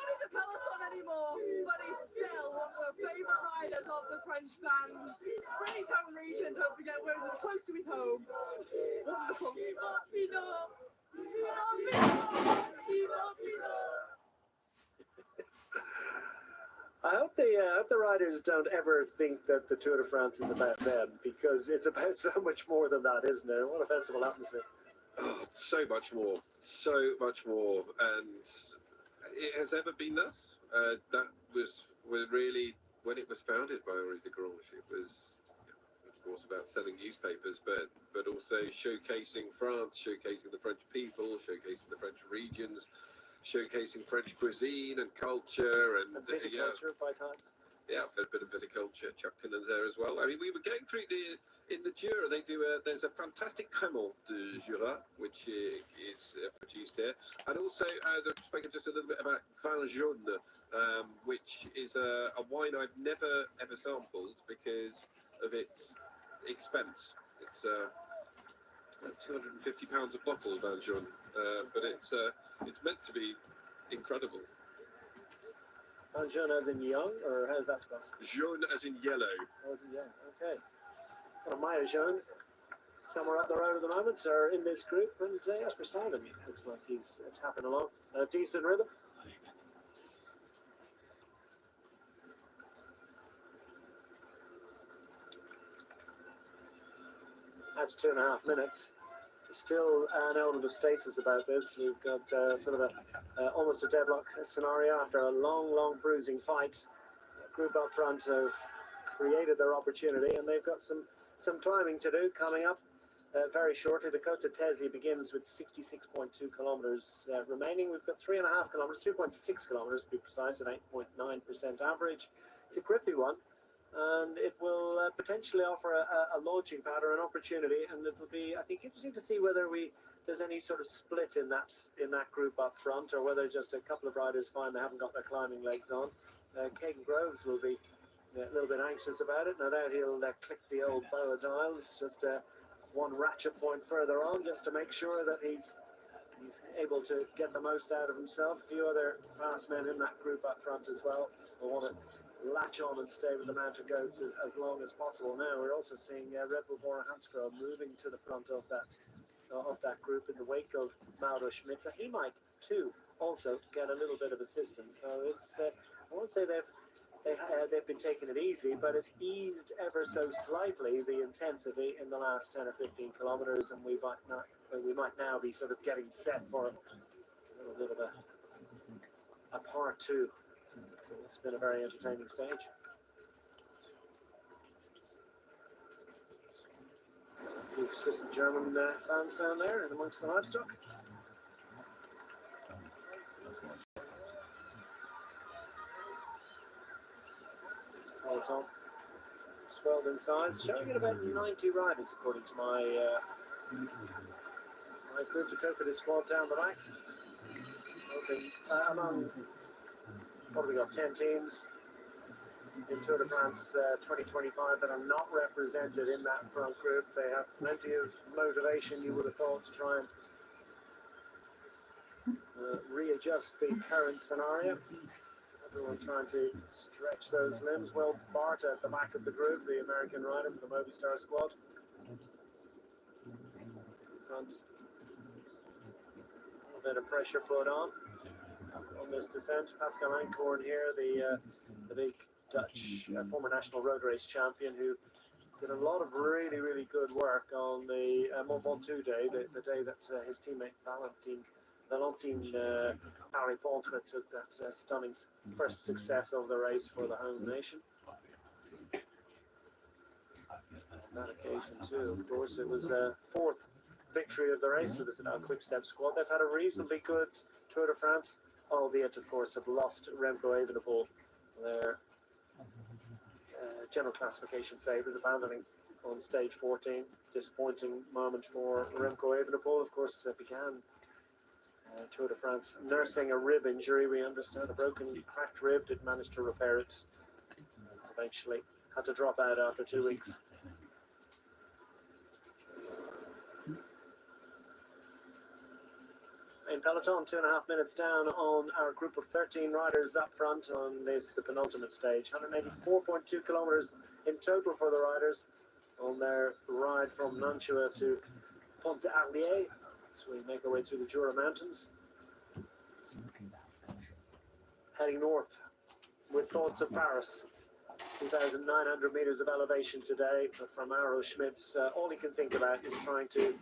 in the peloton anymore, but he's still one of the favourite riders of the French fans. From his home region, don't forget, we're close to his home. Wonderful. I hope the riders don't ever think that the Tour de France is about them, because it's about so much more than that, isn't it? What a festival atmosphere. Oh, so much more, and it has ever been thus. That was really when it was founded by Henri de Grange. It was, of course, about selling newspapers, but also showcasing France, showcasing the French people, showcasing the French regions, showcasing French cuisine and culture, and viticulture by times. Yeah, a bit of viticulture chucked in there as well. I mean, we were going through in the Jura. They do there's a fantastic Crémant de Jura, which is produced here, and also they've spoken just a little bit about Vin Jaune, which is a wine I've never ever sampled because of its expense. It's £250 a bottle, Vin Jaune, but it's meant to be incredible. Vin Jaune as in young, or how's that spelled? Jaune as in yellow. As in young, okay. Well, Maya Jaune, somewhere up the road at the moment, are in this group, and Jasper Stuyven looks like he's tapping along. A decent rhythm. That's 2.5 minutes. Still an element of stasis about this. We've got sort of almost a deadlock scenario after a long bruising fight. The group up front have created their opportunity, and they've got some climbing to do coming up very shortly. The Côte de Tézi begins with 66.2 kilometers remaining. We've got 3.5 kilometers, 3.6 kilometers to be precise, at 8.9% average. It's a grippy one, and it will potentially offer a launching pad or an opportunity, and it'll be, I think, interesting to see whether there's any sort of split in that group up front, or whether just a couple of riders find they haven't got their climbing legs on. Caden Groves will be a little bit anxious about it. No doubt he'll click the old boa dials just one ratchet point further on, just to make sure that he's able to get the most out of himself. A few other fast men in that group up front as well will want to latch on and stay with the mountain goats as long as possible. Now we're also seeing Red Bull Bora Hansgrohe moving to the front of that group in the wake of Mauro Schmitzer. He might too also get a little bit of assistance. So this won't say they've been taking it easy, but it's eased ever so slightly the intensity in the last 10 or 15 kilometers, and we might now be sort of getting set for a little bit of a part two. So it's been a very entertaining stage. A few Swiss and German fans down there and amongst the livestock. Peloton swelled in size, showing it about 90 riders according to my group to go for this squad down the back. Among probably got 10 teams in Tour de France 2025 that are not represented in that front group. They have plenty of motivation, you would have thought, to try and readjust the current scenario. Everyone trying to stretch those limbs. Well, Bart at the back of the group, the American rider for the Movistar squad. Front. A bit of pressure put on this descent. Pascal Ancorn here, the big Dutch former national road race champion, who did a lot of really, really good work on the Mont Ventoux day, the day that his teammate Valentine Paris-Pontre took that stunning first success of the race for the home nation. On that occasion too, of course, it was a fourth victory of the race for the Sedal Quick Step squad. They've had a reasonably good Tour de France, albeit of course have lost Remco Evenepoel, their general classification favourite, abandoning on stage 14. Disappointing moment for Remco Evenepoel. Of course, began Tour de France nursing a rib injury. We understand a broken, cracked rib. Didn't manage to repair it. Eventually had to drop out after 2 weeks. In Peloton, 2.5 minutes down on our group of 13 riders up front on this, the penultimate stage. 184.2 kilometers in total for the riders on their ride from Nantua to Pont d'Arlier. So we make our way through the Jura Mountains. Heading north with thoughts of Paris. 2,900 meters of elevation today, but from Arrow Schmidt's, all he can think about is trying to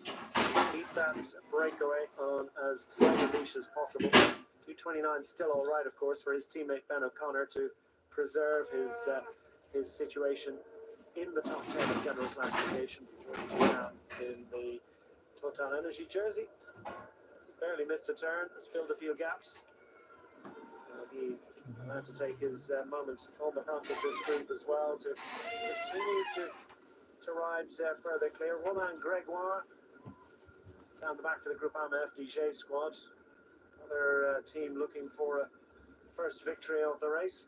keep that breakaway on as tight a leash as possible. 2:29 still all right, of course, for his teammate Ben O'Connor to preserve his situation in the top 10 of general classification. In the Total Energy jersey, barely missed a turn, has filled a few gaps. He's about to take his moment on the front of this group as well to continue to ride further clear. Romain Gregoire down the back for the Groupama FDJ squad. Another team looking for a first victory of the race,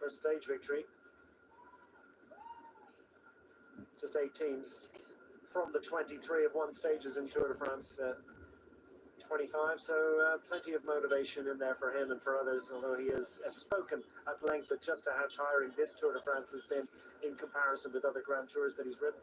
first stage victory. Just 8 teams from the 23 have won stages in Tour de France 25, so plenty of motivation in there for him and for others, although he has spoken at length at just how tiring this Tour de France has been in comparison with other Grand Tours that he's ridden.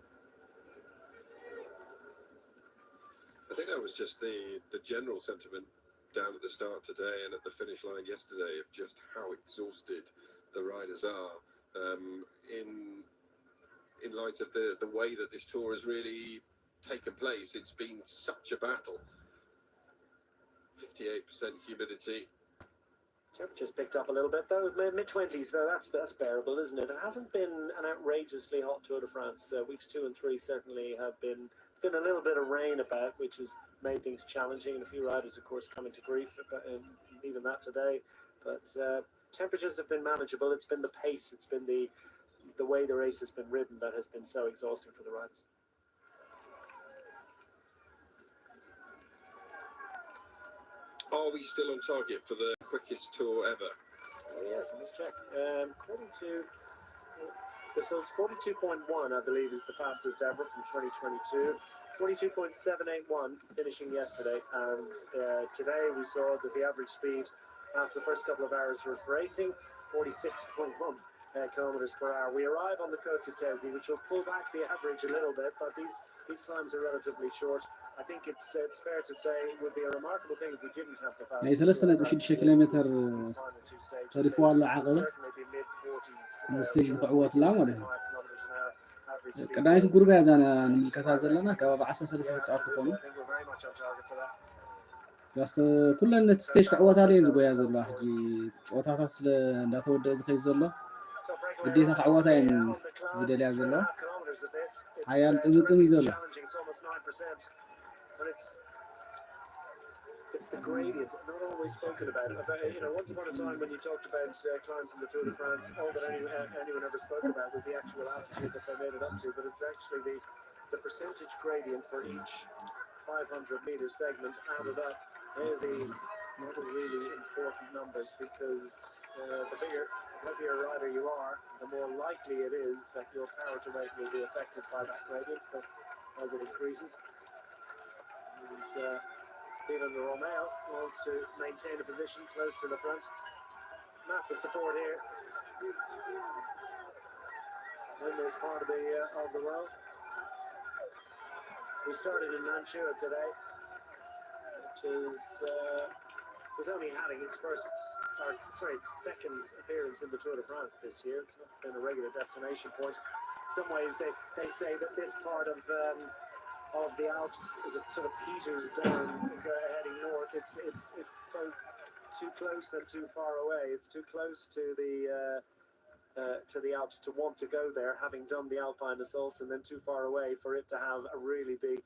I think that was just the general sentiment down at the start today and at the finish line yesterday of just how exhausted the riders are in light of the way that this tour has really taken place. It's been such a battle. 58% humidity. Temperature's picked up a little bit though, mid-20s though, that's bearable, isn't it? It hasn't been an outrageously hot Tour de France. Weeks 2 and 3 certainly have been a little bit of rain about, which has made things challenging, and a few riders of course coming to grief, and even that today. But temperatures have been manageable. It's been the pace, it's been the way the race has been ridden that has been so exhausting for the riders. Are we still on target for the quickest tour ever? Yes, let's check. According to so it's 42.1, I believe, is the fastest ever from 2022. 42.781 finishing yesterday, and today we saw that the average speed after the first couple of hours of racing, 46.1. kilometers per hour. We arrive on the Côte de Tesi, which will pull back the average a little bit, but these climbs are relatively short. I think it's fair to say it would be a remarkable thing if we didn't have the ናይ 3.6 ኪሎ ሜትር ተሪፉ ኣሎ ዓቐበት ስቴጅ ንክዕወትላ ማለት እዩ ቀዳሚት ጉርባ እያ ዛና ንምልከታ ዘለና ከባቢ 13 ተጻወቱ ኮኑ ጃስት ኩለን ነቲ ስቴጅ ክዕወታ ለየን ዝጎያ ዘሎ ሕጂ ጾታታት ስለ እንዳተወደአ ዝኸይ ዘሎ ግዴታ ክዕወታ እየን ዝደልያ ዘሎ ሓያል ጥምጥም እዩ ዘሎ It's the gradient, not always spoken about. Once upon a time when you talked about climbs in the Tour de France, all that anyone ever spoke about was the actual altitude that they made it up to, but it's actually the percentage gradient for each 500-meter segment added up. They're the not really important numbers because the heavier rider you are, the more likely it is that your power to weight will be affected by that gradient. So as it increases, and, even Romeo wants to maintain a position close to the front. Massive support here in this part of the world. We started in Mantua today, which was only having its second appearance in the Tour de France this year. It's not been a regular destination point. In some ways, they say that this part of the Alps is a sort of peters down heading north. It's both too close and too far away. It's too close to the Alps to want to go there, having done the Alpine assaults, and then too far away for it to have a really big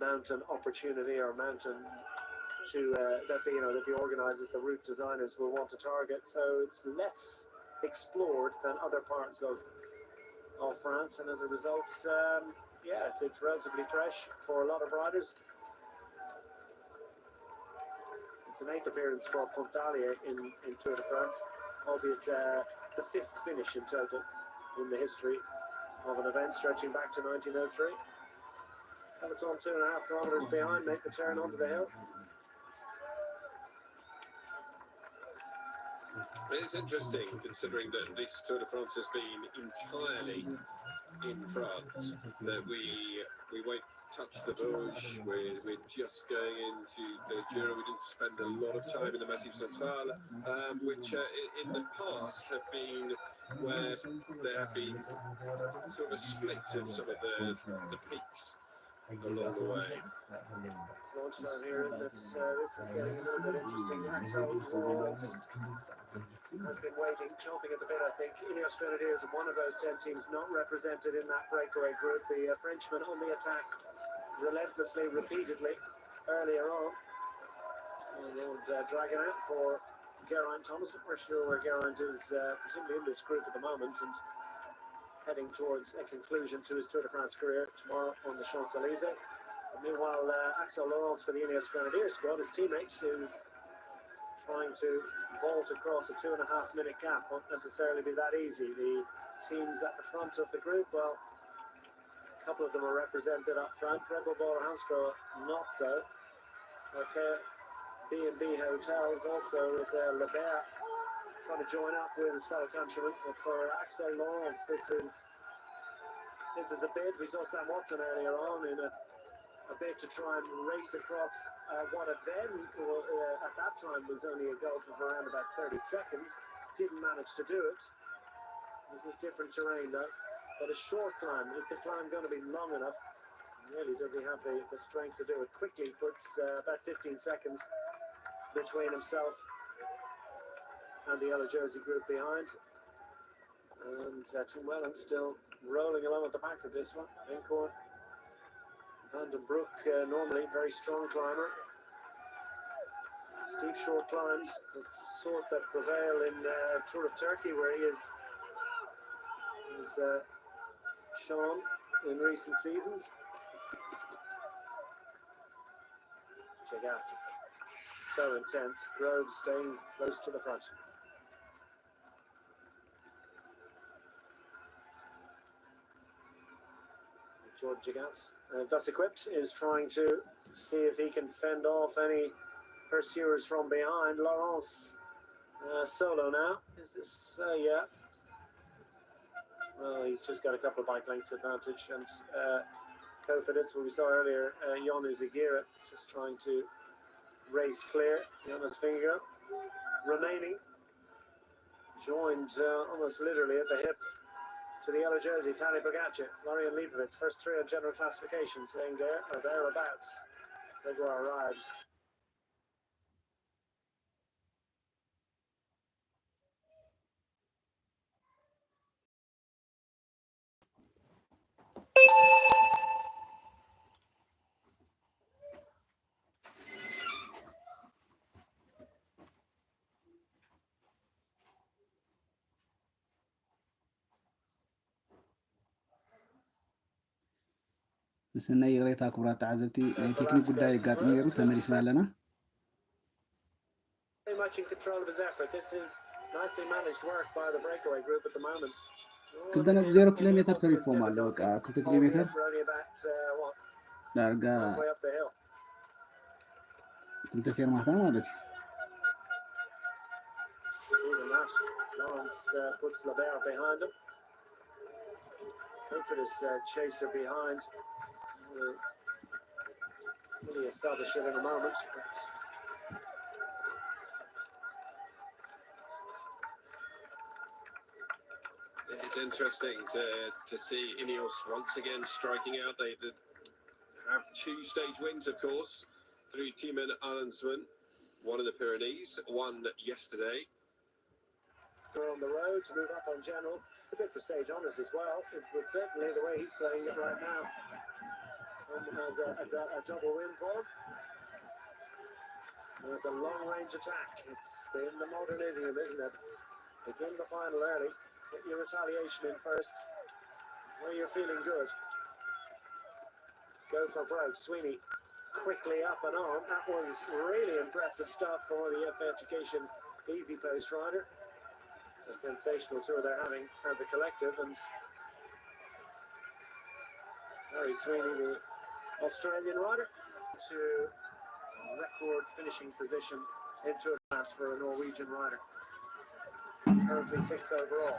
mountain opportunity or mountain that the organisers, the route designers will want to target. So it's less explored than other parts of France, and as a result, it's relatively fresh for a lot of riders. It's an 8th appearance for Pontalier in Tour de France, albeit the 5th finish in total in the history of an event stretching back to 1903. Peloton 2.5 kilometers behind, make the turn onto the hill. It's interesting considering that this Tour de France has been entirely in France, that we won't touch the Vosges, we're just going into the Jura. We didn't spend a lot of time in the Massif Central, which in the past have been where there have been sort of a split of some of the peaks along the way. It's lunchtime here, isn't it? This is getting a little bit interesting. Axel Laurence has been waiting, chomping at the bit, I think. Ineos Grenadiers are one of those 10 teams not represented in that breakaway group. The Frenchman on the attack relentlessly, repeatedly, earlier on. And dragging out for Geraint Thomas. Not very sure where Geraint is, presumably in this group at the moment, and heading towards a conclusion to his Tour de France career tomorrow on the Champs-Élysées. Meanwhile, Axel Laurence for the Ineos Grenadiers squad, his teammate, is trying to vault across a 2.5-minute gap. Won't necessarily be that easy. The teams at the front of the group, well, a couple of them are represented up front. Red Bull Bora Hansgrohe, not so. Okay, B&B Hotels also with Lebert trying to join up with his fellow countrymen. But for Axel Laurence, this is a bid. We saw Sam Watson earlier on in a bid to try and race across what at that time was only a gulf of around about 30 seconds. Didn't manage to do it. This is different terrain though, but a short climb. Is the climb going to be long enough? Really, does he have the strength to do it quickly? Puts about 15 seconds between himself and the other Jersey group behind. And Tim Whelan still rolling along at the back of this one. Incorn. Van den Broek, normally very strong climber. Steep short climbs, the sort that prevail in Tour of Turkey, where he is shown in recent seasons. Check out. So intense. Groves staying close to the front. George Gigants, thus equipped, is trying to see if he can fend off any pursuers from behind. Laurence Solo now. Is this? Yeah. Well, he's just got a couple of bike lengths advantage, and Kofidis, what we saw earlier, Jon Izagirre just trying to race clear. Jonas Finger remaining, joined almost literally at the hip to the yellow jersey, Tadej Pogacar, Florian Leibowitz, first three on general classification, saying there or thereabouts. Gregoire arrives. سنة يغريتها كبرات تعزبتي ناي تكنيك قداي قات ميرو تمريسنا لنا Very much in control of his effort. This is nicely managed work by the breakaway group at the moment. كنتنا ب0 كيلومتر تريفو مالو بقى 2 كيلومتر دارقا قلت فير محتاج مالتي Lawrence puts Labert behind him. Confidence chaser behind. We'll really establish it in a moment. It's interesting to see Ineos once again striking out. They have 2 stage wins, of course, through Tiemann Arensman, one in the Pyrenees, one yesterday. On the road to move up on general. It's a bit for stage honours as well. It would certainly the way he's playing it right now. Has a double win for him. And it's a long range attack. It's in the modern idiom, isn't it? Begin the final early. Get your retaliation in first. Where you're feeling good. Go for broke. Sweeney quickly up and on. That was really impressive stuff for the FA Education Easy Post rider. A sensational tour they're having as a collective, and Harry Sweeney, the Australian rider, to record finishing position in Tour de France for a Norwegian rider. Currently 6th overall.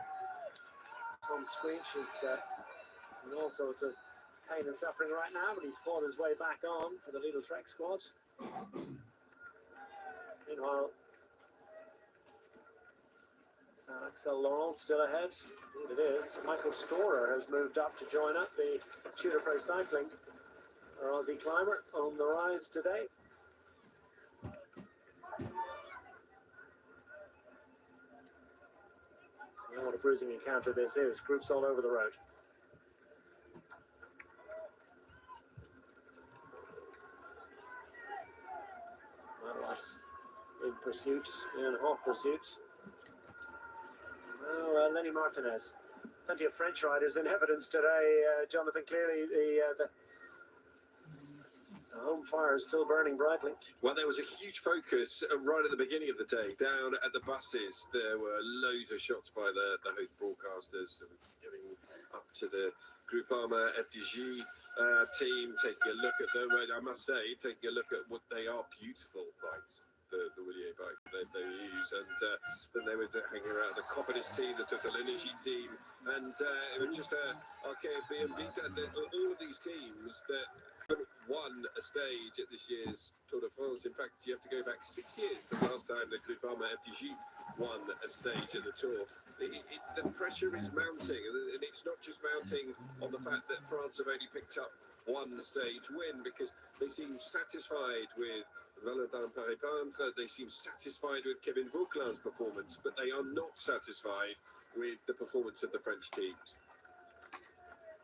Tom Screech is in all sorts of pain and suffering right now, but he's fought his way back on for the Lidl Trek squad. Meanwhile, Axel Laurent still ahead. It is. Michael Storer has moved up to join up the Tudor Pro Cycling. Our Aussie climber on the rise today. What a bruising encounter this is. Groups all over the road. Madelas in pursuit, in hot pursuit. Oh, Lenny Martinez. Plenty of French riders in evidence today, Jonathan. Clearly, the home fire is still burning brightly. Well, there was a huge focus right at the beginning of the day. Down at the buses, there were loads of shots by the host broadcasters getting up to the Groupama FDG team, taking a look at them. I must say, taking a look at what they are beautiful bikes. The Willier bike they use, and then they were hanging around the Cofidis team, the Total Energy team, and it was just archaic BMD. All of these teams that won a stage at this year's Tour de France. In fact, you have to go back 6 years to the last time the Groupama FDG won a stage at the Tour. The pressure is mounting, and it's not just mounting on the fact that France have only picked up 1 stage win, because they seem satisfied with Valentin Paré-Peintre, they seem satisfied with Kevin Vauquelin's performance, but they are not satisfied with the performance of the French teams.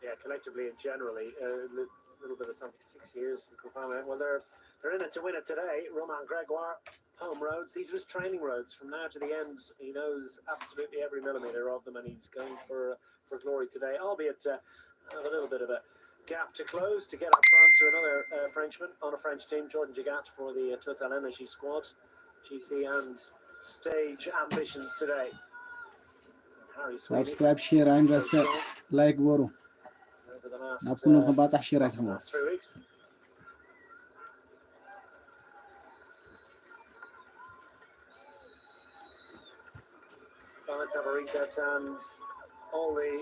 Yeah, collectively and generally, a little bit of something. 6 years for Groupama. Well, they're in it to win it today. Romain Gregoire, home roads. These are his training roads. From now to the end, he knows absolutely every millimetre of them, and he's going for glory today, albeit have a little bit of a gap to close to get up front to another Frenchman on a French team, Jordan Gigat, for the Total Energy squad. GC and stage ambitions today. Harry Sweeney. Subscribe, share, and like Goro. Over the last 3 weeks. let's have a reset, and all the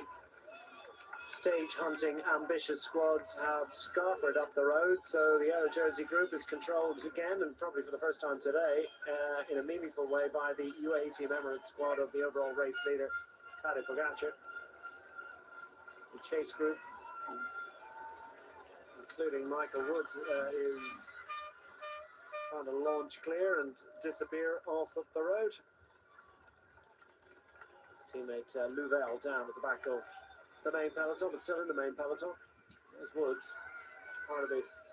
stage hunting ambitious squads have scarpered up the road, so the yellow jersey group is controlled again, and probably for the first time today, in a meaningful way, by the U18 Emirates squad of the overall race leader, Tadej Pogacar. The chase group, including Michael Woods, is trying to launch clear and disappear off up the road. His teammate Louvel down at the back of the main peloton, but still in the main peloton. There's Woods, part of this,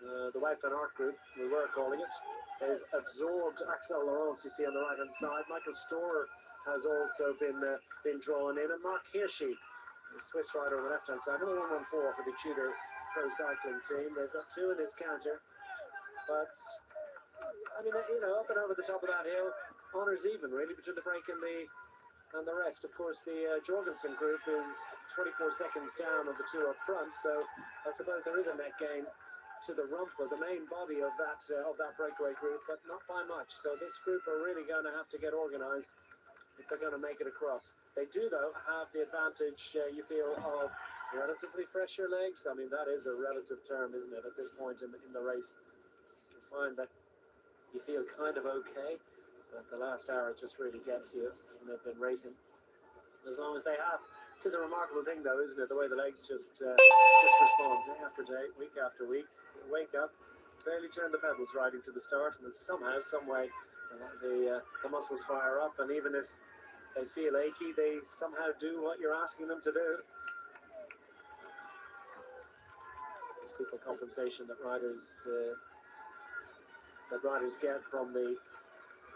the Wout van Aert group, we were calling it. They've absorbed Axel Laurence, you see on the right-hand side. Michael Storer has also been drawn in, and Mark Hirschi, the Swiss rider on the left-hand side, number 114 for the Tudor Pro Cycling team. They've got two in this counter, but I mean, you know, up and over the top of that hill, honours even really between the break and the rest. Of course, the Jorgensen group is 24 seconds down of the two up front, so I suppose there is a net gain to the rump of the main body of that breakaway group, but not by much. So this group are really going to have to get organised if they're going to make it across. They do, though, have the advantage, you feel, of relatively fresher legs. I mean, that is a relative term, isn't it, at this point in the race. You find that you feel kind of okay, but the last hour it just really gets to you, and they've been racing as long as they have. It is a remarkable thing, though, isn't it, the way the legs just respond day after day, week after week. You wake up, barely turn the pedals right into the start, and then somehow, some way, the muscles fire up, and even if they feel achy, they somehow do what you're asking them to do. The simple compensation that riders get from the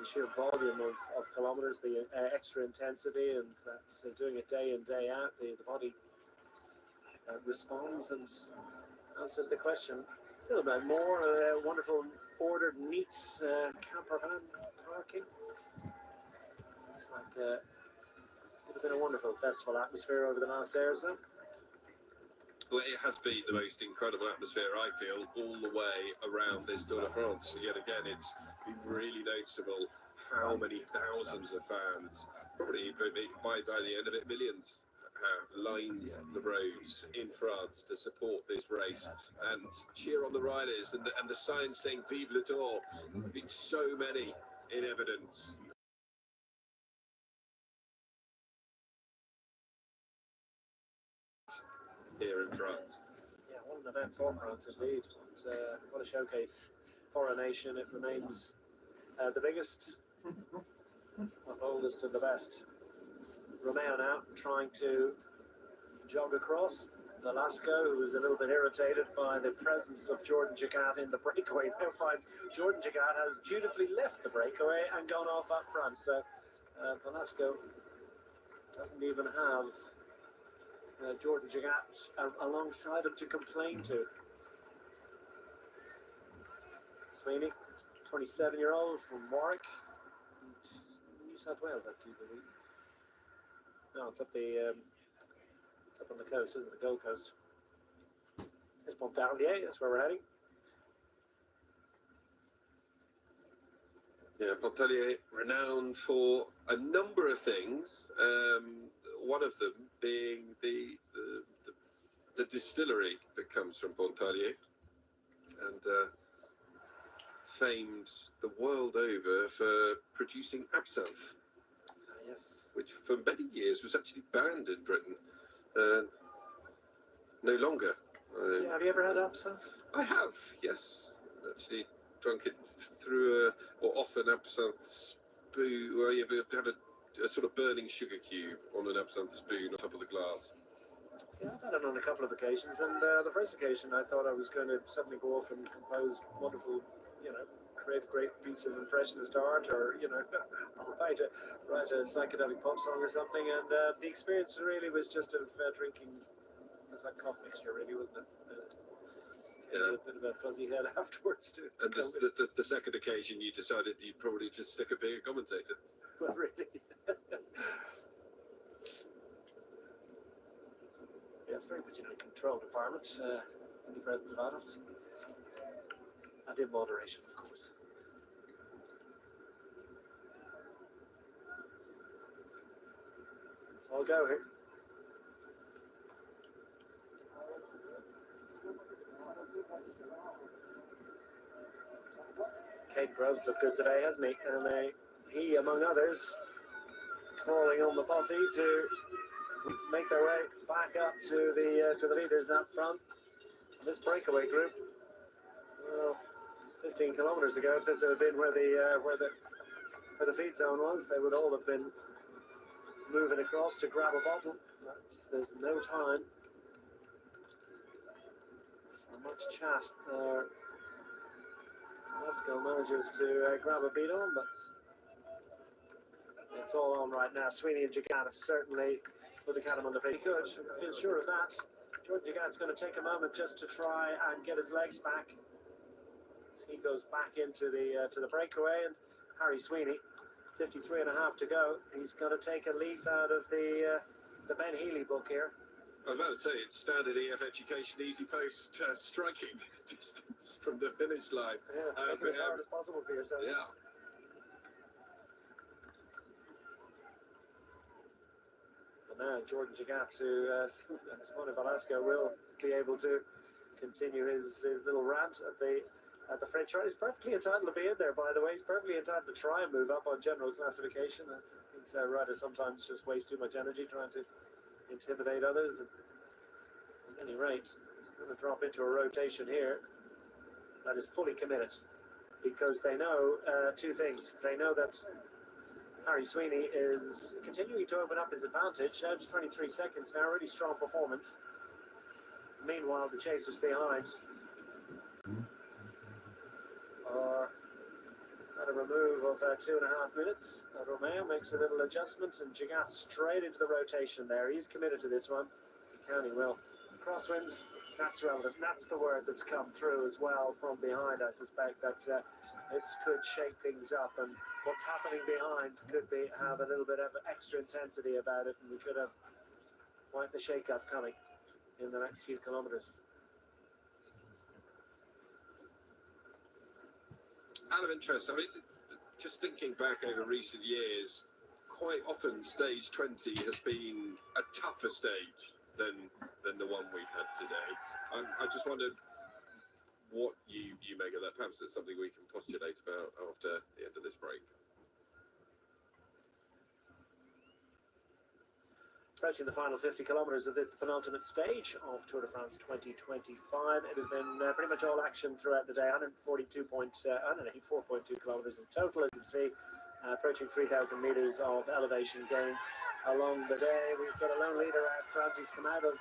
sheer volume of kilometers, the extra intensity, and that doing it day in, day out, the body responds and answers the question. A little bit more, wonderful, ordered, neat camper van parking. It's like it would have been a wonderful festival atmosphere over the last day or so. Well, it has been the most incredible atmosphere, I feel, all the way around this Tour de France. Yet again, it's been really noticeable how many thousands of fans, probably by the end of it, millions, have lined the roads in France to support this race and cheer on the riders, and the signs saying "Vive le Tour." There have been so many in evidence. Here in France. Yeah, what an event for France indeed. What a showcase for a nation. It remains the biggest, the boldest, and the best. Romeo now trying to jog across. Velasco, who is a little bit irritated by the presence of Jordan Jagat in the breakaway, now finds Jordan Jagat has dutifully left the breakaway and gone off up front. So Velasco doesn't even have Jordan Jagat alongside him to complain to. Sweeney, 27-year-old from Warwick, New South Wales, I do believe. No, it's up on the coast, isn't it? The Gold Coast. There's Pontarlier, that's where we're heading. Yeah, Pontarlier, renowned for a number of things. One of them being the distillery that comes from Pontarlier, and famed the world over for producing absinthe. Yes. Which for many years was actually banned in Britain. No longer. Yeah, have you ever had absinthe? I have, yes. Actually drunk it through or off an absinthe spoon, where you have a sort of burning sugar cube on an absinthe spoon on top of the glass. Yeah, I've had it on a couple of occasions, and the first occasion I thought I was going to suddenly go off and compose wonderful, create a great piece of impressionist art, or, write a psychedelic pop song or something, and the experience really was just of drinking, it was like cough mixture really, wasn't it? Yeah. A bit of a fuzzy head afterwards too. And the second occasion you decided you'd probably just stick at being a commentator. Well, really. Yeah, it's very much in a controlled environment in the presence of adults. And in moderation, of course. I'll go here. Kate Groves looked good today, hasn't he? And he, among others, calling on the posse to make their way back up to the leaders up front. This breakaway group, well, 15 kilometres ago, if this had been where the feed zone was, they would all have been moving across to grab a bottle. But there's no time for much chat. Lasco manages to grab a beat on, but it's all on right now. Sweeney and Jagat have certainly put the cat on the feet. Good, I feel sure of that. Jordan Jagat's going to take a moment just to try and get his legs back. He goes back into the breakaway, and Harry Sweeney, 53 and a half to go. He's going to take a leaf out of the Ben Healy book here. I was about to say, it's standard EF education, easy post striking distance from the finish line. Yeah, make it as hard as possible for yourself. Yeah. But now Jordan Jagat, who Simone Velasco will be able to continue his little rant at the French ride. He's perfectly entitled to be in there, by the way. He's perfectly entitled to try and move up on general classification. I think riders sometimes just waste too much energy trying to intimidate others. And at any rate, he's going to drop into a rotation here that is fully committed, because they know two things. They know that Harry Sweeney is continuing to open up his advantage. Down to 23 seconds now, really strong performance. Meanwhile, the chasers behind are at a remove of 2.5 minutes. Romeo makes a little adjustment, and Jagat straight into the rotation there. He's committed to this one. He can, he will. Crosswinds, that's relevant. That's the word that's come through as well from behind. I suspect that this could shake things up, and what's happening behind could have a little bit of extra intensity about it, and we could have quite the shake-up coming in the next few kilometres. Out of interest, I mean, just thinking back over recent years, quite often stage 20 has been a tougher stage than the one we've had today. I just wondered what you make of that. Perhaps it's something we can postulate about after the end of this break. Approaching the final 50 kilometres of this, the penultimate stage of Tour de France 2025. It has been pretty much all action throughout the day. 84.2 kilometres in total, as you can see. Approaching 3,000 metres of elevation gain along the day. We've got a lone leader out front. He's come out of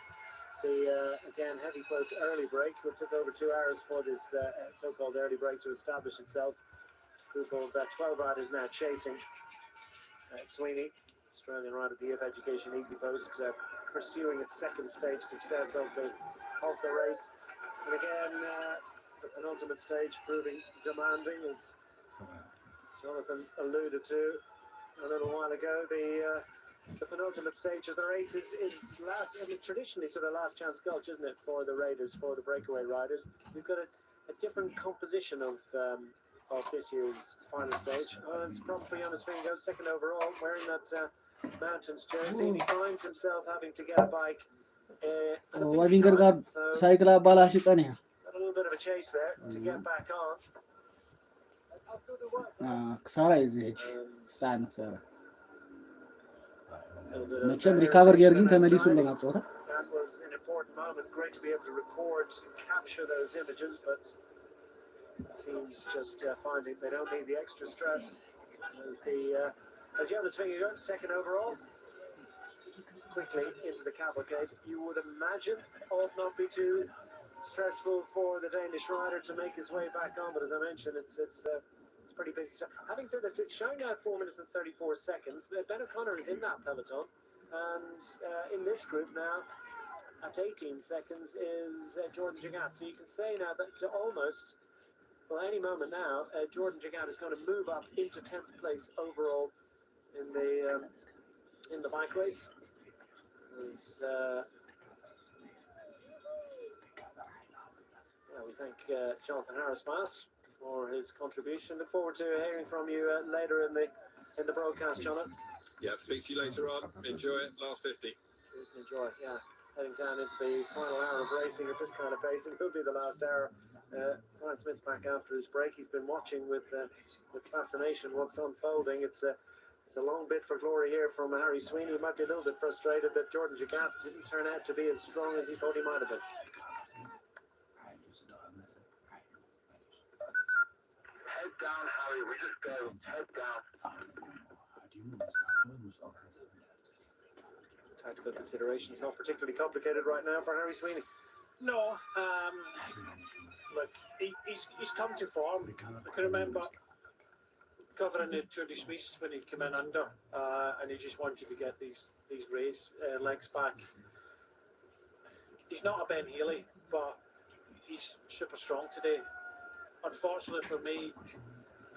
the, again, heavy close early break. It took over 2 hours for this so-called early break to establish itself. Group of 12 riders now chasing Sweeney, Australian rider, the EF Education Easy Post, pursuing a second stage success of the race. And again, the penultimate stage proving demanding, as Jonathan alluded to a little while ago. The penultimate stage of the race is last, I mean, traditionally sort of last chance gulch, isn't it, for the raiders, for the breakaway riders. We've got a different composition of this year's final stage. It's probably on his finger, second overall, wearing that Mountains jersey, and he finds himself having to get a bike. Got a little bit of a chase there to get back on. መቼም ሪካቨር ጌርጊን ተመልሱልን አጽዋታ That was an important moment. Great to be able to record and capture those images, but teams just finding they don't need the extra stress as Jonas Vingegaard, second overall, quickly into the cavalcade. You would imagine ought not be too stressful for the Danish rider to make his way back on, but as I mentioned, it's pretty busy. So, having said that, it's showing out 4 minutes and 34 seconds. Ben O'Connor is in that peloton, and in this group now, at 18 seconds, is Jordan Jagat. So you can say now that almost, well, any moment now, Jordan Jagat is going to move up into 10th place overall in the bike race. We thank Jonathan Harris-Maas for his contribution. Look forward to hearing from you later in the broadcast, Jonathan. Yeah, speak to you later on. Enjoy it. Last 50. Cheers and enjoy. Yeah, heading down into the final hour of racing at this kind of pacing. Could be the last hour. Ryan Smith's back after his break. He's been watching with fascination what's unfolding. It's a long bit for glory here from Harry Sweeney. He might be a little bit frustrated that Jordan Jagat didn't turn out to be as strong as he thought he might have been. Head down, Harry. We just go. Head down. Tactical considerations not particularly complicated right now for Harry Sweeney. No, look, he's come to form. I can remember covering the Tour de Suisse when he came in under, and he just wanted to get these legs back. He's not a Ben Healy, but he's super strong today. Unfortunately for me,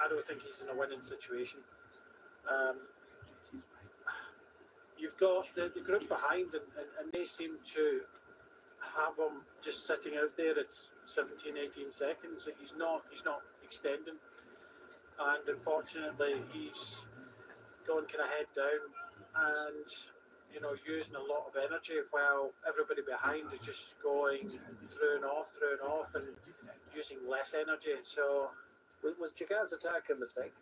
I don't think he's in a winning situation. You've got the group behind, and they seem to have him just sitting out there at 17, 18 seconds. He's not extending, and unfortunately he's going kind of head down and using a lot of energy while everybody behind is just going through and off and using less energy. So was Jagad's attack a mistake?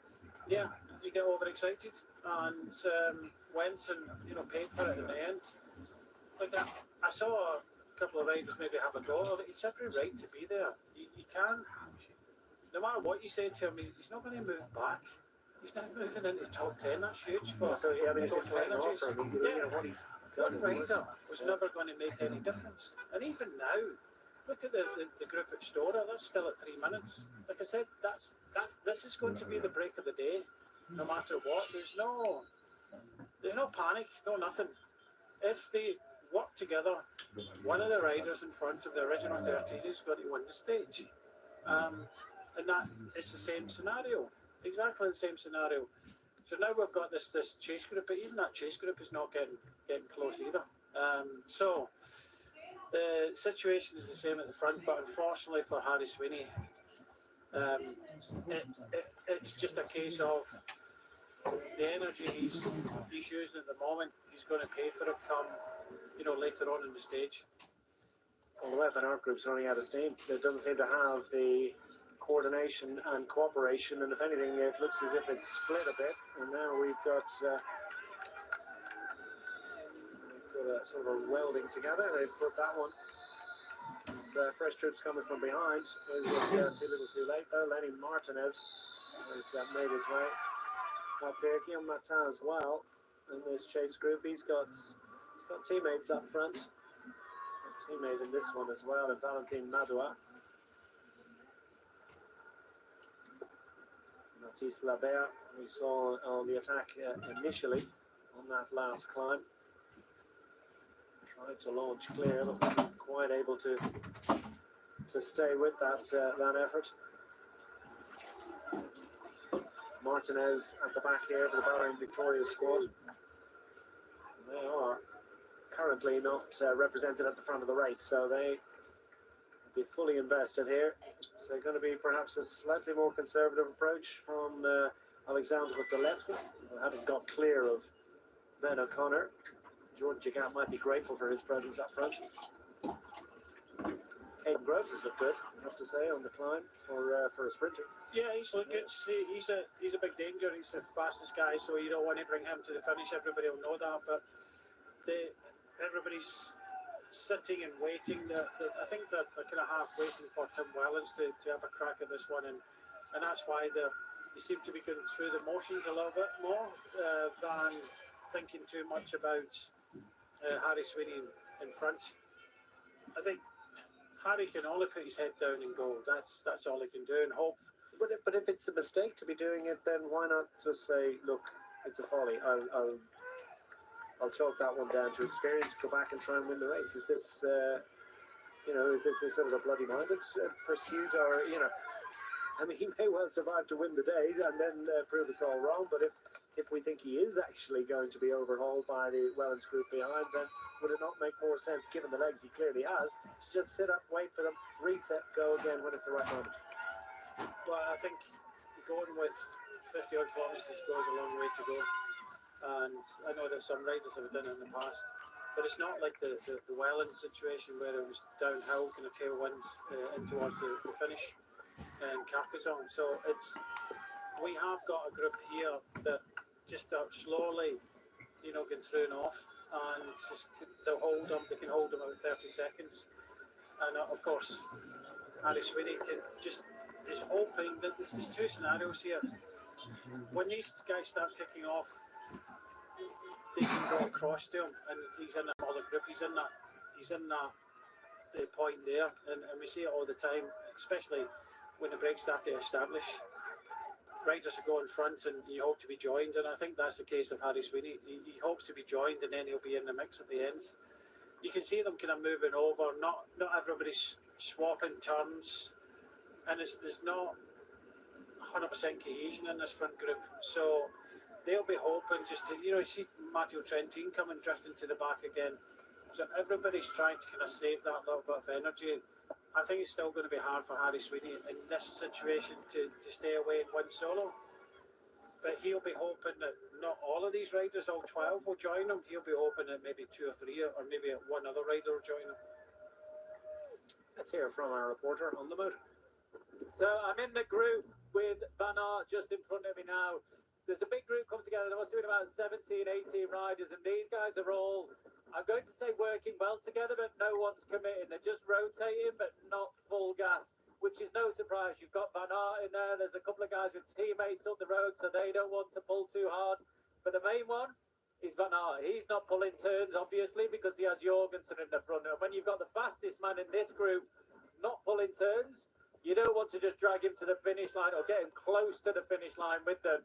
Yeah, you get overexcited and went and paid for it in the end. Like I saw a couple of riders maybe have a go. It's every right to be there. You can't, no matter what you say to him, he's not going to move back. He's not moving into the top 10. That's huge for so yeah, I mean, it's total energies. what he's done. One rider was never going to make any difference. And even now, look at the group at Stora. That's still at 3 minutes. Like I said, this is going to be the break of the day, no matter what. There's no panic, no nothing. If they work together, one of the riders in front of the original 30 is going to win the stage. And that it's the same scenario, exactly the same scenario. So now we've got this chase group, but even that chase group is not getting close either. So the situation is the same at the front, but unfortunately for Harry Sweeney, it's just a case of the energy he's using at the moment. He's going to pay for it come later on in the stage. Well, the weapon art group's running out of steam. It doesn't seem to have the coordination and cooperation, and if anything, it looks as if it's split a bit. And now we've got a sort of a welding together. They've put that one. And, fresh troops coming from behind. It was too little too late though. Lenny Martinez has made his way up there. Guillaume Matin as well in this chase group. He's got teammates up front. A teammate in this one as well, and Valentin Madua. Mathis Labert, we saw on the attack initially on that last climb. Tried to launch clear, but wasn't quite able to stay with that effort. Martinez at the back here for the Bahrain Victoria squad. They are currently not represented at the front of the race, so they will be fully invested here. So going to be perhaps a slightly more conservative approach from Alexandre Delettre, who hadn't got clear of Ben O'Connor. Jordan Jagat might be grateful for his presence up front. Caden Groves has looked good, I have to say, on the climb for a sprinter. Yeah, he's looked good. He's a big danger. He's the fastest guy, so you don't want to bring him to the finish. Everybody will know that, but everybody's sitting and waiting. I think they're kind of half waiting for Tim Wellens to have a crack at this one, and that's why they seem to be going through the motions a little bit more than thinking too much about Harry Sweeney in front. I think Harry can only put his head down and go. That's all he can do, and hope. But if it's a mistake to be doing it, then why not just say, look, it's a folly. I'll chalk that one down to experience. Go back and try and win the race. Is this, is this a sort of a bloody-minded pursuit, or I mean, he may well survive to win the day and then prove us all wrong. But if we think he is actually going to be overhauled by the Wellens group behind, then would it not make more sense, given the legs he clearly has, to just sit up, wait for them, reset, go again when it's the right moment? Well, I think going with 50 odd kilometres goes a long way to go. and I know that some riders have done it in the past, but it's not like the Welland situation where it was downhill, kind of tailwinds in towards the finish in Carcassonne. So we have got a group here that just are slowly, getting thrown off, and they'll hold them. They can hold them about 30 seconds, and of course, Harry Sweeney is hoping that there's two scenarios here. When these guys start kicking off, they can go across to him, and he's in another group. He's in that point there, and we see it all the time, especially when the breaks start to establish. Riders will go in front, and you hope to be joined, and I think that's the case of Harry Sweeney. He hopes to be joined, and then he'll be in the mix at the end. You can see them kind of moving over. Not everybody's swapping turns, and there's not 100% cohesion in this front group. So they'll be hoping just to, you see Matteo Trentin coming drifting to the back again. So everybody's trying to kind of save that little bit of energy. I think it's still going to be hard for Harry Sweeney in this situation to stay away and win solo. But he'll be hoping that not all of these riders, all 12, will join him. He'll be hoping that maybe 2 or 3, or maybe one other rider will join him. Let's hear from our reporter on the motor. So I'm in the group with Van Aert just in front of me now. There's a big group come together. There must have been about 17, 18 riders, and these guys are all, I'm going to say, working well together, but no one's committing. They're just rotating, but not full gas, which is no surprise. You've got Van Aert in there. There's a couple of guys with teammates up the road, so they don't want to pull too hard. But the main one is Van Aert. He's not pulling turns, obviously, because he has Jorgensen in the front. And when you've got the fastest man in this group not pulling turns, you don't want to just drag him to the finish line or get him close to the finish line with them.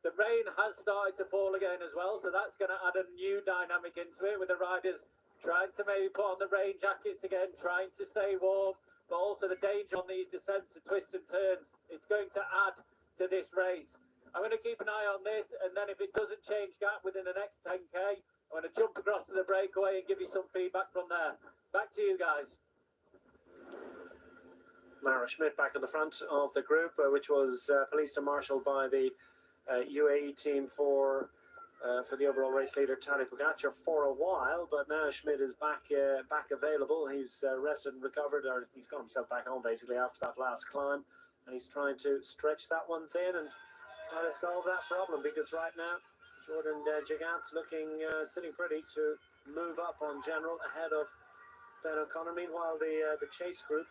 The rain has started to fall again as well, so that's going to add a new dynamic into it with the riders trying to maybe put on the rain jackets again, trying to stay warm, but also the danger on these descents and twists and turns. It's going to add to this race. I'm going to keep an eye on this, and then if it doesn't change gap within the next 10k, I'm going to jump across to the breakaway and give you some feedback from there. Back to you guys. Lara Schmidt back at the front of the group, which was policed and marshalled by the UAE team for the overall race leader Tadej Pogačar for a while, but now Schmidt is back available. He's rested and recovered, or he's got himself back on basically after that last climb, and he's trying to stretch that one thin and try to solve that problem, because right now Jordan Gigant's looking sitting pretty to move up on General ahead of Ben O'Connor. Meanwhile, the chase group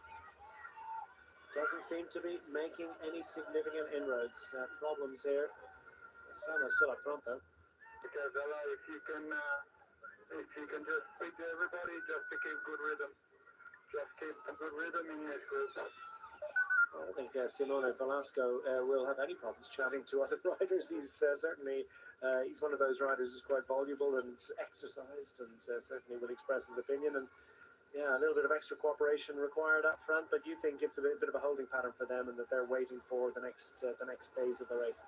doesn't seem to be making any significant inroads. Problems here. Svana's still up front though. Okay, Bella, if you can just speak to everybody just to keep good rhythm. Just keep a good rhythm in this group. I don't think Simone Velasco will have any problems chatting to other riders. He's certainly he's one of those riders who's quite voluble and exercised, and certainly will express his opinion. And yeah, a little bit of extra cooperation required up front, but you think it's a bit of a holding pattern for them, and that they're waiting for the next phase of the race.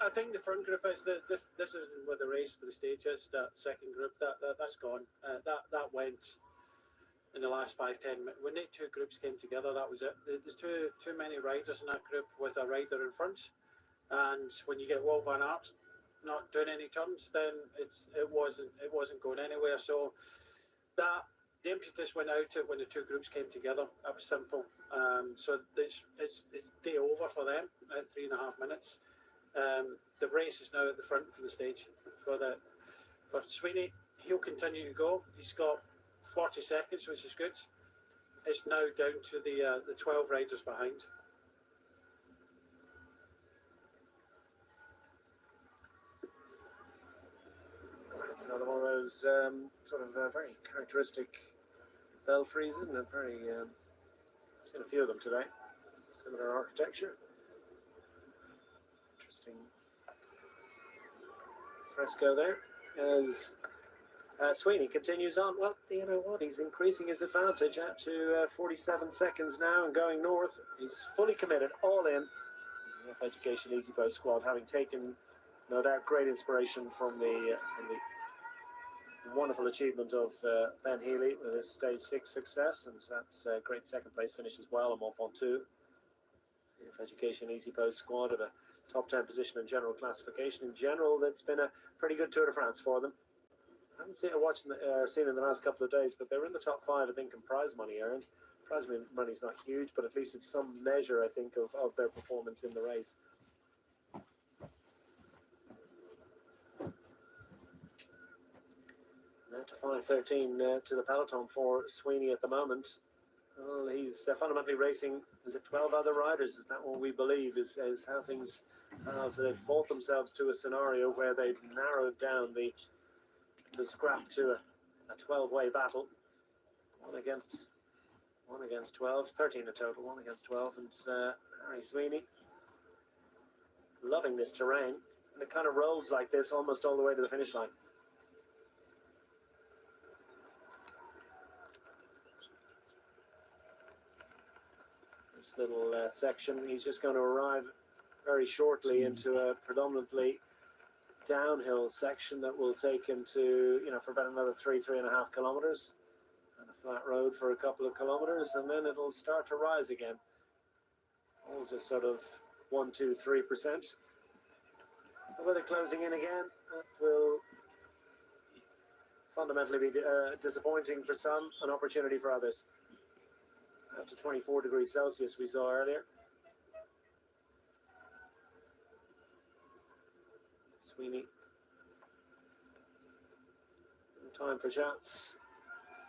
I think the front group is that this isn't where the race for the stage is. That second group that's gone. That went in the last 5-10 minutes. When the two groups came together, that was it. There's too many riders in that group with a rider in front, and when you get Wout van Aert not doing any turns, then it wasn't going anywhere. So that the impetus went out when the two groups came together. That was simple. So it's day over for them at 3.5 minutes. The race is now at the front of the stage for Sweeney. He'll continue to go. He's got 40 seconds, which is good. It's now down to the 12 riders behind. It's another one of those sort of very characteristic belfries, isn't it? Very. I've seen a few of them today. Similar architecture. Interesting fresco there. As Sweeney continues on. Well, you know what? He's increasing his advantage out to 47 seconds now and going north. He's fully committed, all in. The Education Easy Post squad, having taken, no doubt, great inspiration from the wonderful achievement of Ben Healy with his stage 6 success, and that's a great second place finish as well. I'm off on 2. The Education Easy Post squad of a top 10 position in general classification. In general, that's been a pretty good Tour de France for them. I haven't seen in the last couple of days, but they're in the top 5, I think, in prize money earned. Prize money's not huge, but at least it's some measure, I think, of their performance in the race. Now to 5:13 to the peloton for Sweeney at the moment. Well, he's fundamentally racing, is it 12 other riders? Is that what we believe is how things they've fought themselves to a scenario where they've narrowed down the scrap to a 12-way battle. One against 12, 13 in total, 1 against 12, and Harry Sweeney loving this terrain, and it kind of rolls like this almost all the way to the finish line. This little section, he's just going to arrive very shortly into a predominantly downhill section that will take him to, for about another 3.5 kilometers, and a flat road for a couple of kilometers, and then it'll start to rise again. All just sort of 1, 2, 3%. The weather closing in again, that will fundamentally be disappointing for some, an opportunity for others. Up to 24 degrees Celsius we saw earlier. Sweeney. No time for chats.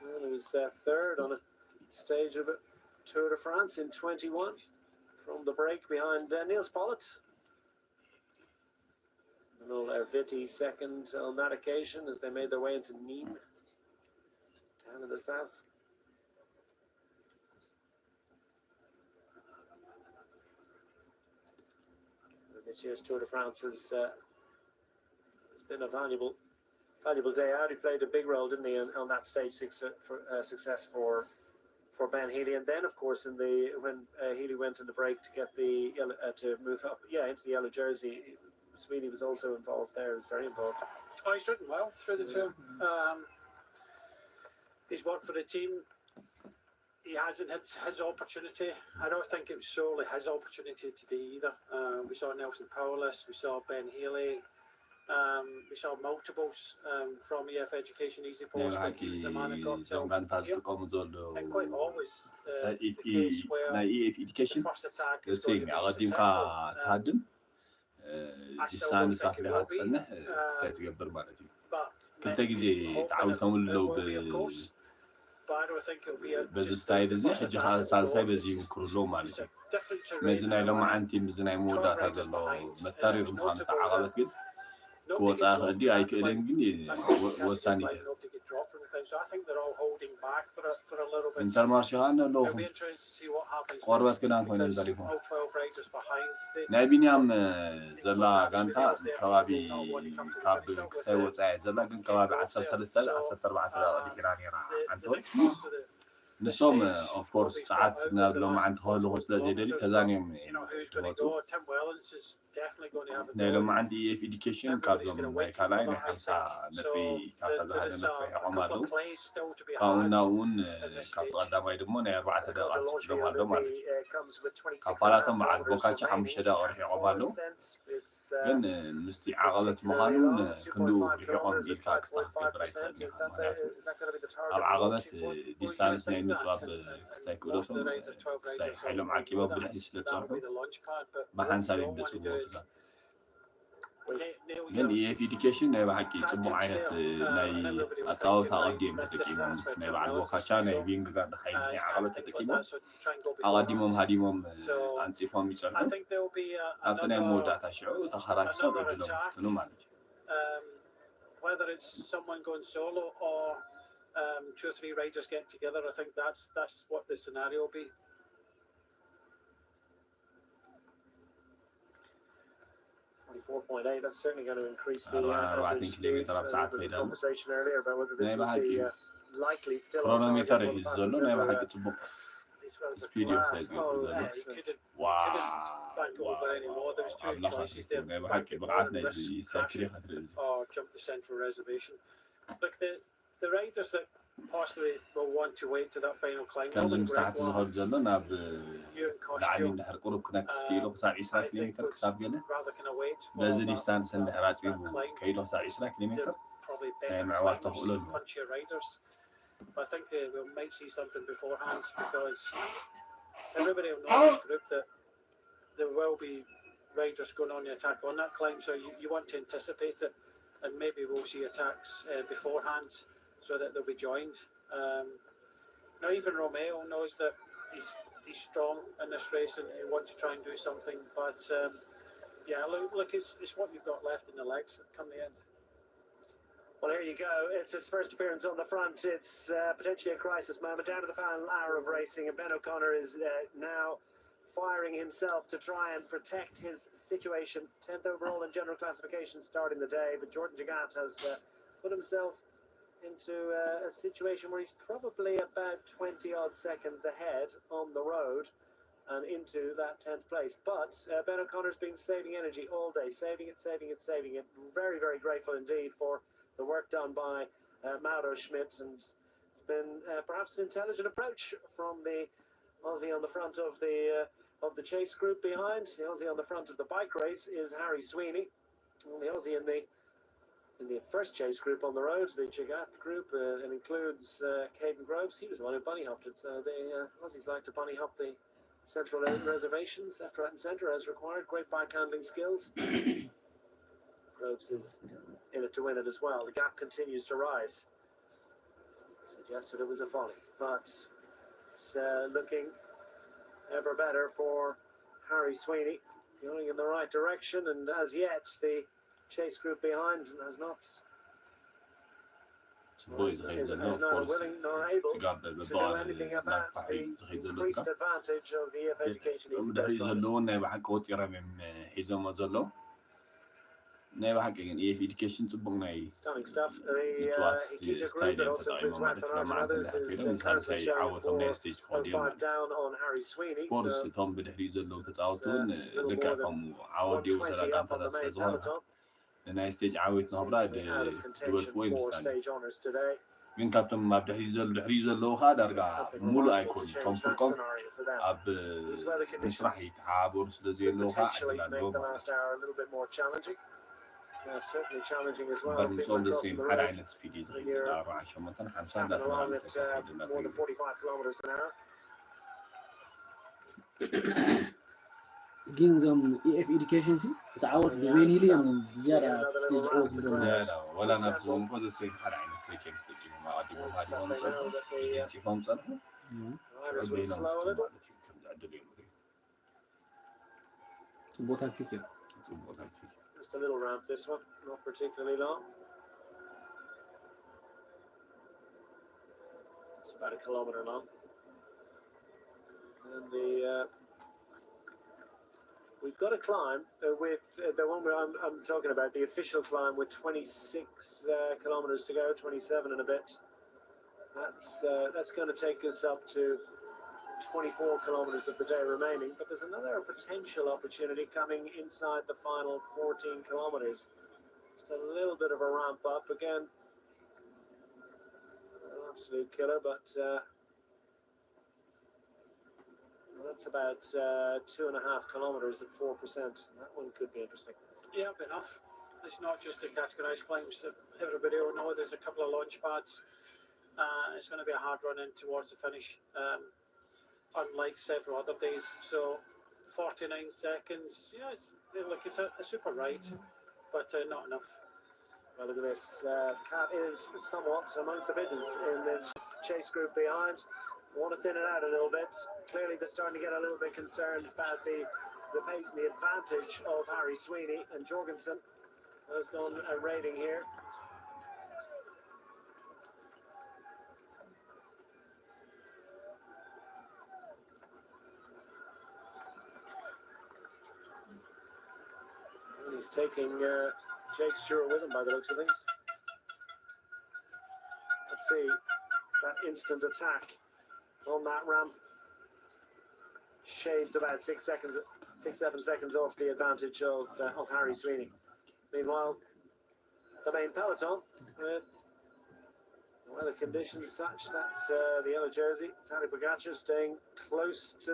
Well, he was third on a stage of a Tour de France in 21 from the break behind Niels Pollitt. Little Viti second on that occasion as they made their way into Nîmes, down in the south. This year's Tour de France has it's been a valuable day out. He played a big role, didn't he, on that stage success for Ben Healy, and then of course when Healy went in the break to get the to move up, into the yellow jersey. Sweeney was also involved there. It was very involved. Oh, he's ridden well through the tour. He's worked for the team. He hasn't had his opportunity. I don't think it was solely his opportunity today either. We saw Nelson Powless, we saw Ben Healy, we saw multiples from EF Education Easy Post. He's a man that got and quite always the case where the first attack is going to be successful. ጅሳን ሳፍ ለሃጽነ ስታይት ገበር ማለት እዩ ክልተ ግዜ ተዓዊቶም ለው በዚ ስታይል እዚ ሕጂ ሳልሳይ በዚ ይምክሩሎ ማለት እዩ መዚ ናይ ሎማዓንቲ ምዝ ናይ መወዳእታ ዘሎ መታሪር ምዃኑ ተዓቐበት ግን ክወፃ ክእዲ ኣይክእልን ግን ወሳኒ እዩ ኢንተርማርሽን ኣለኹ ቆርበት ክዳን ኮይኖም ዘሪፎም ናይ ቢንያም ዘላ ጋንታ ከባቢ ካብ ክስታይ ወፃኢ ዘላ ግን ከባቢ 13 14 ደቂቃ ነይራ አንቶን ንሶም ኦፍ ኮርስ ሰዓት ናብሎም ዓንተ ከልኹ ስለዘይደሊ ከዛንዮም ወፁ ናይ ሎም ዓንዲ ኤፍ ኤዱኬሽን ካብዞም ናይ ካልኣይ ናይ 50 ነጥቢ ካብ ተዛሃደ ነጥቢ ይቆም ኣለዉ ካብኡና እውን ካብ ተቐዳማይ ድሞ ናይ 4 ደቂቃ ትፍሎም ኣሎ ማለት እዩ ካብ ፓላቶም በዓል ቦካቻ 5 ደቂቃ ርሒቆም ኣለዉ ግን ምስቲ ዓቐበት ምዃኑን ክንድኡ ርሒቆም ኢልካ ክስተኽገብር ኣይትኽእልን ኢኻ ምክንያቱ ኣብ ዓቐበት ዲስታንስ ናይ ምጥባብ ክስታይ ክእለቶም ክስታይ ሓይሎም ዓቂቦም ብድሕሪ ስለዝፀንሑ ብሓንሳብ እዮም ደፅብዎ ትዛት ግን ኤፍ ኤዱኬሽን ናይ ብሓቂ ፅቡቅ ዓይነት ናይ ኣፃወታ ቅዲም ተጠቂሞም ምስ ናይ በዓል ቦካቻ ናይ ቪንግ ጋር ሓይሊ ናይ ዓቐበት ተጠቂሞም ኣቐዲሞም ሃዲሞም ኣንፂፎም ይፀንሑ ኣብቲ ናይ መወዳእታ ሽዑ ተኸራኪሶም ዕድሎም ክፍትኑ ማለት እዩ whether it's someone going solo or 2 or 3 riders getting together, I think that's what the scenario will be. That's certainly going to increase the conversation earlier about whether this was the likely still on target. Video says wow. Or jump the central reservation. Look, the riders that possibly will want to wait to that final climb. you in لعلي costume. ندحر قرب كنكس كيلو كساب 20 I think كيلومتر was كساب قلة rather kind of wait for بزي that, ديستانس ندحر that عطيبو climb. كيلو كساب 20 كيلومتر They're probably يعني better معوات climbers, تقول له punchier riders. But I think we might see something beforehand because everybody will know in this group that there will be riders going on the attack on that climb, so you want to anticipate it, and maybe we'll see attacks beforehand so that they'll be joined. Now even Romeo knows that he's strong in this race and he wants to try and do something, but yeah, look, it's what you've got left in the legs come the end. Well, here you go. It's his first appearance on the front. It's potentially a crisis moment. Down to the final hour of racing, and Ben O'Connor is now firing himself to try and protect his situation. 10th overall in general classification starting the day, but Jordan Jagat has put himself into a situation where he's probably about 20-odd seconds ahead on the road and into that 10th place. But Ben O'Connor's been saving energy all day, saving it. Very, very grateful indeed for the work done by Mauro Schmidt, and it's been perhaps an intelligent approach from the Aussie on the front of the chase group behind. The Aussie on the front of the bike race is Harry Sweeney, and the Aussie in the first chase group on the road, the Jagat group, it includes Caden Groves. He was the one who bunny hopped it, so the Aussies like to bunny hop the central reservations, left, right and centre as required. Great bike handling skills. Groves is in it to win it as well. The gap continues to rise. Suggested it was a folly, but it's looking ever better for Harry Sweeney, going in the right direction, and as yet the chase group behind has not is neither willing nor able to do anything about the increased advantage of the EF education. Stunning stuff. The Ikija group that also includes Ralph and others is currently showing 4.05 down on Harry Sweeney. So it's a little more than 120 up on the main peloton. Out of contention for stage honours today. ግን ካብቶም ኣብ ድሕሪ ዘሎ ኻ ዳርጋ ሙሉእ ኣይኮኑን ቶም ፍርቆም ኣብ ምስራሕ ይተሓባበሩ ስለ ዘየለዉ ኻ ዕድል ኣለዎ ማለት ንሶም ደሴም ሓደ ዓይነት ስፒድ እዩ ዝኸይድ 48 50 እንዳተመላለሰ ከይድ ግን እዞም ኢኤፍ ኤዱኬሽን ተዓወት ብቤን ሂሊ እዮም ዝያዳ ስቴጅ ዓወት እንደሆነ ዝያዳ ወላ ናብዞም እኮ ደሴም ሓደ ዓይነት ፍሪኬንስ ተቂሞም ኣዲሞም ሃዲሞም ፀንሑ ኢንቲፎም ፀንሑ በይኖም ማለት እዩ ከም ዝዕድል እዮም ጽቡቕ ታክቲክ እዩ ጽቡቕ ታክቲክ Just a little ramp this one, not particularly long. It's about a kilometre long. And we've got a climb with the one where I'm talking about, the official climb with 26 kilometres to go, 27 and a bit. That's going to take us up to 24 kilometres of the day remaining, but there's another potential opportunity coming inside the final 14 kilometres. Just a little bit of a ramp up again. An absolute killer, but that's about 2.5 kilometres at 4%. That one could be interesting. Yeah, enough. It's not just the categorised climbs that everybody will know. There's a couple of launch pads. It's going to be a hard run in towards the finish. Unlike several other days, so 49 seconds. Yeah, it's a super ride, but not enough. Well, look at this. Cat is somewhat amongst the bidders in this chase group behind. Want to thin it out a little bit. Clearly, they're starting to get a little bit concerned about the pace and the advantage of Harry Sweeney, and Jorgensen has gone a raiding here. He's taking Jake Stewart with him by the looks of things. Let's see that instant attack on that ramp. Shaves about 6-7 seconds off the advantage of Harry Sweeney. Meanwhile, the main peloton with weather conditions such, that's the yellow jersey. Tadej Pogačar staying close to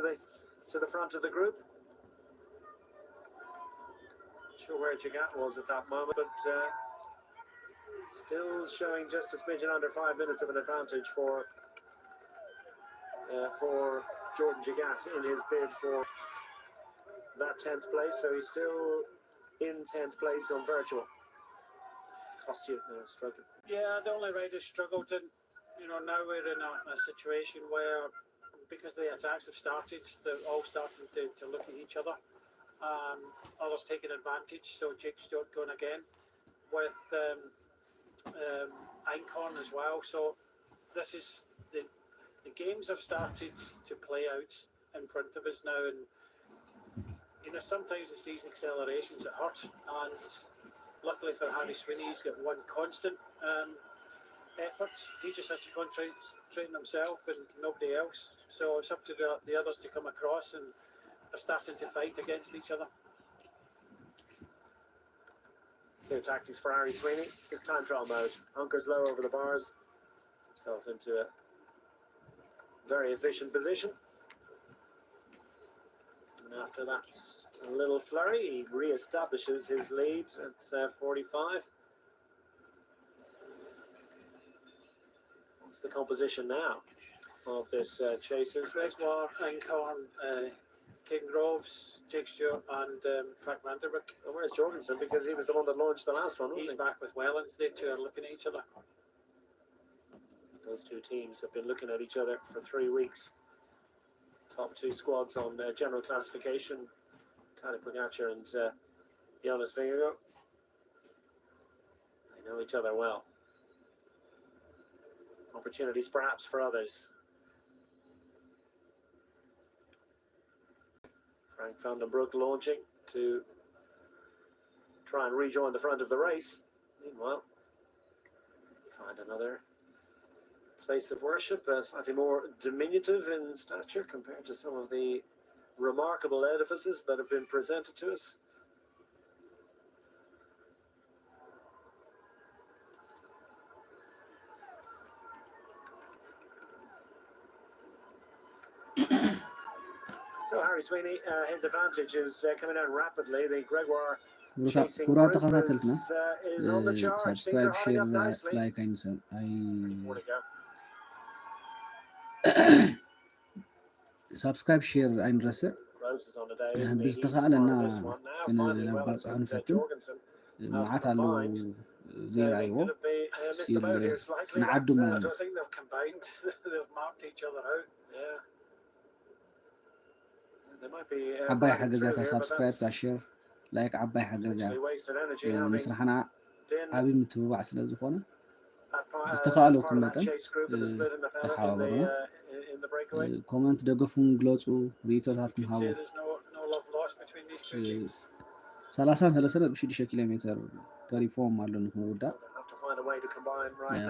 to the front of the group. Not sure where Jagat was at that moment, but still showing just a smidgen under 5 minutes of an advantage for Jordan Jagat in his bid for that 10th place. So he's still in 10th place on virtual. Costu struggled. Yeah, the only riders struggled, and now we're in a situation where, because the attacks have started, they're all starting to look at each other. Others taking advantage, so Jake Stewart going again with Einkorn as well. So this is the games have started to play out in front of us now, and sometimes it's these accelerations that hurt, and luckily for Harry Sweeney, he's got one constant effort. He just has to concentrate on himself and nobody else. So it's up to the others to come across, and they're starting to fight against each other. Clear tactics for Harry Sweeney. Good time trial mode. Hunkers low over the bars. Himself into a very efficient position. And after that, a little flurry, he re-establishes his lead at 45. What's the composition now of this chasers? Gregoire, Einkorn, King Groves, Jake Stewart, and Frank Vanderbeek. Well, where's Jorgensen? Because he was the one that launched the last one, wasn't He's he? back with Wellens. They two are looking at each other. Those two teams have been looking at each other for 3 weeks. Top two squads on general classification. Tadej Pogacar and Jonas Vingegaard. They know each other well. Opportunities perhaps for others. Frank van den Broek launching to try and rejoin the front of the race. Meanwhile, find another place of worship, slightly more diminutive in stature compared to some of the remarkable edifices that have been presented to us. So Harry Sweeney, his advantage is coming down rapidly. The Gregoire chasing group is on the charge. Things are hotting up nicely. Like subscribe share አይንረሳ ብዝተኻለና ክንነባፅሖ ንፈትን መዓት ኣለዉ ዘይረኣይዎ ሲል ንዓድሞ ዓባይ ሓገዛታ ሳብስክራይብ ሼር ላይክ ዓባይ ሓገዛ ንስራሕና ዓብይ ምትብባዕ ስለ ዝኾነ ብዝተኻለኩም መጠን ተሓባበሩና ኮመንት ደገፉን ግለፁ ሪቶታትኩም ሃቡ 33.6 ኪሎ ሜትር ተሪፎም ኣሎ ንክንውዳእ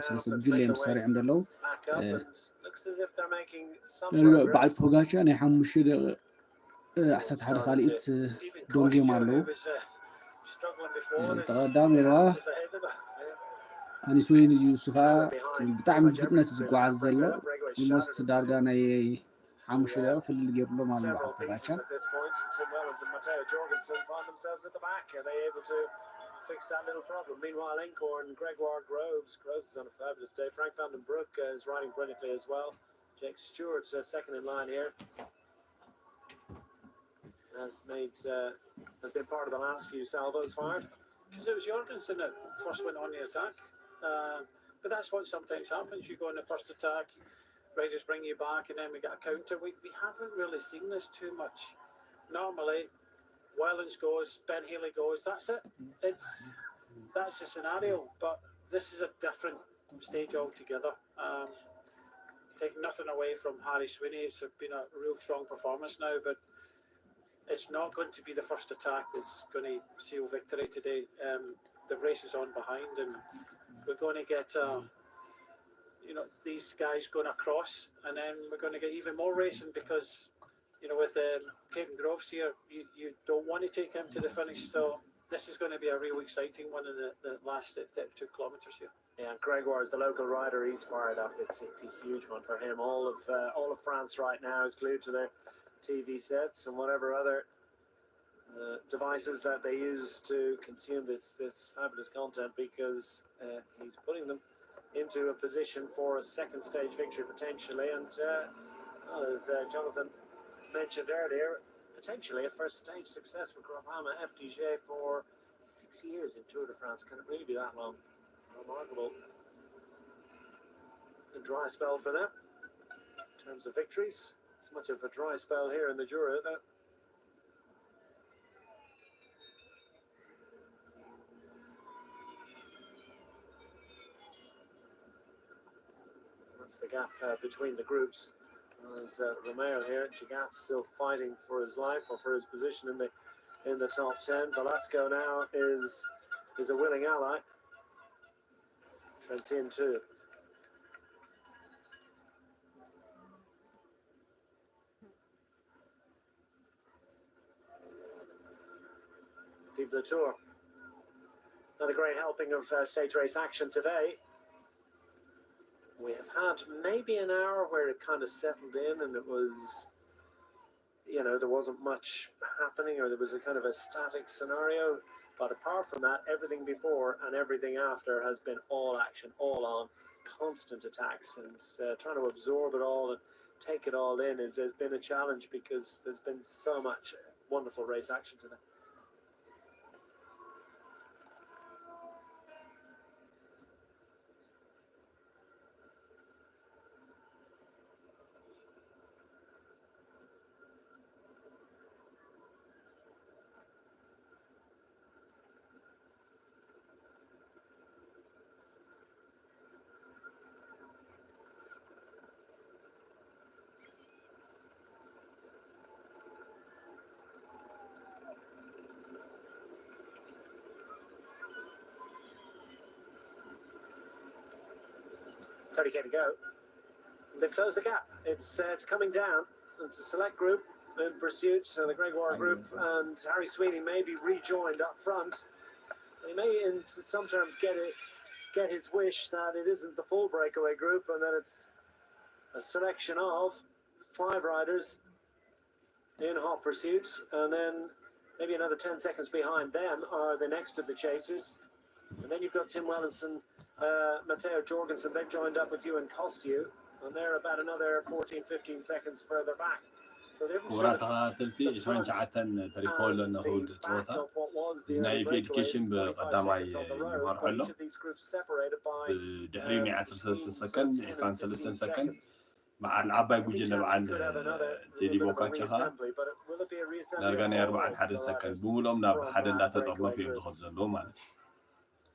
ስለዚ ብጅለዮም ተሰሪዖም ደለዉ በዓል ፖጋቻ ናይ 5 ደቂቕ 11 ካልኢት ዶንጌም ኣለዉ ተቐዳሚ ነይርዋ ሃኒ ስዌይኒ እዩ እሱ ከዓ ብጣዕሚ ብፍጥነት ዝጓዓዝ ዘሎ ሞስት ዳርጋ ናይ 5 ደቂቕ ፍልል ገይሩሎ ማለት ነው ፖጋቻ fix that little problem. Meanwhile, Einkorn, Gregoire, Groves is on a fabulous day. Frank van den Broek is riding brilliantly as well. Jake Stewart second in line here. Has been part of the last few salvos fired. Because it was Jorgensen that first went on the attack. But that's what sometimes happens. You go on the first attack, riders bring you back, and then we get a counter. We haven't really seen this too much. Normally, Wellens goes, Ben Healy goes, that's it. That's the scenario, but this is a different stage altogether. Taking nothing away from Harry Sweeney, it's been a real strong performance now, but it's not going to be the first attack that's going to seal victory today. The race is on behind, and we're going to get these guys going across, and then we're going to get even more racing because with Caden Groves here, you don't want to take him to the finish. So this is going to be a real exciting one in the last 32 kilometres here. Yeah, Gregoire is the local rider. He's fired up. It's a huge one for him. All of France right now is glued to TV sets and whatever other devices that they use to consume this fabulous content, because he's putting them into a position for a second stage victory potentially, and as Jonathan mentioned earlier, potentially a first stage success for Groupama FDJ for 6 years in Tour de France. Can it really be that long? Remarkable. A dry spell for them in terms of victories. It's much of a dry spell here in the Jura, though. That's the gap between the groups. There's Romeo here. Gigat still fighting for his life or for his position in the top 10. Velasco now is a willing ally. Trentin too. Vive the Tour. Another great helping of stage race action today. We have had maybe an hour where it kind of settled in and it was, you know, there wasn't much happening, or there was a kind of a static scenario. But apart from that, everything before and everything after has been all action, all on, constant attacks, and trying to absorb it all and take it all in has been a challenge, because there's been so much wonderful race action today. To go. They've closed the gap. It's coming down. It's a select group in pursuit. So the Gregoire group and Harry Sweeney may be rejoined up front. He may, in some terms, get his wish that it isn't the full breakaway group, and that it's a selection of 5 riders in hot pursuit, and then maybe another 10 seconds behind them are the next of the chasers. And then you've got Tim Wellinson, Matteo Jorgensen. They've joined up with Ewan Costiou, and they're about another 14-15 seconds further back. So they've وراتها تلتي 20 ساعة تريكول لأنه هو الصوتا زناي في إدكيشن بقدامي يمرح له بدحريني 10 سكند 23 سكند مع العباي بوجنا مع تيدي بوكاتشها نرجعني 4 سكند بولهم ناب حدا لا تطبنا فيهم دخل زلو مالك.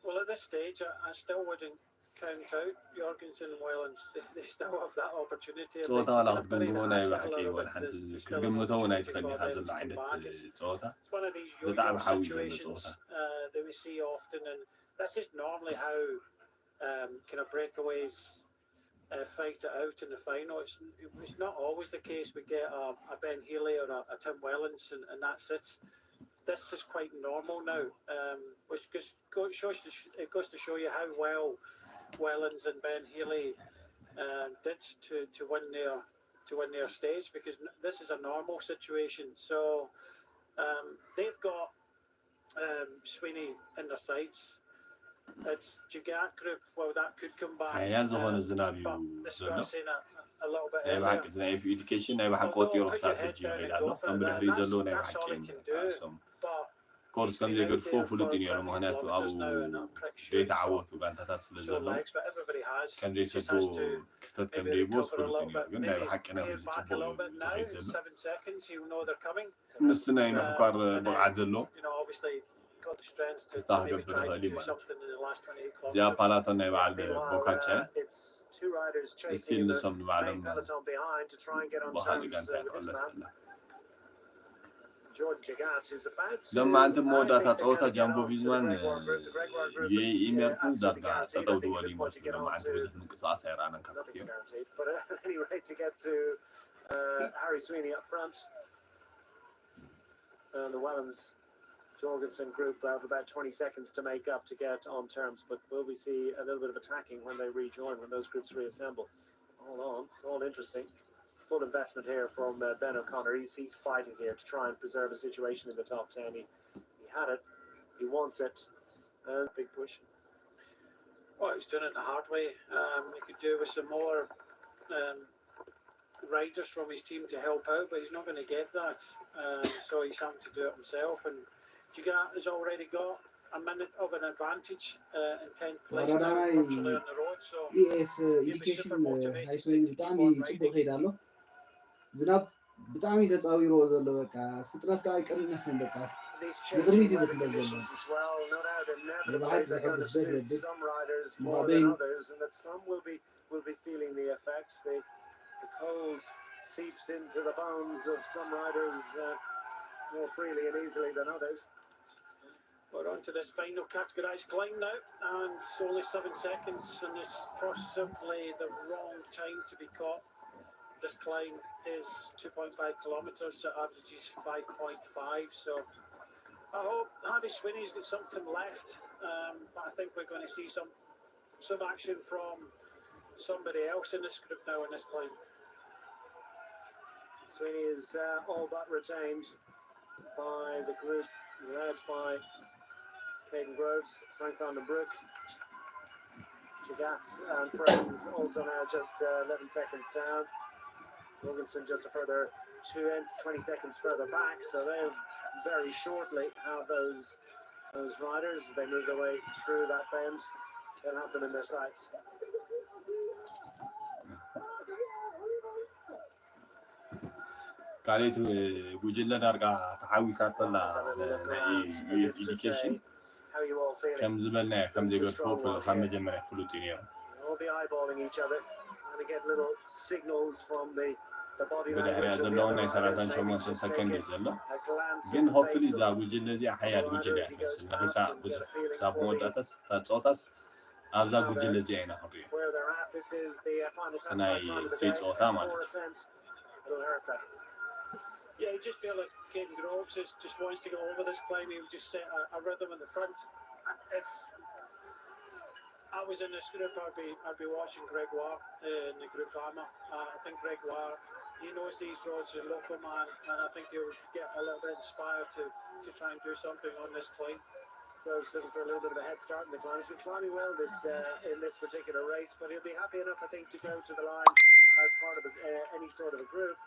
Well, at this stage, I still wouldn't count out Jorgensen and Wellens. They still have that opportunity. صوتا لا تقولون أي بحكي ولا حد كلمتهم أي تخلي هذا العينة صوتا. It's one of these yo-yo situations that we see often, and this is normally how kind of breakaways fight it out in the final. It's not always the case. We get a Ben Healy or a Tim Wellens, and that's it. This is quite normal now, which goes to show you how well Wellens and Ben Healy did to win their stage, because this is a normal situation. So they've got Sweeney in their sights. It's Gigat group. Well, that could come back. But this was saying a little bit earlier. في education أي بحق قوتي يروح سافر جيبي لانه كم بدحري جلو ناي بحكين كاسم كورس كم يقول فوق فلوتين يوم مهنته أبو بيت عوض وكان تتصل زلو كان ريسبو كفتت كم ريبوس فلوتين يوم ناي بحكينا في تبو تهيب زلو نستنى إنه فكر بقعد زلو تستاهل قبل هالي مالت زي بالات ناي بعد بوكاتشة يصير نسمن معلم وهذا كان تأكل لما أنت مودا تطوتا جنبو فيزمان يمرتو زرقا تطودوا لي موت لما أنت بزح من قصاص إيرانا كاكتيو Harry Sweeney up front, and the Wellens Jorgensen group have about 20 seconds to make up to get on terms, but will we see a little bit of attacking when they rejoin, when those groups reassemble? All on, it's all interesting. full investment here from Ben O'Connor. He's fighting here to try and preserve a situation in the top 10. He had it. He wants it. Big push. Well, he's doing it the hard way. He could do with some more riders from his team to help out, but he's not going to get that. So he's having to do it himself. And Gigat has already got a minute of an advantage in 10th place now, virtually on the road. So ኢኤፍ ኢዲኬሽን ሃይስዌይ ብጣዕሚ ፅቡቅ ኸይድ ኣሎ ዝናብ ብጣዕሚ ተፃዊሮ ዘሎ በቃ ፍጥነት ከዓ ይቀንሰን በቃ ንቅድሚት እዩ ዝፍለጥ ዘሎ ንባዓል ዘሕጉስ ደስ ዘብል More than others, and that some will be feeling the effects. The cold seeps into the bones of some riders more freely and easily than others. We're on to this final categorised climb now, and it's only 7 seconds, and it's possibly the wrong time to be caught. This climb is 2.5 kilometres, so averages 5.5. So I hope Abis Swinney's got something left, but I think we're going to see some action from somebody else in this group now in this climb. Swinney is all but retained by the group led by Caden Groves, Frank van den Broek, Gigat and friends also now just 11 seconds down. Jorgensen just a further 20 seconds further back, so they'll very shortly have those riders. They move their way through that bend. They'll have them in their sights. قالت وجلنا درجة تحاويسات ولا education كم زملنا كم زي قلت فوق خم جمرة فلوتينيا. We'll be eyeballing each other, trying to get little signals from the body language. بدأ هذا ناس راسن شو ما تسكن ديزلا. جن hopefully إذا وجلنا زي حياة وجلنا بس هذا ساب موداتس تاتوتس أبدا وجلنا زي أنا حبيه. أنا يسيت أوتا مالك. Yeah, you just feel like Caden Groves just wants to go over this climb. He would just set a rhythm in the front. If I was in this group, I'd be watching Gregoire in the group armour. I think Gregoire, he knows these roads, he's a local man, and I think he'll get a little bit inspired to try and do something on this climb. Groves looking for a little bit of a head start in the climb. He's been climbing well in this particular race, but he'll be happy enough, I think, to go to the line as part of any sort of a group.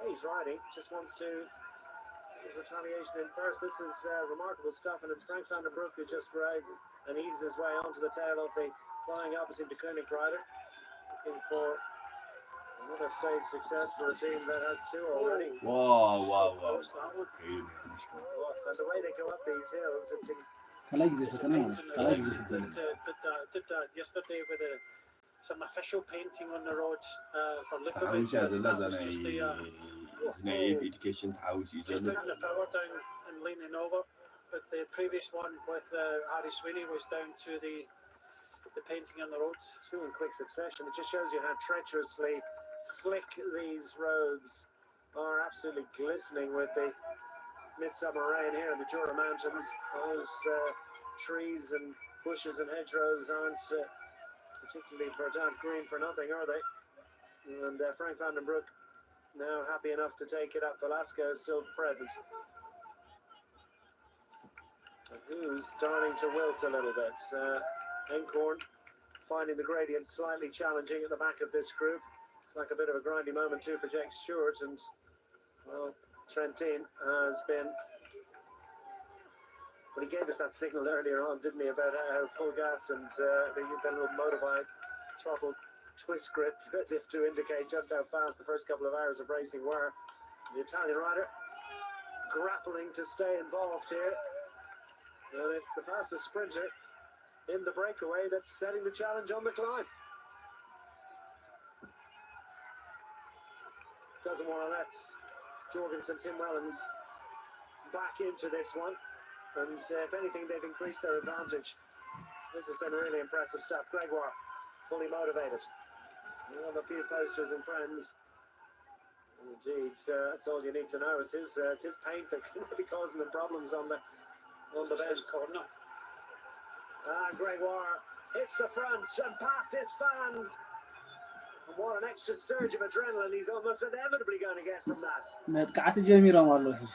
He's riding, just wants to his retaliation in first. This is remarkable stuff, and it's Frank van den Broek who just rises and eases his way onto the tail of the flying opposite de Koenig rider, looking for another stage success for a team that has two already. Wow. And the way they go up these hills, it's did that yesterday with some official painting on the road for Lipovic. education house. Just taking the power down and leaning over. But the previous one with Harry Sweeney was down to the painting on the roads. Two in quick succession. It just shows you how treacherously slick these roads are. Absolutely glistening with the midsummer rain here in the Jura Mountains. Those trees and bushes and hedgerows aren't particularly verdant green for nothing, are they? And Frank van den Broek now happy enough to take it up. Velasco still present. Who's starting to wilt a little bit? Encorn finding the gradient slightly challenging at the back of this group. It's like a bit of a grindy moment too for Jake Stewart, and well, Trentin has been. But he gave us that signal earlier on, didn't he, about how full gas and the little motorbike throttle twist grip, as if to indicate just how fast the first couple of hours of racing were. The Italian rider grappling to stay involved here. And it's the fastest sprinter in the breakaway that's setting the challenge on the climb. Doesn't want to let Jorgensen, Tim Wellens back into this one. And if anything, they've increased their advantage. This has been really impressive stuff. Gregoire, fully motivated. We have a few posters and friends. Indeed, that's all you need to know. It's his paint that could be causing them problems on the bench corner. Gregoire hits the front and past his fans. What an extra surge of adrenaline he's almost inevitably going to get from that. መጥቃዕቲ ጀሚሮም ኣለዉ ሕጂ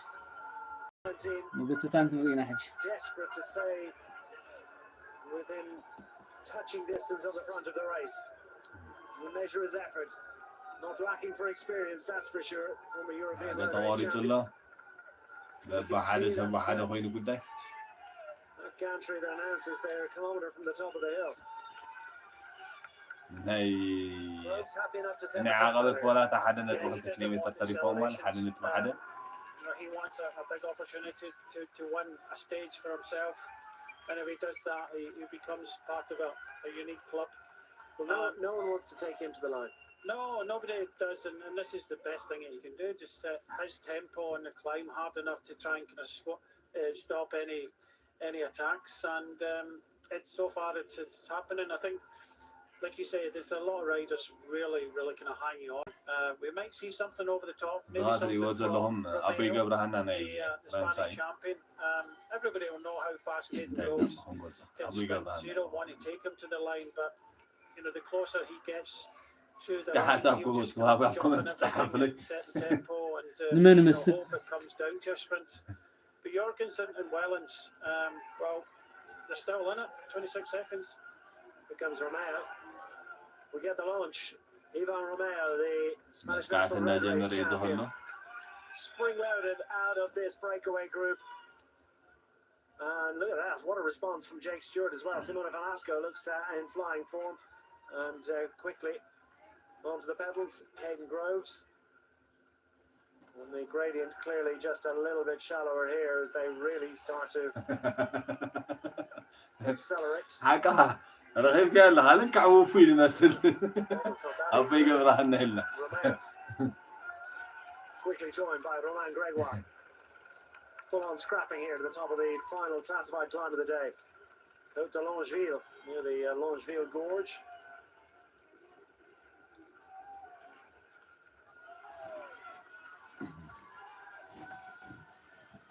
19 ንብትታን ክንሪኢና ሕጂ desperate to stay within touching distance of the front of the race. He'll measure his effort. Not lacking for experience, that's for sure. Former European هذا race ተዋሪጡ ኣሎ በሓደ ሰብ በሓደ ኮይኑ ጉዳይ That gantry that announces they're a kilometre from the top of the hill. ናይ Groves happy enough to set ናይ the ዓቐበት tempo. ወላታ 1.2 ኪሎ ሜትር ተሪፎማል 1.1 He wants a big opportunity to win a stage for himself, and if he does that, he becomes part of a unique club. Well, no one wants to take him to the line. No, nobody does, and this is the best thing that you can do. Just set his tempo on the climb hard enough to try and kind of stop any attacks, and it's so far it's happening. I think, like you say, there's a lot of riders really kind of hanging on. We might see something over the top. Maybe something لهم أبي from قبرهنا the Spanish champion. Everybody will know how fast Caden Groves can sprint, so you don't want to take him to the line, but you know, the closer he gets to the line, he'll just jump in everything, set the tempo, and hope it comes down to a sprint. But Jorgensen and Wellens, well, they're still in it. 26 seconds. Here comes Romeo. We get the launch. Ivan Romeo, the Spanish national road race champion, spring-loaded out of this breakaway group. And look at that, what a response from Jake Stewart as well. Simona Velasco looks in flying form. And quickly onto the pedals, Caden Groves. And the gradient clearly just a little bit shallower here as they really start to accelerate. رغيب قال له هذا كعو في المثل أبي قبرهنا هلا quickly joined by Romain Gregoire. Full on scrapping here to the top of the final classified climb of the day. Côte de Longeville, near the Longeville Gorge.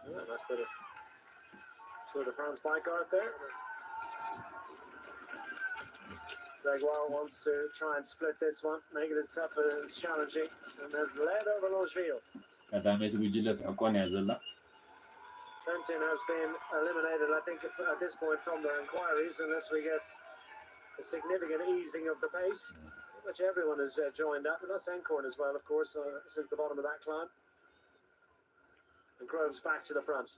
Yeah, nice bit of Tour de France bike art there. Gregoire wants to try and split this one, make it as tough as challenging, and has led over Longeville. Trentin has been eliminated, I think, at this point from the inquiries, unless we get a significant easing of the pace. Pretty much everyone has joined up, and that's Encorn as well, of course, since the bottom of that climb. And Groves back to the front.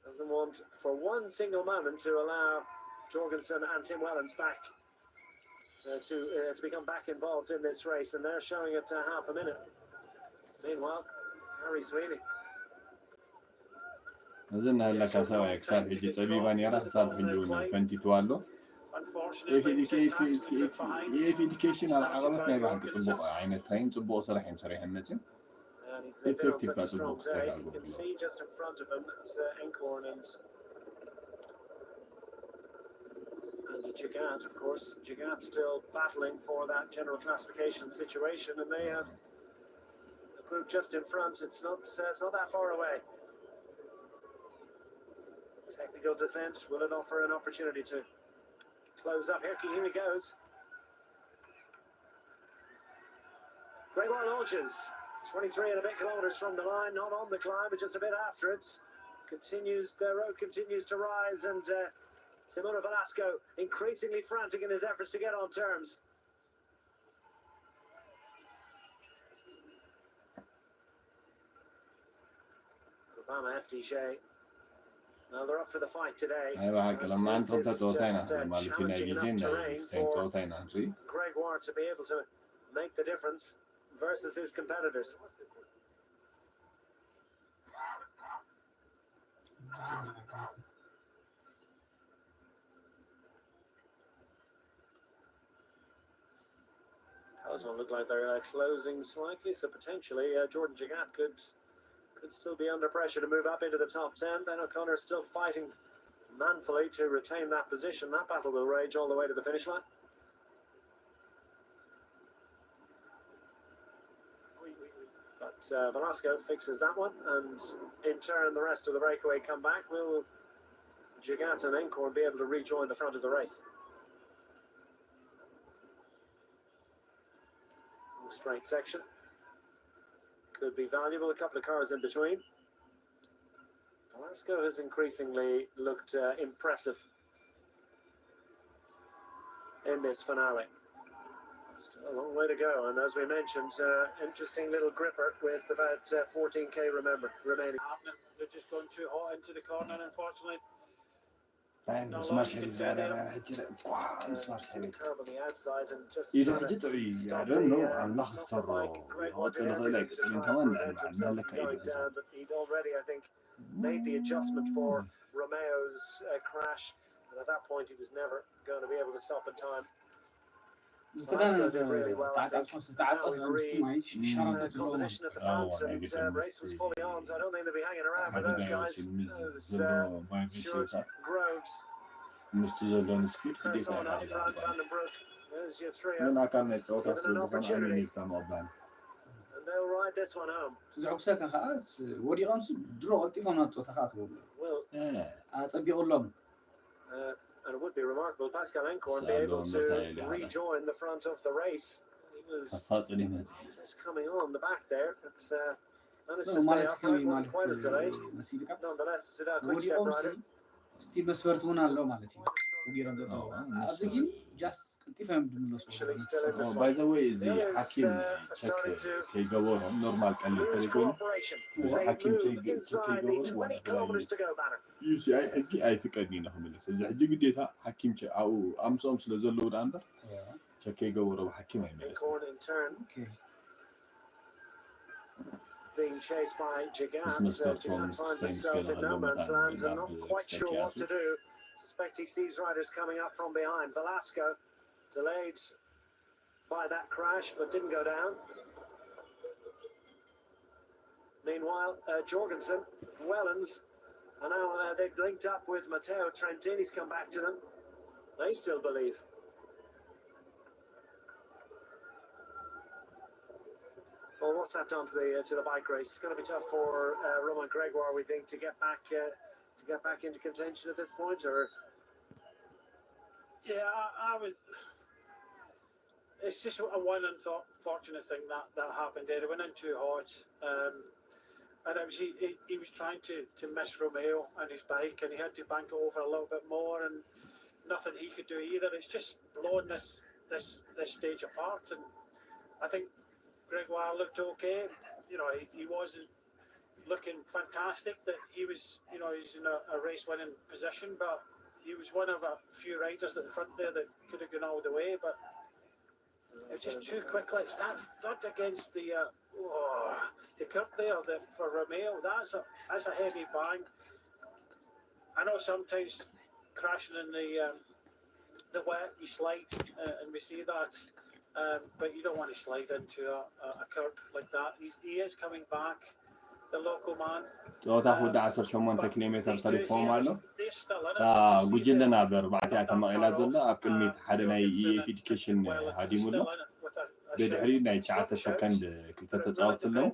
Doesn't want for one single moment to allow Jorgensen and Tim Wellens back to become back involved in this race, and they're showing it half a minute. Meanwhile, Harry Sweeney. أظن هلا كسوي أكثر حجة طبيبا يرى حساب حجونا فانتي توالو كيف education على عقبة ما يبغى تطبق عينة تين تطبق صريح متى effective تطبق استهلاك You can see just in front of him it's Encorn and Gigant, of course. Gigant still battling for that general classification situation, and they have the group just in front. It's not that far away. Technical descent, will it offer an opportunity to close up? Here he goes. Gregoire launches 23 and a bit kilometres from the line, not on the climb, but just a bit after it. The road continues to rise, and Simona Velasco increasingly frantic in his efforts to get on terms. Obama FDJ. Now they're up for the fight today. لما أنت توتينا لما لكينا يجين سين توتينا ري Gregoire to be able to make the difference versus his competitors. Peloton look like they're closing slightly, so potentially Jordan Gigant could still be under pressure to move up into the top 10. Ben O'Connor still fighting manfully to retain that position. That battle will rage all the way to the finish line. But Velasco fixes that one, and in turn the rest of the breakaway come back. Will Gigant and Encorn be able to rejoin the front of the race? straight section. Could be valuable. A couple of cars in between. Velasco has increasingly looked impressive in this finale. Still a long way to go, and as we mentioned, interesting little gripper with about 14k remaining. They're just going too hot into the corner, unfortunately. مسمار شريف على هجرة مسمار شريف إذا هجت I don't know الله خسر هوت الغلاء كتبين كمان عن لك He'd already, I think, made the adjustment for Romeo's crash, and at that point he was never going to be able to stop in time. Velasco did really well. Position at the front, and race was fully on, so I don't think they'll be hanging around for those guys. Stuart Groves. Press on up front, Vandenbroek. There's your trio. Given an opportunity. And they'll ride this one home. And it would be remarkable, Pascal Encorn be able to rejoin the front of the race. He was just coming on the back there. It's managed to stay upright, wasn't quite as delayed. Nonetheless, it's without quick step rider. Still መስፈርቱን አለው ማለት ነው ወዲራም ደቶ አብዚን ጃስ ቅጥፈም ድምነሱ by the way the hakim check ከገወሩ ኖርማል ቀል ተሪጎን hakim check you see I ፍቀድኒ ነው ማለት እዚ ሕጂ ግዴታ hakim check አው አምሶም ስለዘለው ዳንበር check ከገወሩ hakim አይመለስ being chased by Gigant. Gigant finds himself in no man's land and not quite sure what to do. Suspect he sees riders coming up from behind. Velasco delayed by that crash but didn't go down. Meanwhile, Jorgensen, Wellens, and now they've linked up with Matteo Trentin. He's come back to them. They still believe. Well, what's that done to the bike race? It's going to be tough for Romain Gregoire, we think, to get back into contention at this point, or yeah, I was. It's just a one unfortunate thing that happened there. They went in too hot, and it was he was trying to miss Romeo and his bike, and he had to bank it over a little bit more, and nothing he could do either. It's just blowing this stage apart, and I think Gregoire looked okay. You know, he wasn't looking fantastic. That he was, you know, he's in a race-winning position, but he was one of a few riders at the front there that could have gone all the way. But it was just too quickly. It's that thud against the curb there for Romeo. That's a heavy bang. I know sometimes crashing in the wet, you slide, and we see that. But you don't want to slide into a curb like that. He is coming back, the local man. تاخذ 18 كيلومتر طريق فوق ماله قجل لنا ب4 تمايل زله اب كلمه حدا ناي ايديكيشن هاديمو بدحري ناي 9 سكند كلتا تصاوت له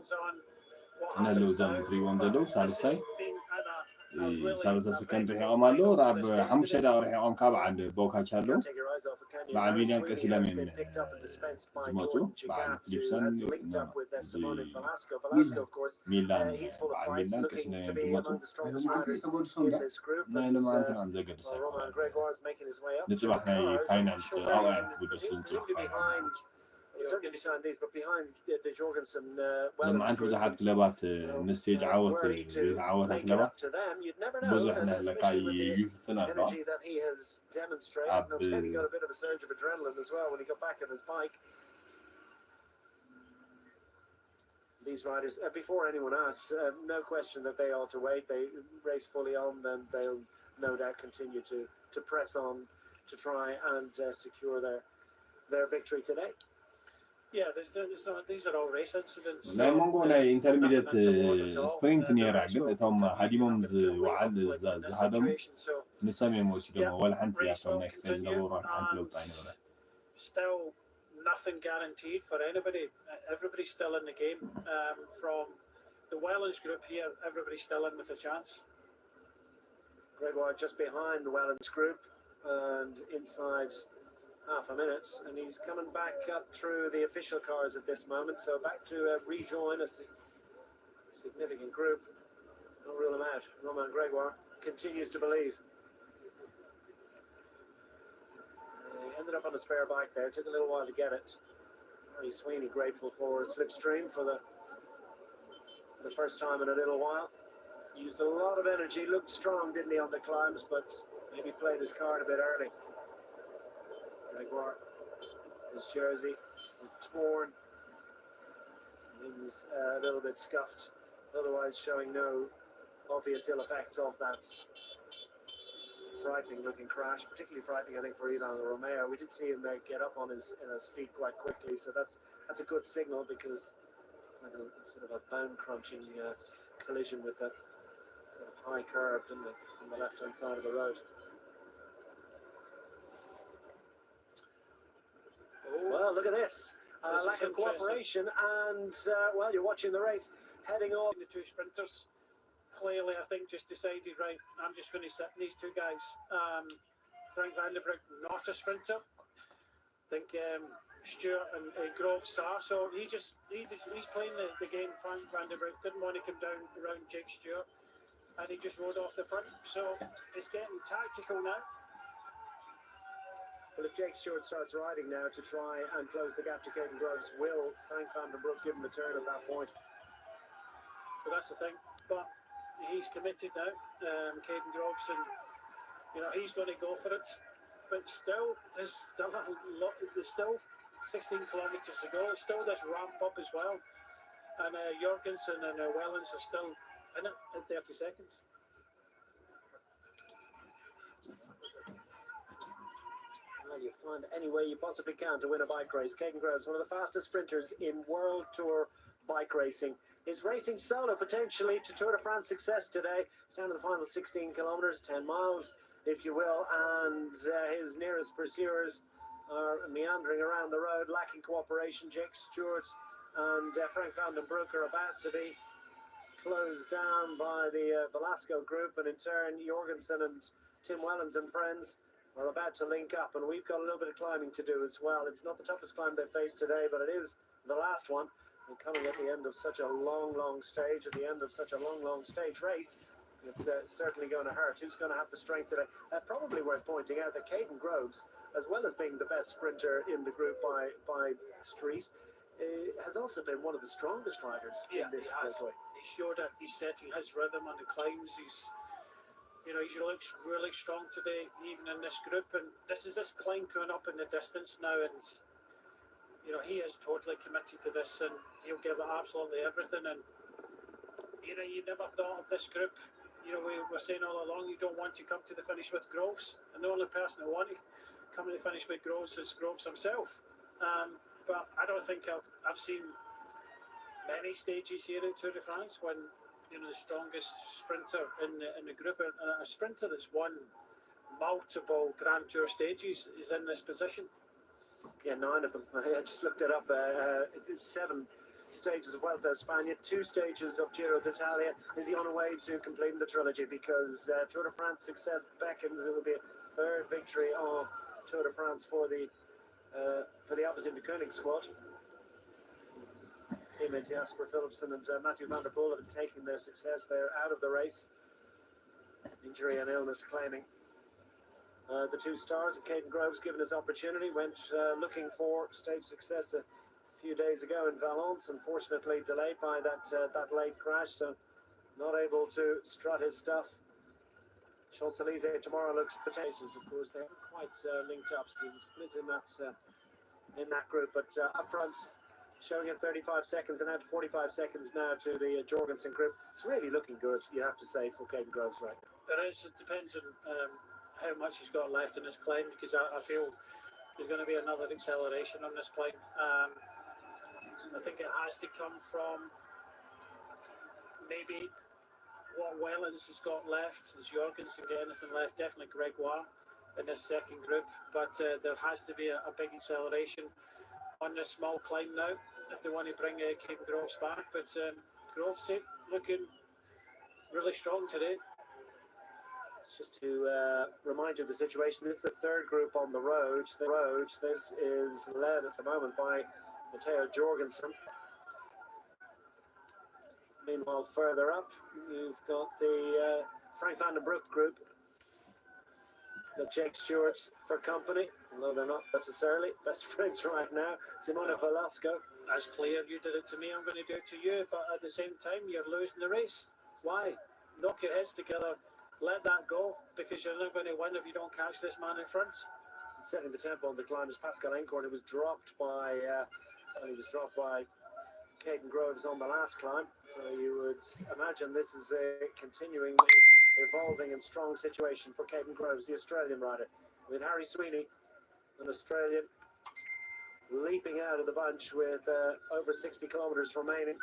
انا لو زم 3 دلو سالساي سالسا سكند ريحهم አለው ራብ 5 دقائق ريحهم كابعد بوكاچ አለው بعدين كسيلا من زماتو بعد فليبسن ميلان بعد كسيلا زماتو لا ما انت عم زقد نصبح هاي فاينانس اوان بدسون certainly behind these, but behind the Jorgensen. لما أنت بزحت كلابات نسيج عوض كلابات بزحنا لكاي يفتنا energy that he has demonstrated. Maybe got a bit of a surge of adrenaline as well when he got back on his bike. These riders, before anyone asks, no question that they ought to wait. They race fully on, then they'll no doubt continue to press on to try and secure their victory today. Yeah, these are all race incidents. لا مونغو لا intermediate sprint نيرا قل توم هاديموم وعد زهادم نسمي موسيقى ولا حنت يا توم نكسج لورا حنت لو تاني ولا. Still nothing guaranteed for anybody. Everybody's still in the game. From the Wellens group here, everybody's still in with a chance. Gregoire just behind the Wellens group and inside half a minute, and he's coming back up through the official cars at this moment, so back to rejoin a significant group. Don't rule him out. Romain Gregoire continues to believe. He ended up on a spare bike there. Took a little while to get it. Ronnie Sweeney grateful for Slipstream for the first time in a little while. Used a lot of energy. Looked strong, didn't he, on the climbs, but maybe played his card a bit early. Gregoire, his jersey torn. He's a little bit scuffed. Otherwise showing no obvious ill effects of that frightening looking crash, particularly frightening I think for Ivan Romeo. We did see him get up on his feet quite quickly, so that's a good signal, because like a sort of a bone crunching collision with the sort of high curve on the left hand side of the road. Well, look at this. Lack of cooperation, and well, you're watching the race heading off. The two sprinters clearly, I think, just decided, right, I'm just going to sit these two guys. Frank van der Broek, not a sprinter. I think Stuart and Groves are, so he's playing the game. Frank van der Broek didn't want to come down around Jake Stewart, and he just rode off the front. So it's getting tactical now. Well, if Jake Stewart starts riding now to try and close the gap to Caden Groves, will Frank van der Broek give him the turn at that point? So that's the thing. But he's committed now, Caden Groves, and he's going to go for it. But still, there's still a lot. There's still 16 kilometres to go. Still this ramp up as well, and Jorgensen and Wellens are still in it in 30 seconds. Well, you find any way you possibly can to win a bike race. Caden Groves, one of the fastest sprinters in World Tour bike racing, is racing solo potentially to Tour de France success today. He's down to the final 16 kilometres, 10 miles, if you will, and his nearest pursuers are meandering around the road, lacking cooperation. Jake Stewart and Frank van den Broek are about to be closed down by the Velasco group, and in turn Jorgensen and Tim Wellens and friends are about to link up, and we've got a little bit of climbing to do as well. It's not the toughest climb they've faced today, but it is the last one. And coming at the end of such a long stage, at the end of such a long stage race, it's certainly going to hurt. Who's going to have the strength today? Probably worth pointing out that Caden Groves, as well as being the best sprinter in the group by street, has also been one of the strongest riders in this breakaway. He showed it. He's setting his rhythm on the climbs. He looks really strong today, even in this group. And this climb coming up in the distance now, and he is totally committed to this, and he'll give it absolutely everything. And you never thought of this group. We were saying all along, you don't want to come to the finish with Groves, and the only person who wanted to come to the finish with Groves is Groves himself. But I don't think I've seen many stages here at Tour de France when the strongest sprinter in the group, a sprinter that's won multiple Grand Tour stages, is in this position. Yeah, 9 of them. I just looked it up. 7 stages of Vuelta a España, 2 stages of Giro d'Italia. Is he on a way to completing the trilogy? Because Tour de France success beckons. It will be a 3rd victory of Tour de France for the Abis in the Koenig squad. His teammates Jasper Philipsen and Matthew van der Poel have been taking their success. They're out of the race. Injury and illness claiming. The 2 stars, Caden Groves, given his opportunity, went looking for stage success a few days ago in Valence, unfortunately delayed by that late crash, so not able to strut his stuff. Champs-Élysées tomorrow looks potential. Of course, they haven't quite linked up, so there's a split in that group, but up front, showing at 35 seconds and out to 45 seconds now to the Jorgensen group. It's really looking good, you have to say, for Caden Groves right now. It depends on how much he's got left in this climb, because I feel there's going to be another acceleration on this climb. I think it has to come from maybe what Wellens has got left. Does Jorgensen get anything left? Definitely Gregoire in this second group, but there has to be a big acceleration on this small climb now if they want to bring Caden Groves back. But Groves looking really strong today. Just to remind you of the situation, this is the third group on the road. This is led at the moment by Matteo Jorgensen. Meanwhile, further up, you've got the Frank van den Broek group. Got Jake Stewart for company, although they're not necessarily best friends right now. Simona Velasco. That's clear. You did it to me, I'm going to do it to you. But at the same time, you're losing the race. Why? Knock your heads together. Let that go, because you're not going to win if you don't catch this man in front. Setting the tempo on the climb is Pascal Encorn, who was dropped by Caden Groves on the last climb. So you would imagine this is a continuing, evolving and strong situation for Caden Groves, the Australian rider, with Harry Sweeney, an Australian, leaping out of the bunch with over 60 kilometres remaining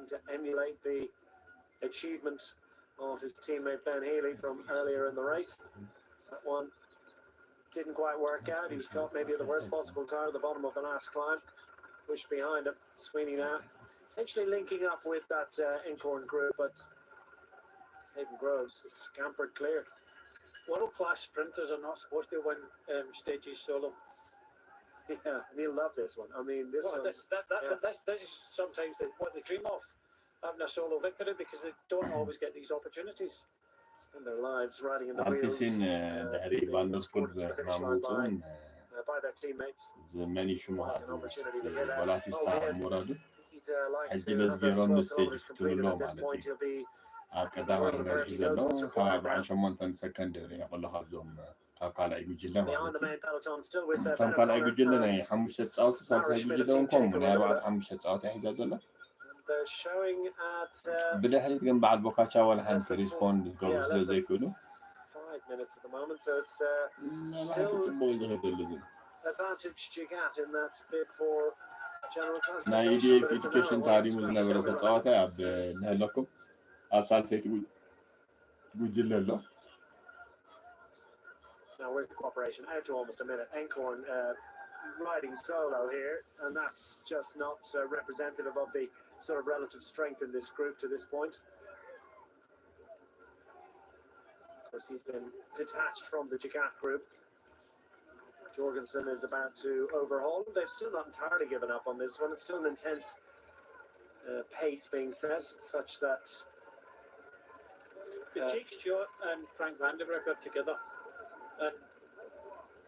to emulate the achievement of his teammate Ben Healy from earlier in the race. That one didn't quite work out. He was caught maybe at the worst possible time at the bottom of the last climb. Pushed behind him. Sweeney now potentially linking up with that Encorn group, but Hayden Groves scampered clear. World-class sprinters are not supposed to win stages solo. Yeah, they'll love this one. I mean, this one. This is sometimes what they dream of, having a solo victory, because they don't always get these opportunities. Spend their lives riding in the wheels. By their teammates. Many شموها ولا تستعمل حجز جيرون ستيج فتولو مالتي أكدام نرجزلو كابعن شمونتن سكندري يقول لها بزوم كاكالا يجيلا مالتي كاكالا يجيلا ناي حمشة تساوت سالسة يجيلا ونكم من أربعة حمشة تساوت يحجزلا بدي حريت جنب بعد بوكاتشا ولا حنت ريسبوند قبل زي كله 5 minutes at the moment, so it's still advantage Gigat in that bid for general classification. Na idea education تاري مزنا برا تساوته أب نهلكم أبصار سيتي بوجلله. Now where's the cooperation? Out to almost a minute. Encorn riding solo here, and that's just not representative of the sort of relative strength in this group to this point. Of course, he's been detached from the Gigat group. Jorgensen is about to overhaul. They've still not entirely given up on this one. It's still an intense pace being set, such that Jake Stewart and Frank van den Broek are together, and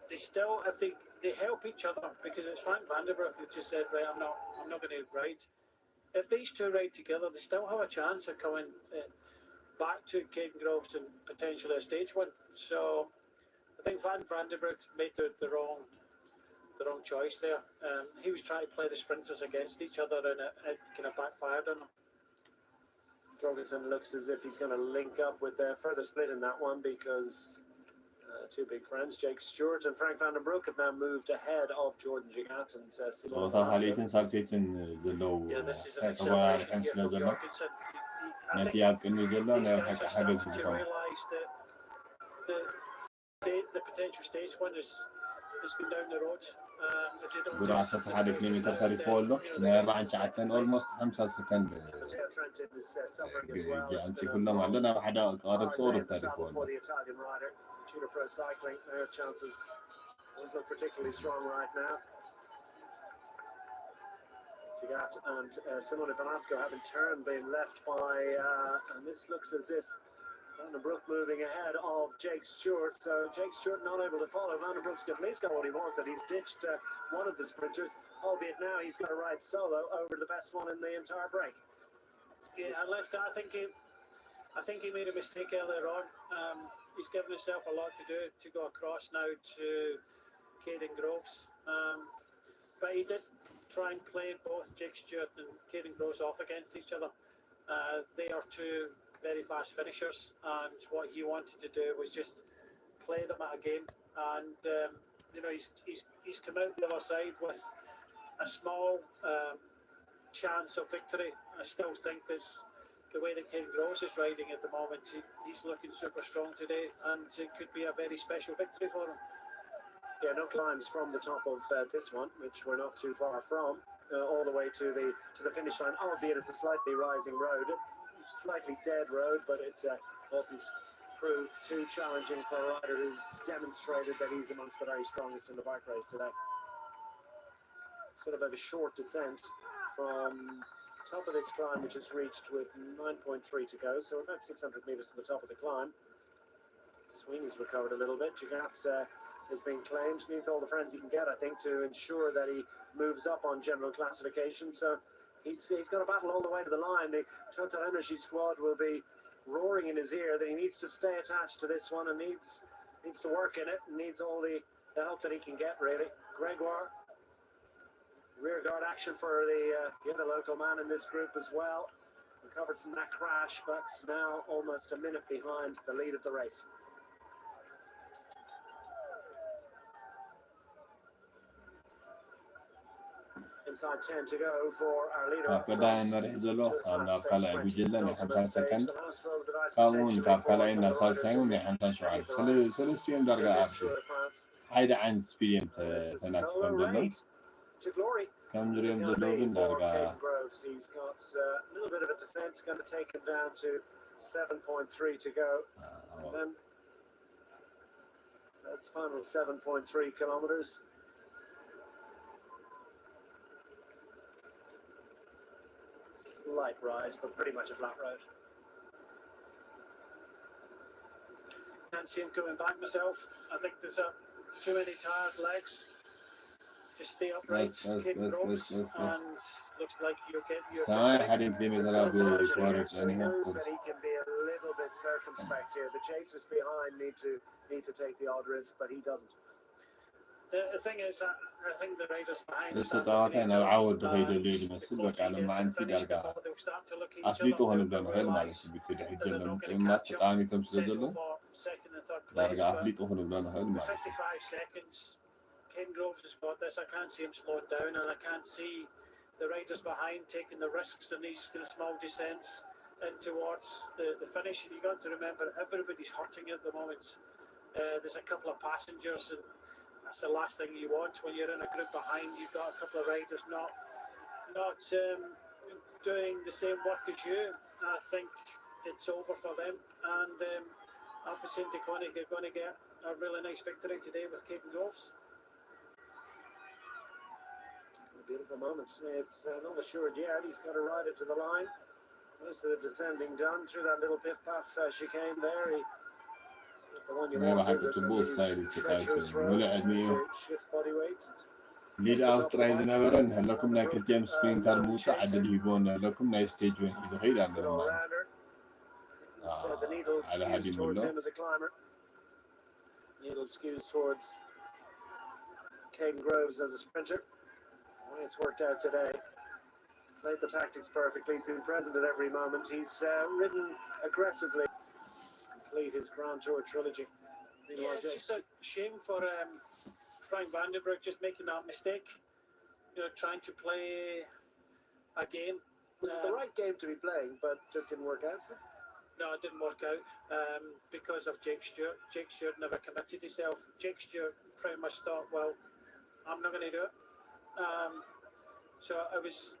they still, I think, they help each other, because it's Frank van den Broek who just said, "Right, I'm not going to ride." If these two ride together, they still have a chance of coming back to Caden Groves and potentially a stage win. So I think Van den Broek made the wrong choice there. He was trying to play the sprinters against each other, and it kind of backfired on him. Jorgensen looks as if he's going to link up with a further split in that one, because two big friends, Jake Stewart and Frank van den Broek, have now moved ahead of Jordan Gigat and Simon حاليا سالسيتن زلو ساتوا الحمس لزلو نتياب كنو زلو نرحك حاجة زلو the potential stage one is going down the road. دراسة حدا كيلومتر خلي فولو نربع ساعتين almost 5 سكند جانتي كلهم عندنا حدا قارب صور بتاعي فولو Tutor Pro Cycling, their chances don't look particularly strong right now. Gigat and Simone Velasco have in turn been left by, and this looks as if Van den Broek moving ahead of Jake Stewart. So Jake Stewart not able to follow. Van den Broek's at least got what he wanted. He's ditched one of the sprinters, albeit now he's got to ride solo over the best one in the entire break. Yeah, I left. I think he made a mistake earlier on. He's given himself a lot to do to go across now to Caden Groves. But he did try and play both Jake Stewart and Caden Groves off against each other. They are two very fast finishers, and what he wanted to do was just play them at a game. And he's come out the other side with a small chance of victory. I still think the way that Caden Groves is riding at the moment, he's looking super strong today, and it could be a very special victory for him. Yeah, no climbs from the top of this one, which we're not too far from, all the way to the finish line, albeit it's a slightly rising road, slightly dead road, but it opened prove too challenging for a rider who's demonstrated that he's amongst the very strongest in the bike race today. Sort of a short descent from top of this climb, which is reached with 9.3 to go, so about 600 meters to the top of the climb. Sweeney's recovered a little bit. Jagat's has been claimed, needs all the friends he can get, I think, to ensure that he moves up on general classification. So he's got a battle all the way to the line. The Total Energy squad will be roaring in his ear that he needs to stay attached to this one and needs to work in it and needs all the help that he can get, really. Gregoire, rear guard action for the other local man in this group as well. Recovered from that crash, but now almost a minute behind the lead of the race. Inside 10 to go for our leader. قدان مرح زلو صابنا بكلا بجلنا 50 سكند كامون كابكلا إن صار سايون نحن شوال سلستيون درجة عارفة هيدا عن سبيديم تنات كم جلو كم دريم زلو بين درجة. He's got a little bit of a descent. It's going to take him down to 7.3 to go. And then that's final 7.3 kilometers. Slight rise, but pretty much a flat road. Can't see him coming back myself. I think there's too many tired legs. Just stay upright, kick ropes, and looks like you're getting your that he can be a little bit circumspect here. The chasers behind need to take the odd risk, but he doesn't. The thing is, I think the riders behind استطاعت أن أعود غير الليل مسل وقال ما عندي درجة أثبته هنبدأ نهل معلش بتدي حجنا ما تقامي تمسل دلنا درجة أثبته هنبدأ نهل معلش. 55 seconds. Ken Groves has got this. I can't see him slowing down, and I can't see the riders behind taking the risks in these small descents in towards the finish. And you got to remember, everybody's hurting at the moment. There's a couple of passengers, and that's the last thing you want when you're in a group behind. You've got a couple of riders not doing the same work as you. I think it's over for them, and Abis and Deconic are going to get a really nice victory today with Caden Groves. Beautiful moment. It's not assured yet. He's got to ride it to the line. Most of the descending done through that little piff-paff chicane there. The one you want is treacherous road to shift body weight. ليد أوترايز نبرن هلكم لا كتيم سبرينتر موسى عدل هيبون هلكم لا ستيج وين إذا غير عن المان. على هذه الملة. Needle skews towards Caden Groves as a sprinter. It's worked out today. Played the tactics perfectly. He's been present at every moment. He's ridden aggressively. Complete his Grand Tour trilogy. Yeah, it's just a shame for Frank Vandenbroek just making that mistake. You know, trying to play a game. Was it the right game to be playing, but just didn't work out for him? No, it didn't work out because of Jake Stewart. Jake Stewart never committed himself. Jake Stewart pretty much thought, well, I'm not going to do it. So it was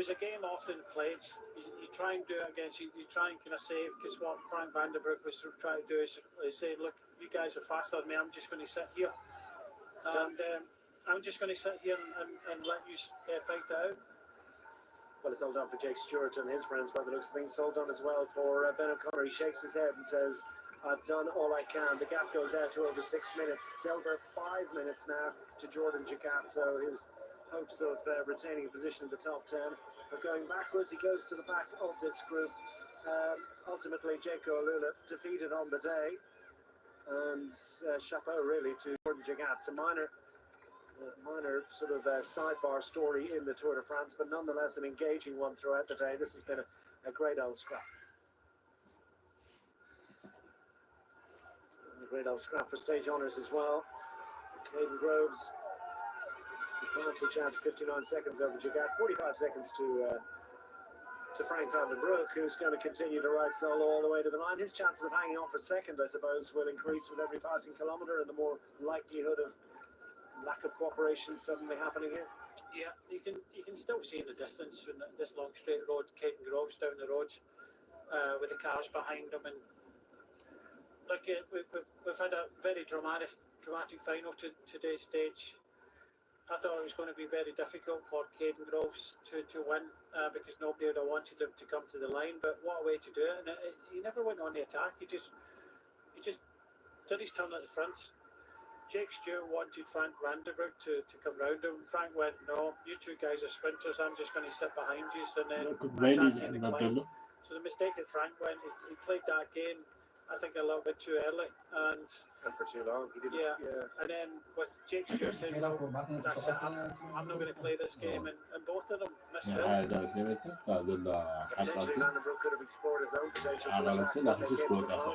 a game often played. You try and do it against you try and kind of save, because what Frank Vandenbroek was trying to do is say, look, you guys are faster than me, I'm just going to sit here. And I'm just going to sit here and let you fight it out. Well, it's all done for Jake Stewart and his friends by the looks of things. It's all done as well for Ben O'Connor. He shakes his head and says, I've done all I can. The gap goes out to over 6 minutes. It's over 5 minutes now to Jordan Jagat. So his hopes of retaining a position in the top 10 are going backwards. He goes to the back of this group. Ultimately, Jaco Alula defeated on the day. And chapeau, really, to Jordan Jagat. It's a minor sort of sidebar story in the Tour de France, but nonetheless an engaging one throughout the day. This has been a great old scrap. Great old scrap for stage honours as well. Caden Groves advantage out to 59 seconds over Jagat, 45 seconds to Frank Vandenbroek, who's going to continue to ride solo all the way to the line. His chances of hanging on for second, I suppose, will increase with every passing kilometre, and the more likelihood of lack of cooperation suddenly happening here. Yeah, you can still see in the distance from this long straight road, Caden Groves down the road. with the cars behind them. And look, we've had a very dramatic final to today's stage. I thought it was going to be very difficult for Caden Groves to win because nobody would have wanted him to come to the line. But what a way to do it! And he never went on the attack. He just did his turn at the front. Jake Stewart wanted Frank Vandenbroek to come round him. Frank went, no, you two guys are sprinters. I'm just going to sit behind you. And then so the mistake that Frank went, he played that game, I think, a little bit too early and for too long. He didn't. Yeah. And then with Jake Stewart saying, well, that's it. I'm not going to play this game, and both of them missed it. Potentially, Vandenbroek could have explored his own potential to attack.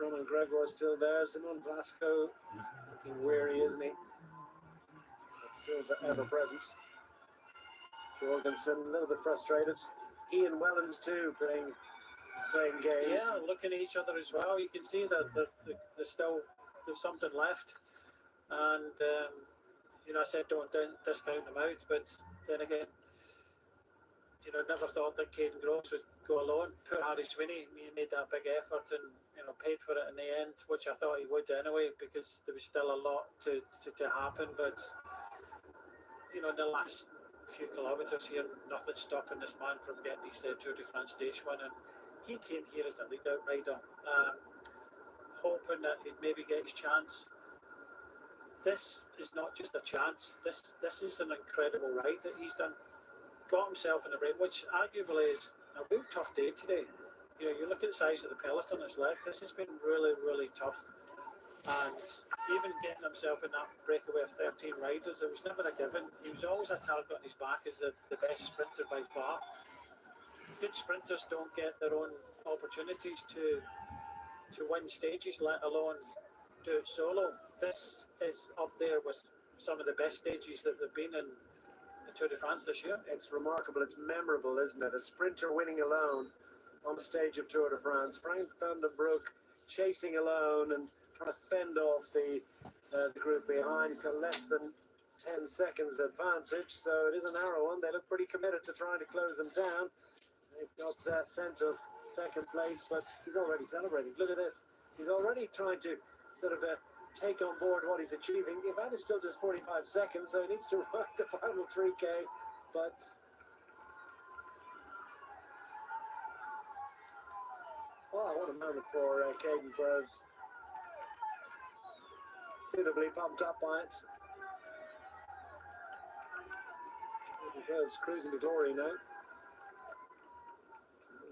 Roman Gregor still there. Simon Blasco looking weary, isn't he? But still ever present. Jorgensen a little bit frustrated. Ian Wellens too playing games. Yeah, looking at each other as well. You can see that there's something left. And I said don't discount them out, but then again, never thought that Caden Groves would go alone. Poor Harry Sweeney, he made that big effort and paid for it in the end, which I thought he would anyway, because there was still a lot to happen. But in the last few kilometres here, nothing stopping this man from getting his Tour de France stage win. And he came here as a lead-out rider, hoping that he'd maybe get his chance. This is not just a chance. This is an incredible ride that he's done. Got himself in the break, which arguably is a real tough day today. You look at the size of the peloton that's left. This has been really, really tough. And even getting himself in that breakaway of 13 riders, it was never a given. He was always a target on his back as the best sprinter by far. Good sprinters don't get their own opportunities to win stages, let alone do it solo. This is up there with some of the best stages that they've been in Tour de France this year. It's remarkable, it's memorable, isn't it? A sprinter winning alone on the stage of Tour de France. Frank Vandenbroek chasing alone and trying to fend off the group behind. He's got less than 10 seconds advantage, so it is a narrow one. They look pretty committed to trying to close him down. They've got scent of second place, but he's already celebrating. Look at this. He's already trying to sort of take on board what he's achieving. The event is still just 45 seconds, so he needs to run the final 3K. But wow, what a moment for Caden Groves. Suitably pumped up by it. Caden Groves cruising to glory now.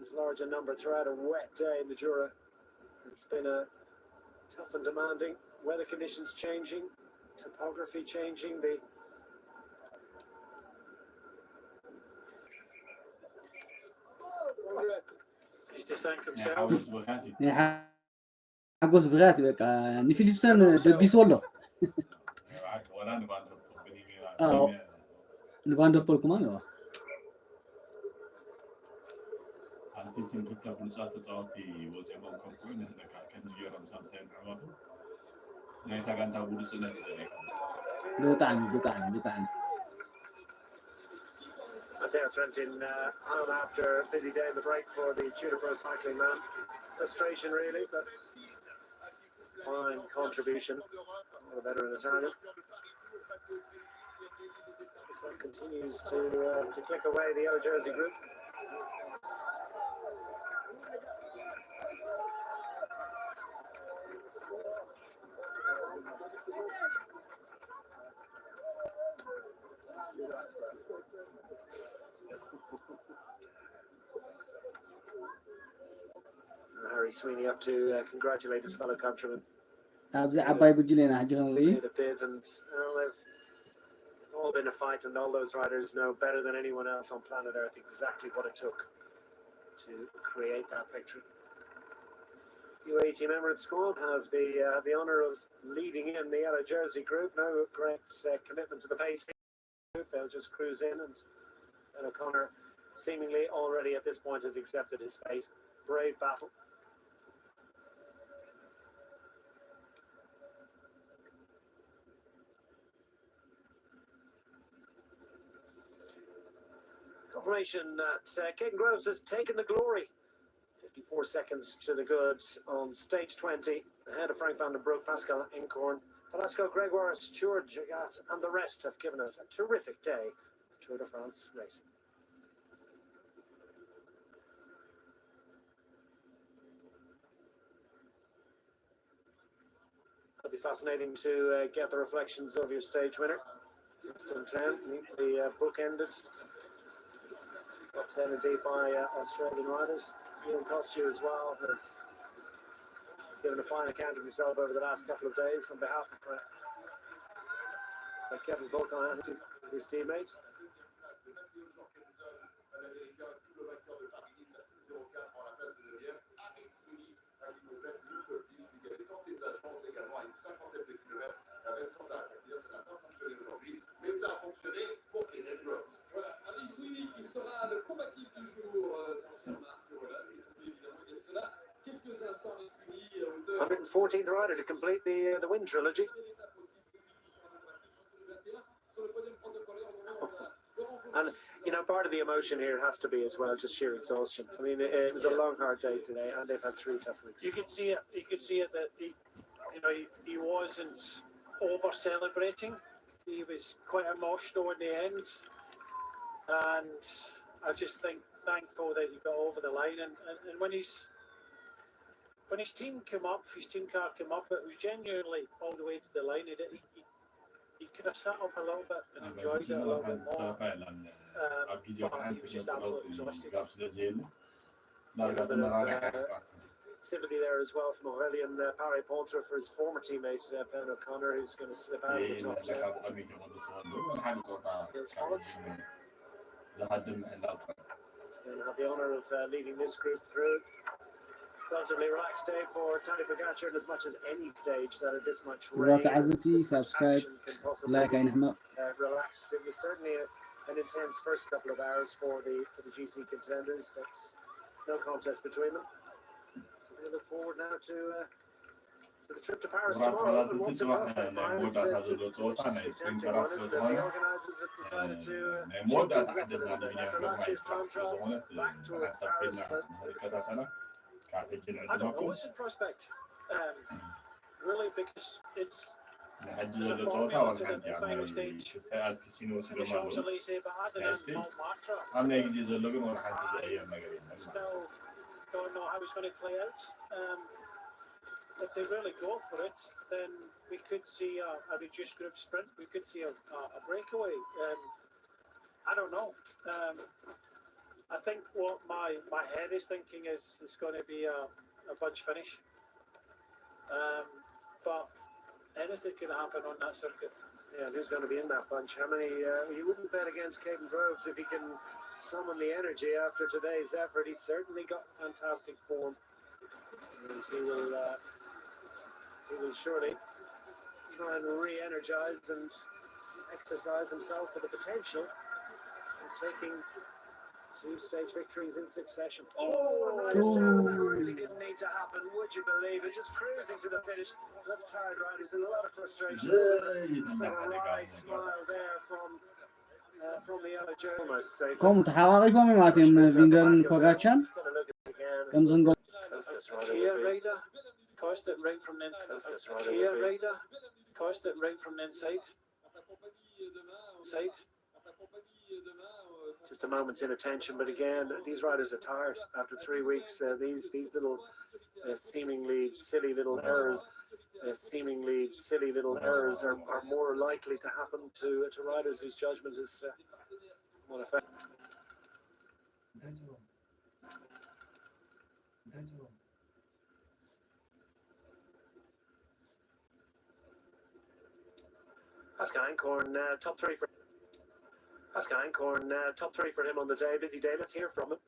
It's larger number throughout a wet day in the Jura. It's been a tough and demanding. Weather conditions changing, topography changing, He's to thank himself. حقوس بغاتي بقى نفيليبسون دبيس والله لفاندربول كمان هو فيلم كتاب نصات تصاوتي وزيبهم كوين هناك كان جيرهم سانسين عواتو نايتا كان تابو لسنة بتعني Matteo Trentin home after a busy day in the break for the Tudor Pro cycling man. Frustration really, but fine contribution. A veteran Italian. Continues to click away the yellow jersey group. Harry Sweeney up to congratulate his fellow countrymen. أبزع عباي بجلينا هجرنا لي. Made a bid and they've all been a fight, and all those riders know better than anyone else on planet Earth exactly what it took to create that victory. UAE Team Emirates squad have the honour of leading in the yellow jersey group. No great commitment to the pace group. They'll just cruise in, and O'Connor seemingly already at this point has accepted his fate. Brave battle. confirmation that Caden Groves has taken the glory. 54 seconds to the goods on stage 20, ahead of Frank van den Broek, Pascal Incorn, Velasco Gregoire, Stuart Jagat, and the rest have given us a terrific day of Tour de France racing. It'll be fascinating to get the reflections of your stage winner. 10, neatly bookended. Top 10 indeed by Australian riders. Ian Costu as well has given a fine account of himself over the last couple of days on behalf of Kevin Volkan and his teammates. Mais ça a fonctionné pour Caden Groves. Voilà, Abis qui sera le combatif du jour, cher Marc. Voilà, c'est évidemment il y a cela. Quelques instants Abis 114th rider to complete the win trilogy. And you know, part of the emotion here has to be as well just sheer exhaustion. I mean, it was a long, hard day today, and they've had 3 tough weeks. You could see it. You could see it that he wasn't over celebrating. He was quite emotional in the end, and I just think thankful that he got over the line. And when his team came up, his team car came up, it was genuinely all the way to the line. He could have sat up a little bit and enjoyed it a little bit more. He was just absolutely exhausted. Sympathy there as well from Aurélien Paré-Poltre for his former teammate Ben O'Connor, who's going to slip out of the top 10. He's going to have the honour of leading this group through. Relatively relaxed day for Tony Pogacar in as much as any stage that at this much rain, subscribe, like, relaxed. It was certainly an intense first couple of hours for the GC contenders, but no contest between them. So we look forward now to the trip to Paris tomorrow. And what's across that mind? It's a deliciously tempting one, isn't it? The organisers have decided to shake things up a little bit. After last year's time trial, back towards Paris. But I don't know what's in prospect. Really, because it's the formula to the final stage. The Champs-Élysées, but I don't know Still don't know how it's going to play out. If they really go for it, then we could see a reduced group sprint. We could see a breakaway. I don't know. I think what my head is thinking is it's going to be a bunch finish. But anything can happen on that circuit. Yeah, who's going to be in that bunch? How many? You wouldn't bet against Caden Groves if he can summon the energy after today's effort. He's certainly got fantastic form, and he will surely try and re-energize and exercise himself for the potential of taking 2 stage victories in succession. Oh, a nice turn that really didn't need to happen, would you believe it? Just cruising to the finish. That's tired riders in a lot of frustration. So a wry smile there from the yellow jersey. Almost safe. ተሓቋቂፎም ማለት እዮም ቪንገርን ፖጋቻን ከም ዝንጎ Kia Raider, constant right from the Kia Raider, constant right from the inside. Just a moment's inattention, but again, these riders are tired after 3 weeks. These little seemingly silly little errors. Are more likely to happen to riders whose judgment is not affected. Pascal Incorn, top 3 for top 3 for him on the day. Busy day. Let's hear from him.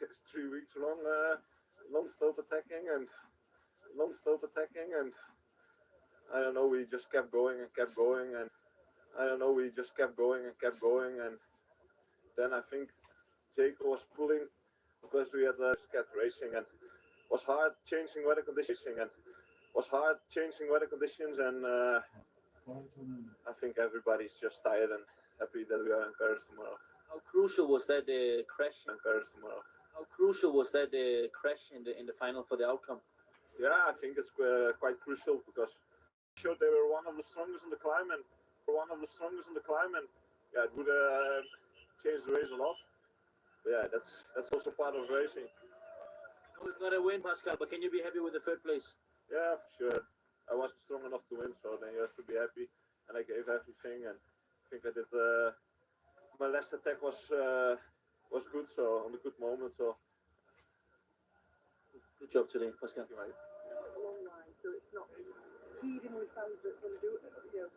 It's 3 weeks long, non-stop attacking, and I don't know. We just kept going, and and then I think Jake was pulling because we had scat racing, and it was hard changing weather conditions, and I think everybody's just tired and happy that we are in Paris tomorrow. How crucial was that crash? How crucial was that crash in the final for the outcome? Yeah, I think it's quite crucial because showed they were one of the strongest in the climb and yeah, it would change the race a lot. But yeah, that's also part of racing. No, it's not a win, Pascal, but can you be happy with the third place? Yeah, for sure. I wasn't strong enough to win, so then you have to be happy. And I gave everything, and I think I did. My last attack was good, so on a good moment. So good job today, Pascal. It's a long line, so it's not heaving with fans that's going to do it,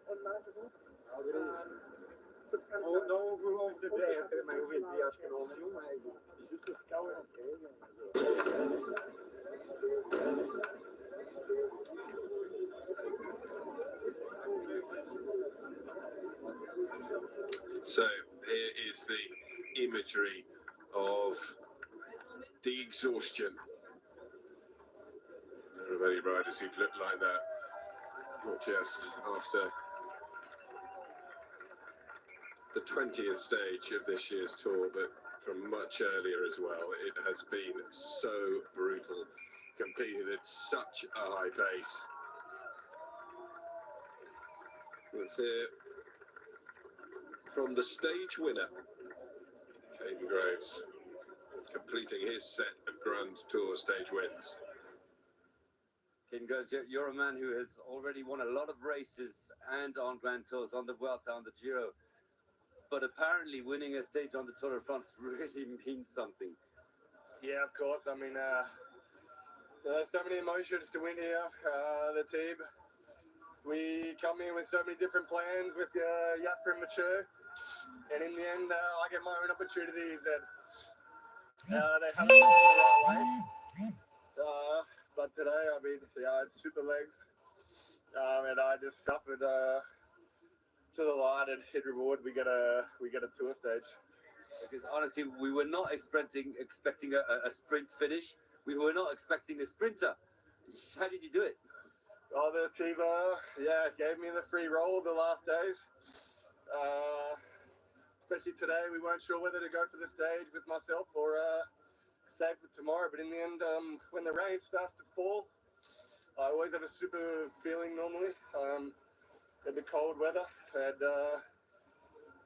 unmanageable. Over de day heb ik mijn windjas genomen, jongen. Het is dus toch koud. So here is the imagery of the exhaustion. There are many riders who've looked like that, not just after the 20th stage of this year's tour, but from much earlier as well. It has been so brutal, competed at such a high pace. Let's hear from the stage winner, Caden Groves, completing his set of Grand Tour stage wins. Caden Groves, you're a man who has already won a lot of races and on Grand Tours, on the Vuelta, on the Giro. But apparently winning a stage on the Tour de France really means something. Yeah, of course. I mean, there's so many emotions to win here. The team, we come here with so many different plans with Jasper and Mature. And in the end, I get my own opportunities, and they haven't gone the right way. But today, I mean, yeah, it's super legs, and I just suffered to the line, and in reward, we get a tour stage. Because honestly, we were not expecting a sprint finish. We were not expecting a sprinter. How did you do it? Oh, the team, gave me the free roll the last days. Especially today, we weren't sure whether to go for the stage with myself or save for tomorrow. But in the end, when the rain starts to fall, I always have a super feeling normally in the cold weather. And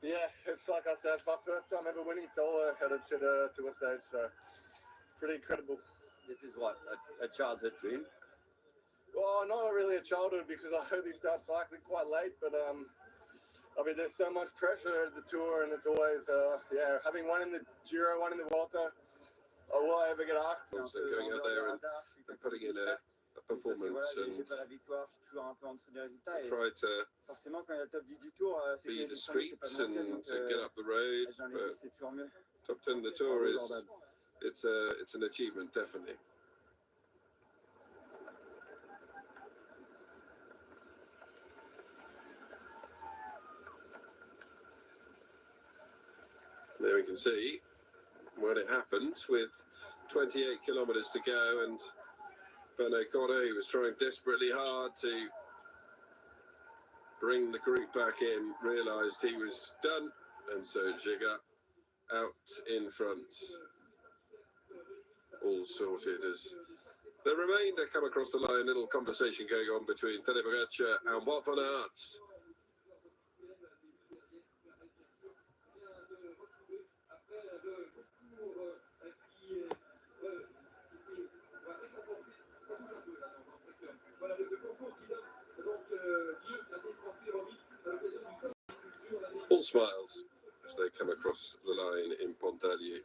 it's like I said, it's my first time ever winning solo headed to a stage. So pretty incredible. This is what, a childhood dream? Well, not really a childhood because I only start cycling quite late, but I mean, there's so much pressure at the tour, and it's always, having one in the Giro, one in the Vuelta, will I ever get asked to? So going out there and putting in a performance and try to be discreet and to get up the road, but top 10 the tour is, it's an achievement, definitely. There we can see when it happened with 28 kilometres to go, and Bernard Connor, who was trying desperately hard to bring the group back in, realised he was done, and so Giga out in front. All sorted as the remainder come across the line. Little conversation going on between Tadej Pogačar and Wout van Aert. All smiles as they come across the line in Pontarlier.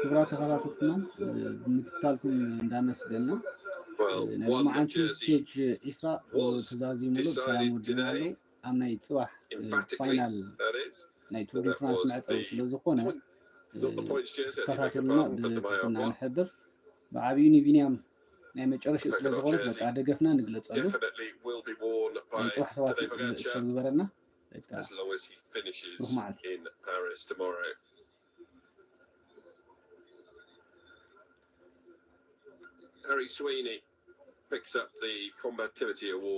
ክብራት ተኸታተልኩና ብምክትታልኩም እንዳመስገና ንሎማ ዓንቲ ስቴጅ 20 ተዛዚሙሉ ብሰላም ወዲና ኣለዉ ኣብ ናይ ፅባሕ ፋይናል ናይ ቱር ዲ ፍራንስ መዕፀዊ ስለ ዝኾነ ተኸታተሉና ብትሕትና ንሕብር ብዓብዪ ኒቪንያም ናይ መጨረሻ ስለ ዝኾነ በቃ ደገፍና ንግለፀሉ ናይ ፅባሕ ሰባት ሰብ ዝበረና as long as he finishes in Paris tomorrow. Harry Sweeney picks up the combativity award.